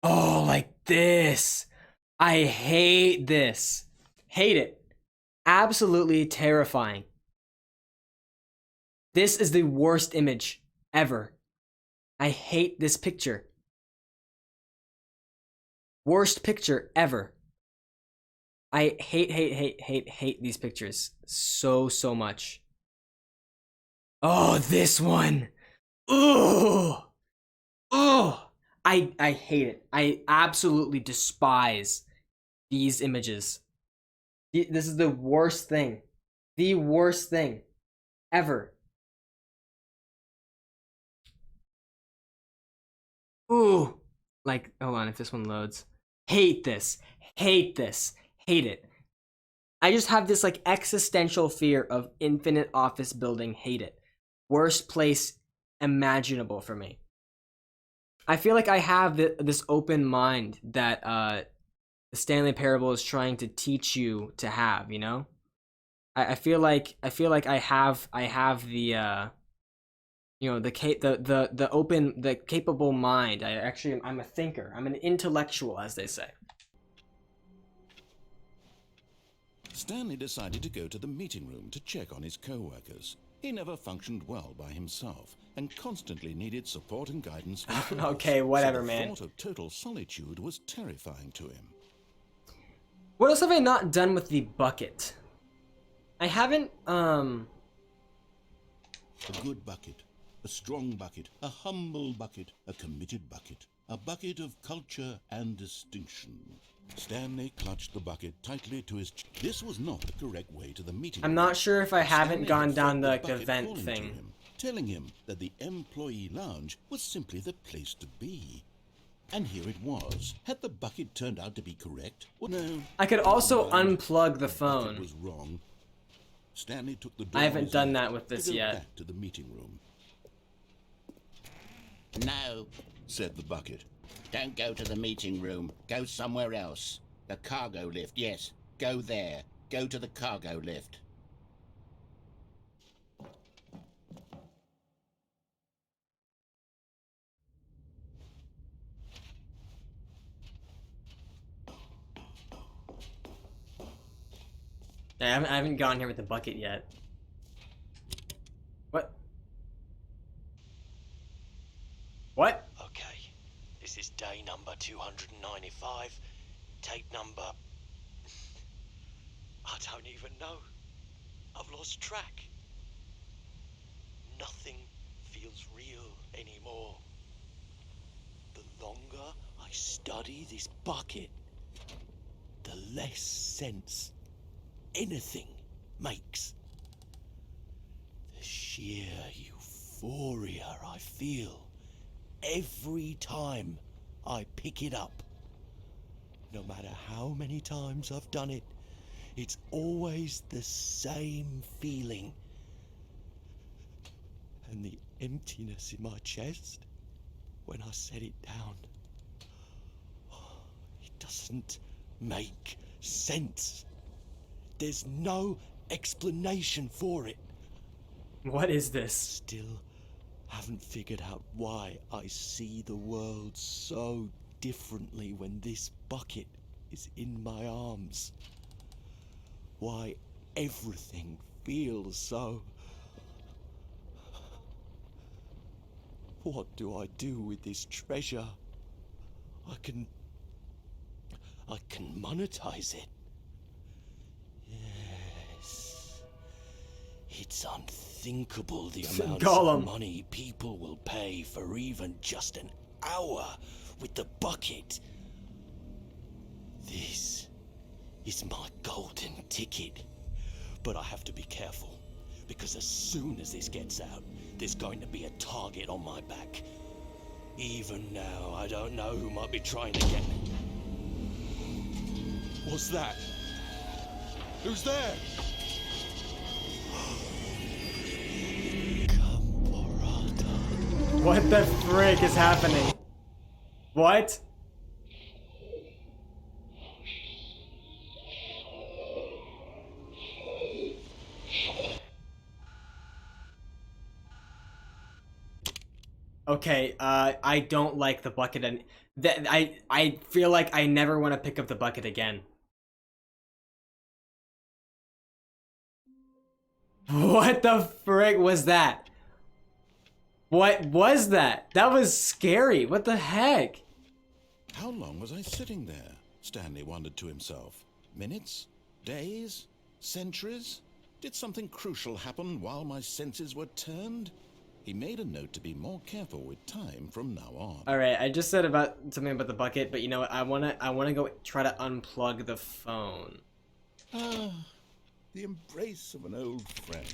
Oh, like this. I hate this. Hate it. Absolutely terrifying. This is the worst image ever. I hate this picture. Worst picture ever. I hate these pictures so much. Oh, this one. Oh. I hate it. I absolutely despise these images. This is the worst thing. The worst thing ever. Ooh. Like, hold on, if this one loads. Hate this. Hate this. Hate it. I just have this like existential fear of infinite office building. Hate it. Worst place imaginable for me. I feel like I have this open mind that the Stanley Parable is trying to teach you to have. You know, I feel like I have the you know, the open, the capable mind. I'm a thinker. I'm an intellectual, as they say. Stanley decided to go to the meeting room to check on his co-workers. He never functioned well by himself and constantly needed support and guidance from others. Okay, whatever, so the man. thought of total solitude was terrifying to him. What else have I not done with the bucket? I haven't, A good bucket, a strong bucket, a humble bucket, a committed bucket, a bucket of culture and distinction. Stanley clutched the bucket tightly to his chest. This was not the correct way to the meeting I'm room. not sure if I haven't Stanley gone had down felt the bucket vent calling to thing. him, telling him that the employee lounge was simply the place to be. And here it was. Had the bucket turned out to be correct? Well, no. I could also unplug the bucket phone. was wrong. Stanley took the I haven't done door that with this to go yet. back to the meeting room. No, said the bucket. Don't go to the meeting room. Go somewhere else. The cargo lift, yes. Go there. Go to the cargo lift. I haven't gone here with the bucket yet. What? What? Okay, this is day number 295, tape number... I don't even know. I've lost track. Nothing feels real anymore. The longer I study this bucket, the less sense anything makes. The sheer euphoria I feel every time I pick it up. No matter how many times I've done it, it's always the same feeling. And the emptiness in my chest when I set it down. It doesn't make sense. There's no explanation for it. What is this? Still haven't figured out why I see the world so differently when this bucket is in my arms. Why everything feels so... What do I do with this treasure? I can monetize it. Yes. It's unthinkable the amounts Gollum. of money people will pay for even just an hour with the bucket. This is my golden ticket. But I have to be careful, because as soon as this gets out, there's going to be a target on my back. Even now, I don't know who might be trying to get me. What's that? Who's there? Camarada. What the frick is happening? What? Okay, I don't like the bucket, and I feel like I never want to pick up the bucket again. What the frick was that? What was that? That was scary. What the heck? How long was I sitting there? Stanley wondered to himself. Minutes? Days? Centuries? Did something crucial happen while my senses were turned? He made a note to be more careful with time from now on. All right, I just said about something about the bucket, but you know what? I wanna go try to unplug the phone. Ah, the embrace of an old friend,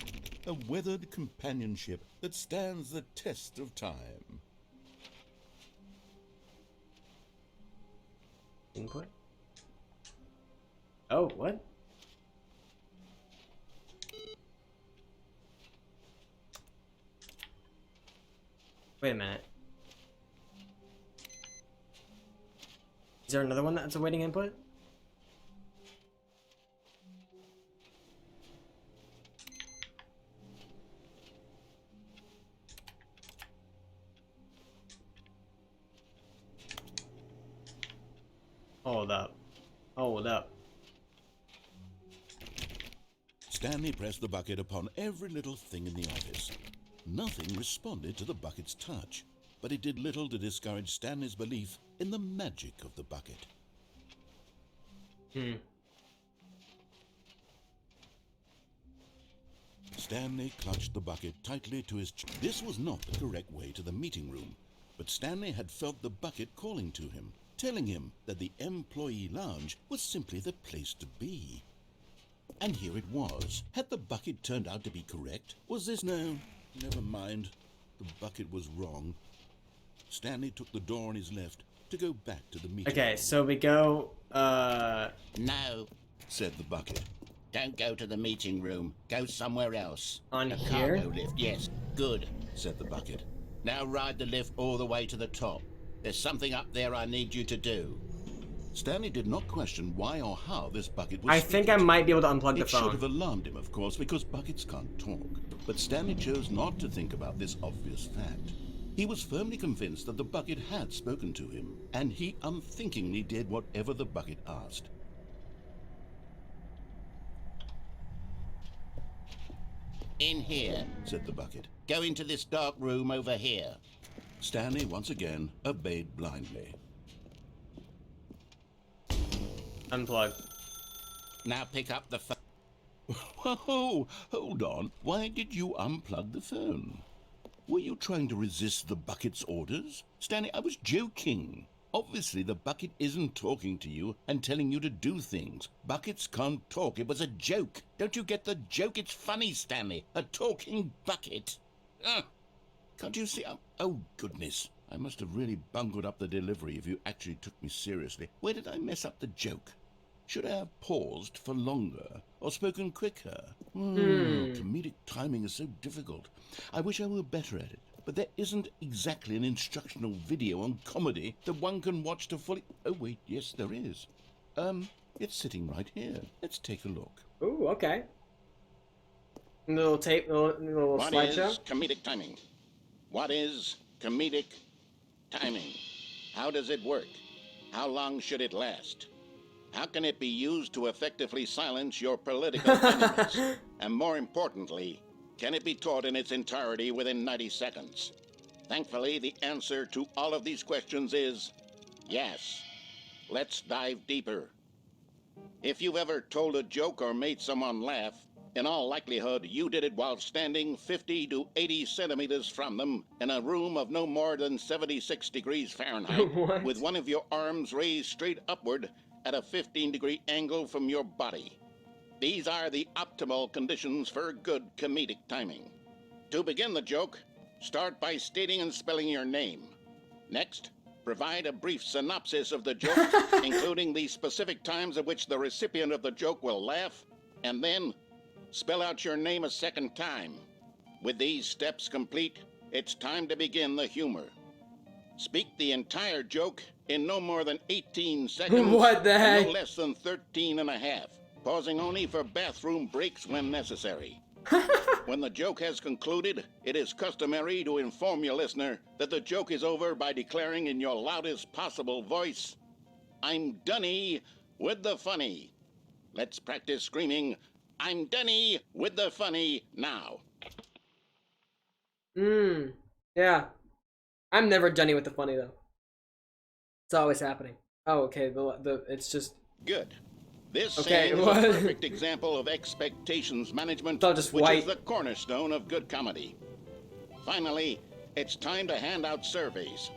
a weathered companionship that stands the test of time. Input. Oh, what? Wait a minute. Is there another one that's awaiting input? Hold up. Hold up. Stanley pressed the bucket upon every little thing in the office. Nothing responded to the bucket's touch, but it did little to discourage Stanley's belief in the magic of the bucket. Stanley clutched the bucket tightly to his chest. This was not the correct way to the meeting room, but Stanley had felt the bucket calling to him, telling him that the employee lounge was simply the place to be. And here it was. Had the bucket turned out to be correct? Was this... No, never mind. The bucket was wrong. Stanley took the door on his left to go back to the meeting room. Okay, so we go, No, Said the bucket. don't go to the meeting room. Go somewhere else. On a here? cargo lift, yes. Good. Said the bucket. Now ride the lift all the way to the top. There's something up there I need you to do. Stanley did not question why or how this bucket was I think I speaking to might him. be able to unplug the It should phone. have alarmed him, of course, because buckets can't talk. But Stanley chose not to think about this obvious fact. He was firmly convinced that the bucket had spoken to him, and he unthinkingly did whatever the bucket asked. In here. Said the bucket. Go into this dark room over here. Stanley once again obeyed blindly. Unplug. Now pick up the phone. Whoa, hold on. Why did you unplug the phone? Were you trying to resist the bucket's orders? Stanley, I was joking. Obviously, the bucket isn't talking to you and telling you to do things. Buckets can't talk. It was a joke. Don't you get the joke? It's funny, Stanley. A talking bucket. Can't you see? Oh, goodness. I must have really bungled up the delivery if you actually took me seriously. Where did I mess up the joke? Should I have paused for longer or spoken quicker? Comedic timing is so difficult. I wish I were better at it. But there isn't exactly an instructional video on comedy that one can watch to fully... Oh, wait, yes, there is. It's sitting right here. Let's take a look. Ooh, okay. Little tape, little What slideshow. is comedic timing? What is comedic timing? How does it work? How long should it last? How can it be used to effectively silence your political enemies? And more importantly, can it be taught in its entirety within 90 seconds? Thankfully, the answer to all of these questions is yes. Let's dive deeper. If you've ever told a joke or made someone laugh, in all likelihood, you did it while standing 50 to 80 centimeters from them in a room of no more than 76 degrees Fahrenheit, What? with one of your arms raised straight upward at a 15-degree angle from your body. These are the optimal conditions for good comedic timing. To begin the joke, start by stating and spelling your name. Next, provide a brief synopsis of the joke, including the specific times at which the recipient of the joke will laugh, and then spell out your name a second time. With these steps complete, it's time to begin the humor. Speak the entire joke in no more than 18 seconds. What the and heck? no less than 13 and a half, pausing only for bathroom breaks when necessary. When the joke has concluded, it is customary to inform your listener that the joke is over by declaring in your loudest possible voice, "I'm Dunny with the funny." Let's practice screaming, "I'm Dunny with the funny" now. Yeah. I'm never Dunny with the funny though. It's always happening. Oh, okay. It's just Good. This Okay, saying is what? a perfect example of expectations management, It's all just which white. is the cornerstone of good comedy. Finally, it's time to hand out surveys.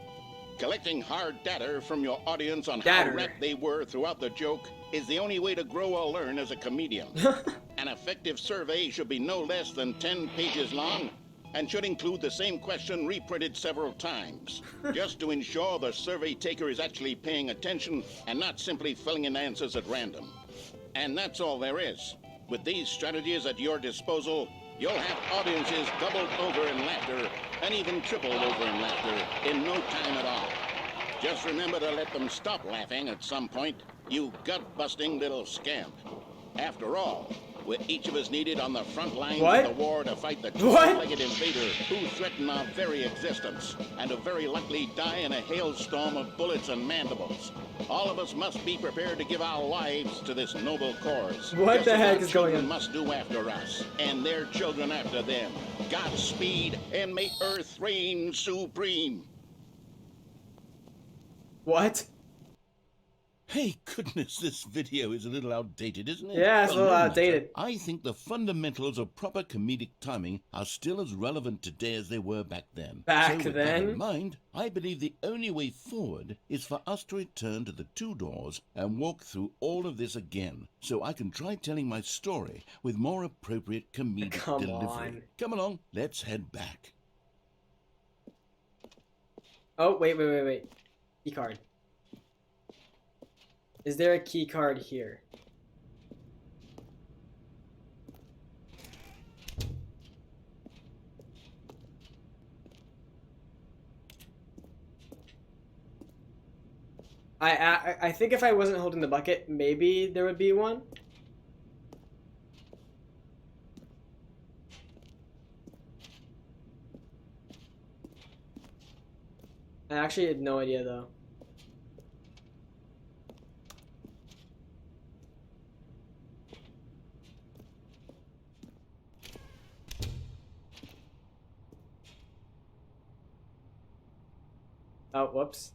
Collecting hard data from your audience on how Data. wrecked they were throughout the joke is the only way to grow or learn as a comedian. An effective survey should be no less than 10 pages long and should include the same question reprinted several times, just to ensure the survey taker is actually paying attention and not simply filling in answers at random. And that's all there is. With these strategies at your disposal, You'll have audiences doubled over in laughter and even tripled over in laughter in no time at all. Just remember to let them stop laughing at some point, you gut-busting little scamp. After all, we're each of us needed on the front lines What? of the war to fight the What? two-legged invader who threaten our very existence and who very likely die in a hailstorm of bullets and mandibles. All of us must be prepared to give our lives to this noble cause. What Just the as heck our is going children on? must do after us, and their children after them. Godspeed, and may Earth reign supreme. What? Hey, goodness, this video is a little outdated, isn't it? Yeah, it's a little no matter. outdated. I think the fundamentals of proper comedic timing are still as relevant today as they were back then. Back so with then? that in mind, I believe the only way forward is for us to return to the two doors and walk through all of this again, so I can try telling my story with more appropriate comedic Come delivery. on. Come along, let's head back. Oh, wait. Key card. Is there a key card here? I think if I wasn't holding the bucket, maybe there would be one. I actually had no idea though. Oh, whoops.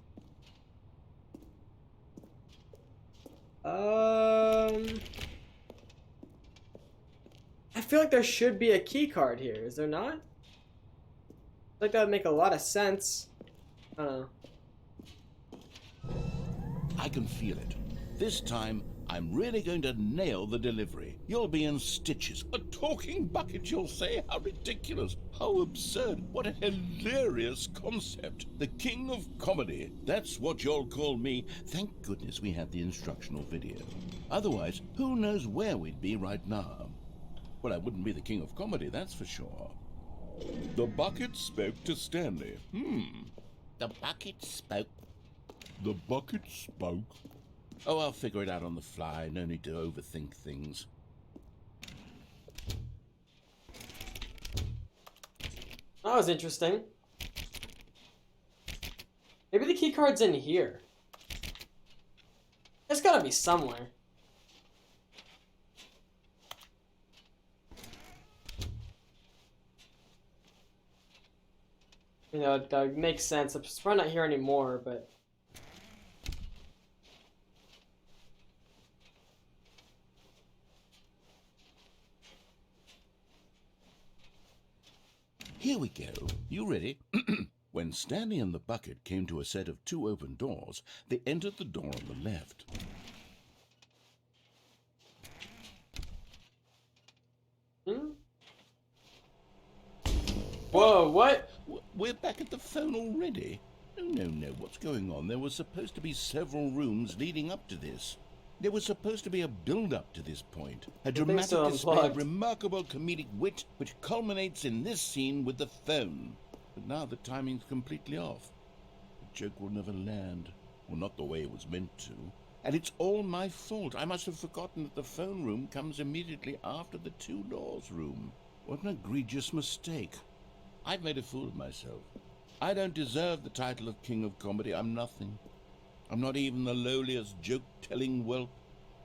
I feel like there should be a key card here. Is there not? I feel like that would make a lot of sense. I don't know. I can feel it. This time, I'm really going to nail the delivery. You'll be in stitches. A talking bucket, you'll say? How ridiculous. How absurd. What a hilarious concept. The king of comedy. That's what you'll call me. Thank goodness we had the instructional video. Otherwise, who knows where we'd be right now. Well, I wouldn't be the king of comedy, that's for sure. The bucket spoke to Stanley. The bucket spoke. The bucket spoke. Oh, I'll figure it out on the fly. No need to overthink things. That was interesting. Maybe the key card's in here. It's gotta be somewhere. You know, that makes sense. It's probably not here anymore, but... Here we go. You ready? When Stanley and the bucket came to a set of two open doors, they entered the door on the left. Whoa, what? We're back at the phone already? No. What's going on? There were supposed to be several rooms leading up to this. There was supposed to be a build-up to this point. A dramatic so, display of Unplugged. remarkable comedic wit which culminates in this scene with the phone. But now the timing's completely off. The joke will never land. Well, not the way it was meant to. And it's all my fault. I must have forgotten that the phone room comes immediately after the two doors room. What an egregious mistake. I've made a fool of myself. I don't deserve the title of King of Comedy. I'm nothing. I'm not even the lowliest joke-telling whelp.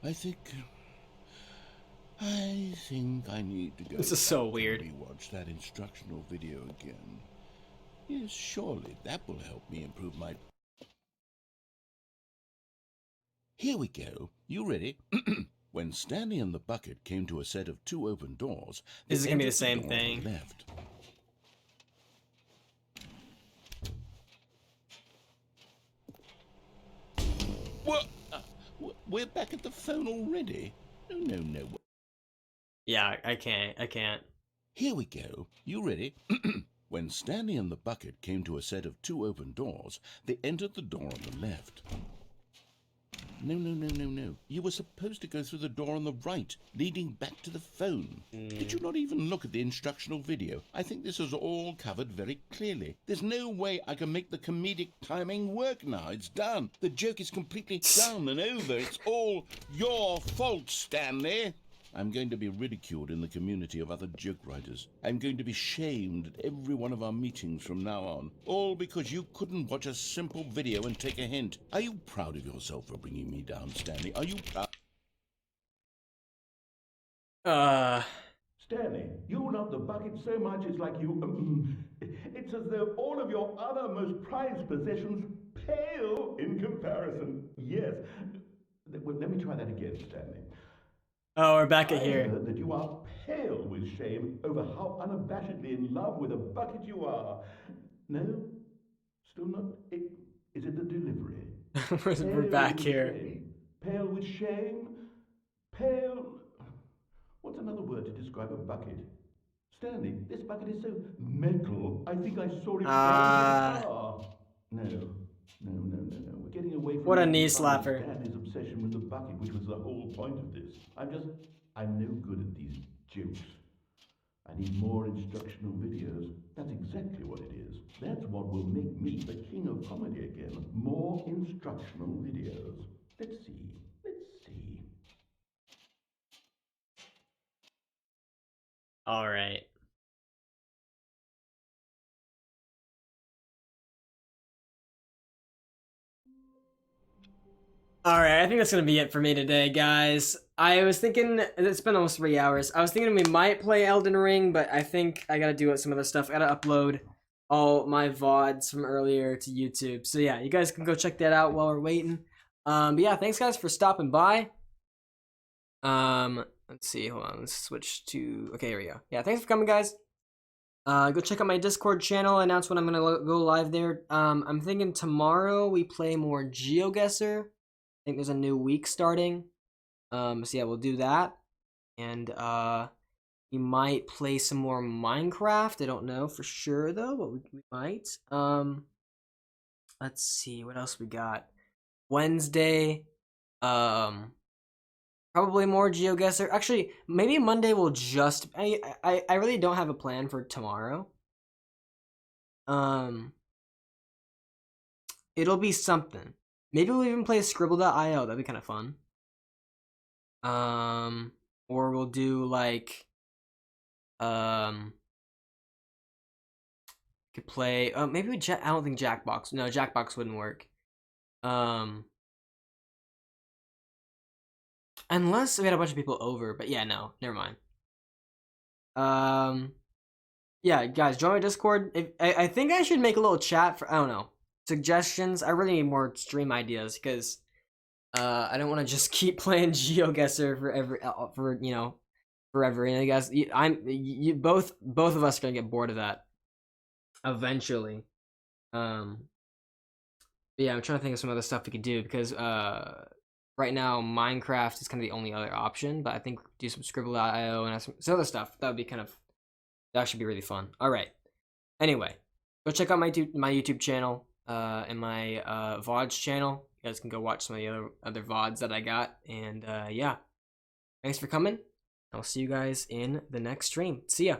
I think I need to go. This is so back weird. And rewatch that instructional video again. Yes, surely that will help me improve my... Here we go. You ready? When Stanley and the bucket came to a set of two open doors, they This is gonna be the entered same door on thing. the left. What? We're back at the phone already? No. Yeah, I can't. Here we go. You ready? When Stanley and the bucket came to a set of two open doors, they entered the door on the left. No. You were supposed to go through the door on the right, leading back to the phone. Did you not even look at the instructional video? I think this is all covered very clearly. There's no way I can make the comedic timing work now. It's done. The joke is completely done and over. It's all your fault, Stanley. I'm going to be ridiculed in the community of other joke writers. I'm going to be shamed at every one of our meetings from now on. All because you couldn't watch a simple video and take a hint. Are you proud of yourself for bringing me down, Stanley? Are you proud? Stanley, you love the bucket so much it's like you... it's as though all of your other most prized possessions pale in comparison. Yes. Well, let me try that again, Stanley. Oh, we're back at I here. heard that you are pale with shame over how unabashedly in love with a bucket you are. No? Still not? Is it the delivery? We're back with here. Shame. Pale with shame? Pale... What's another word to describe a bucket? Stanley, this bucket is so metal. I think I saw it fall in the car. No. We're getting away from What a making knee fun of slapper. Stanley's obsession with the bucket, which was the whole point of this. I'm no good at these jokes. I need more instructional videos. That's exactly what it is. That's what will make me the king of comedy again. More instructional videos. Let's see. All right. All right, I think that's gonna be it for me today, guys. I was thinking, it's been almost 3 hours. I was thinking we might play Elden Ring, but I think I gotta do some other stuff. I gotta upload all my VODs from earlier to YouTube. So yeah, you guys can go check that out while we're waiting. But yeah, thanks guys for stopping by. Let's see, hold on, let's switch to, okay, here we go. Yeah, thanks for coming, guys. Go check out my Discord channel, announce when I'm gonna go live there. I'm thinking tomorrow we play more GeoGuessr. I think there's a new week starting. So yeah, we'll do that. And we might play some more Minecraft. I don't know for sure though, but we might. Let's see, what else we got? Wednesday, probably more GeoGuessr. Actually, maybe Monday will just... I really don't have a plan for tomorrow. It'll be something. Maybe we'll even play Scribble.io. That'd be kind of fun. Or we'll do like... could play... maybe we... I don't think Jackbox. No, Jackbox wouldn't work. Unless we had a bunch of people over, but yeah, no, never mind. Yeah, guys, join my Discord. I think I should make a little chat for, I don't know, suggestions. I really need more stream ideas because I don't want to just keep playing GeoGuessr forever. You know, guys, both of us are gonna get bored of that eventually. But yeah, I'm trying to think of some other stuff we could do because right now, Minecraft is kind of the only other option, but I think do some Scribble.io and some other stuff. That would be that should be really fun. All right. Anyway, go check out my YouTube channel and my VODs channel. You guys can go watch some of the other VODs that I got. And yeah, thanks for coming. I'll see you guys in the next stream. See ya.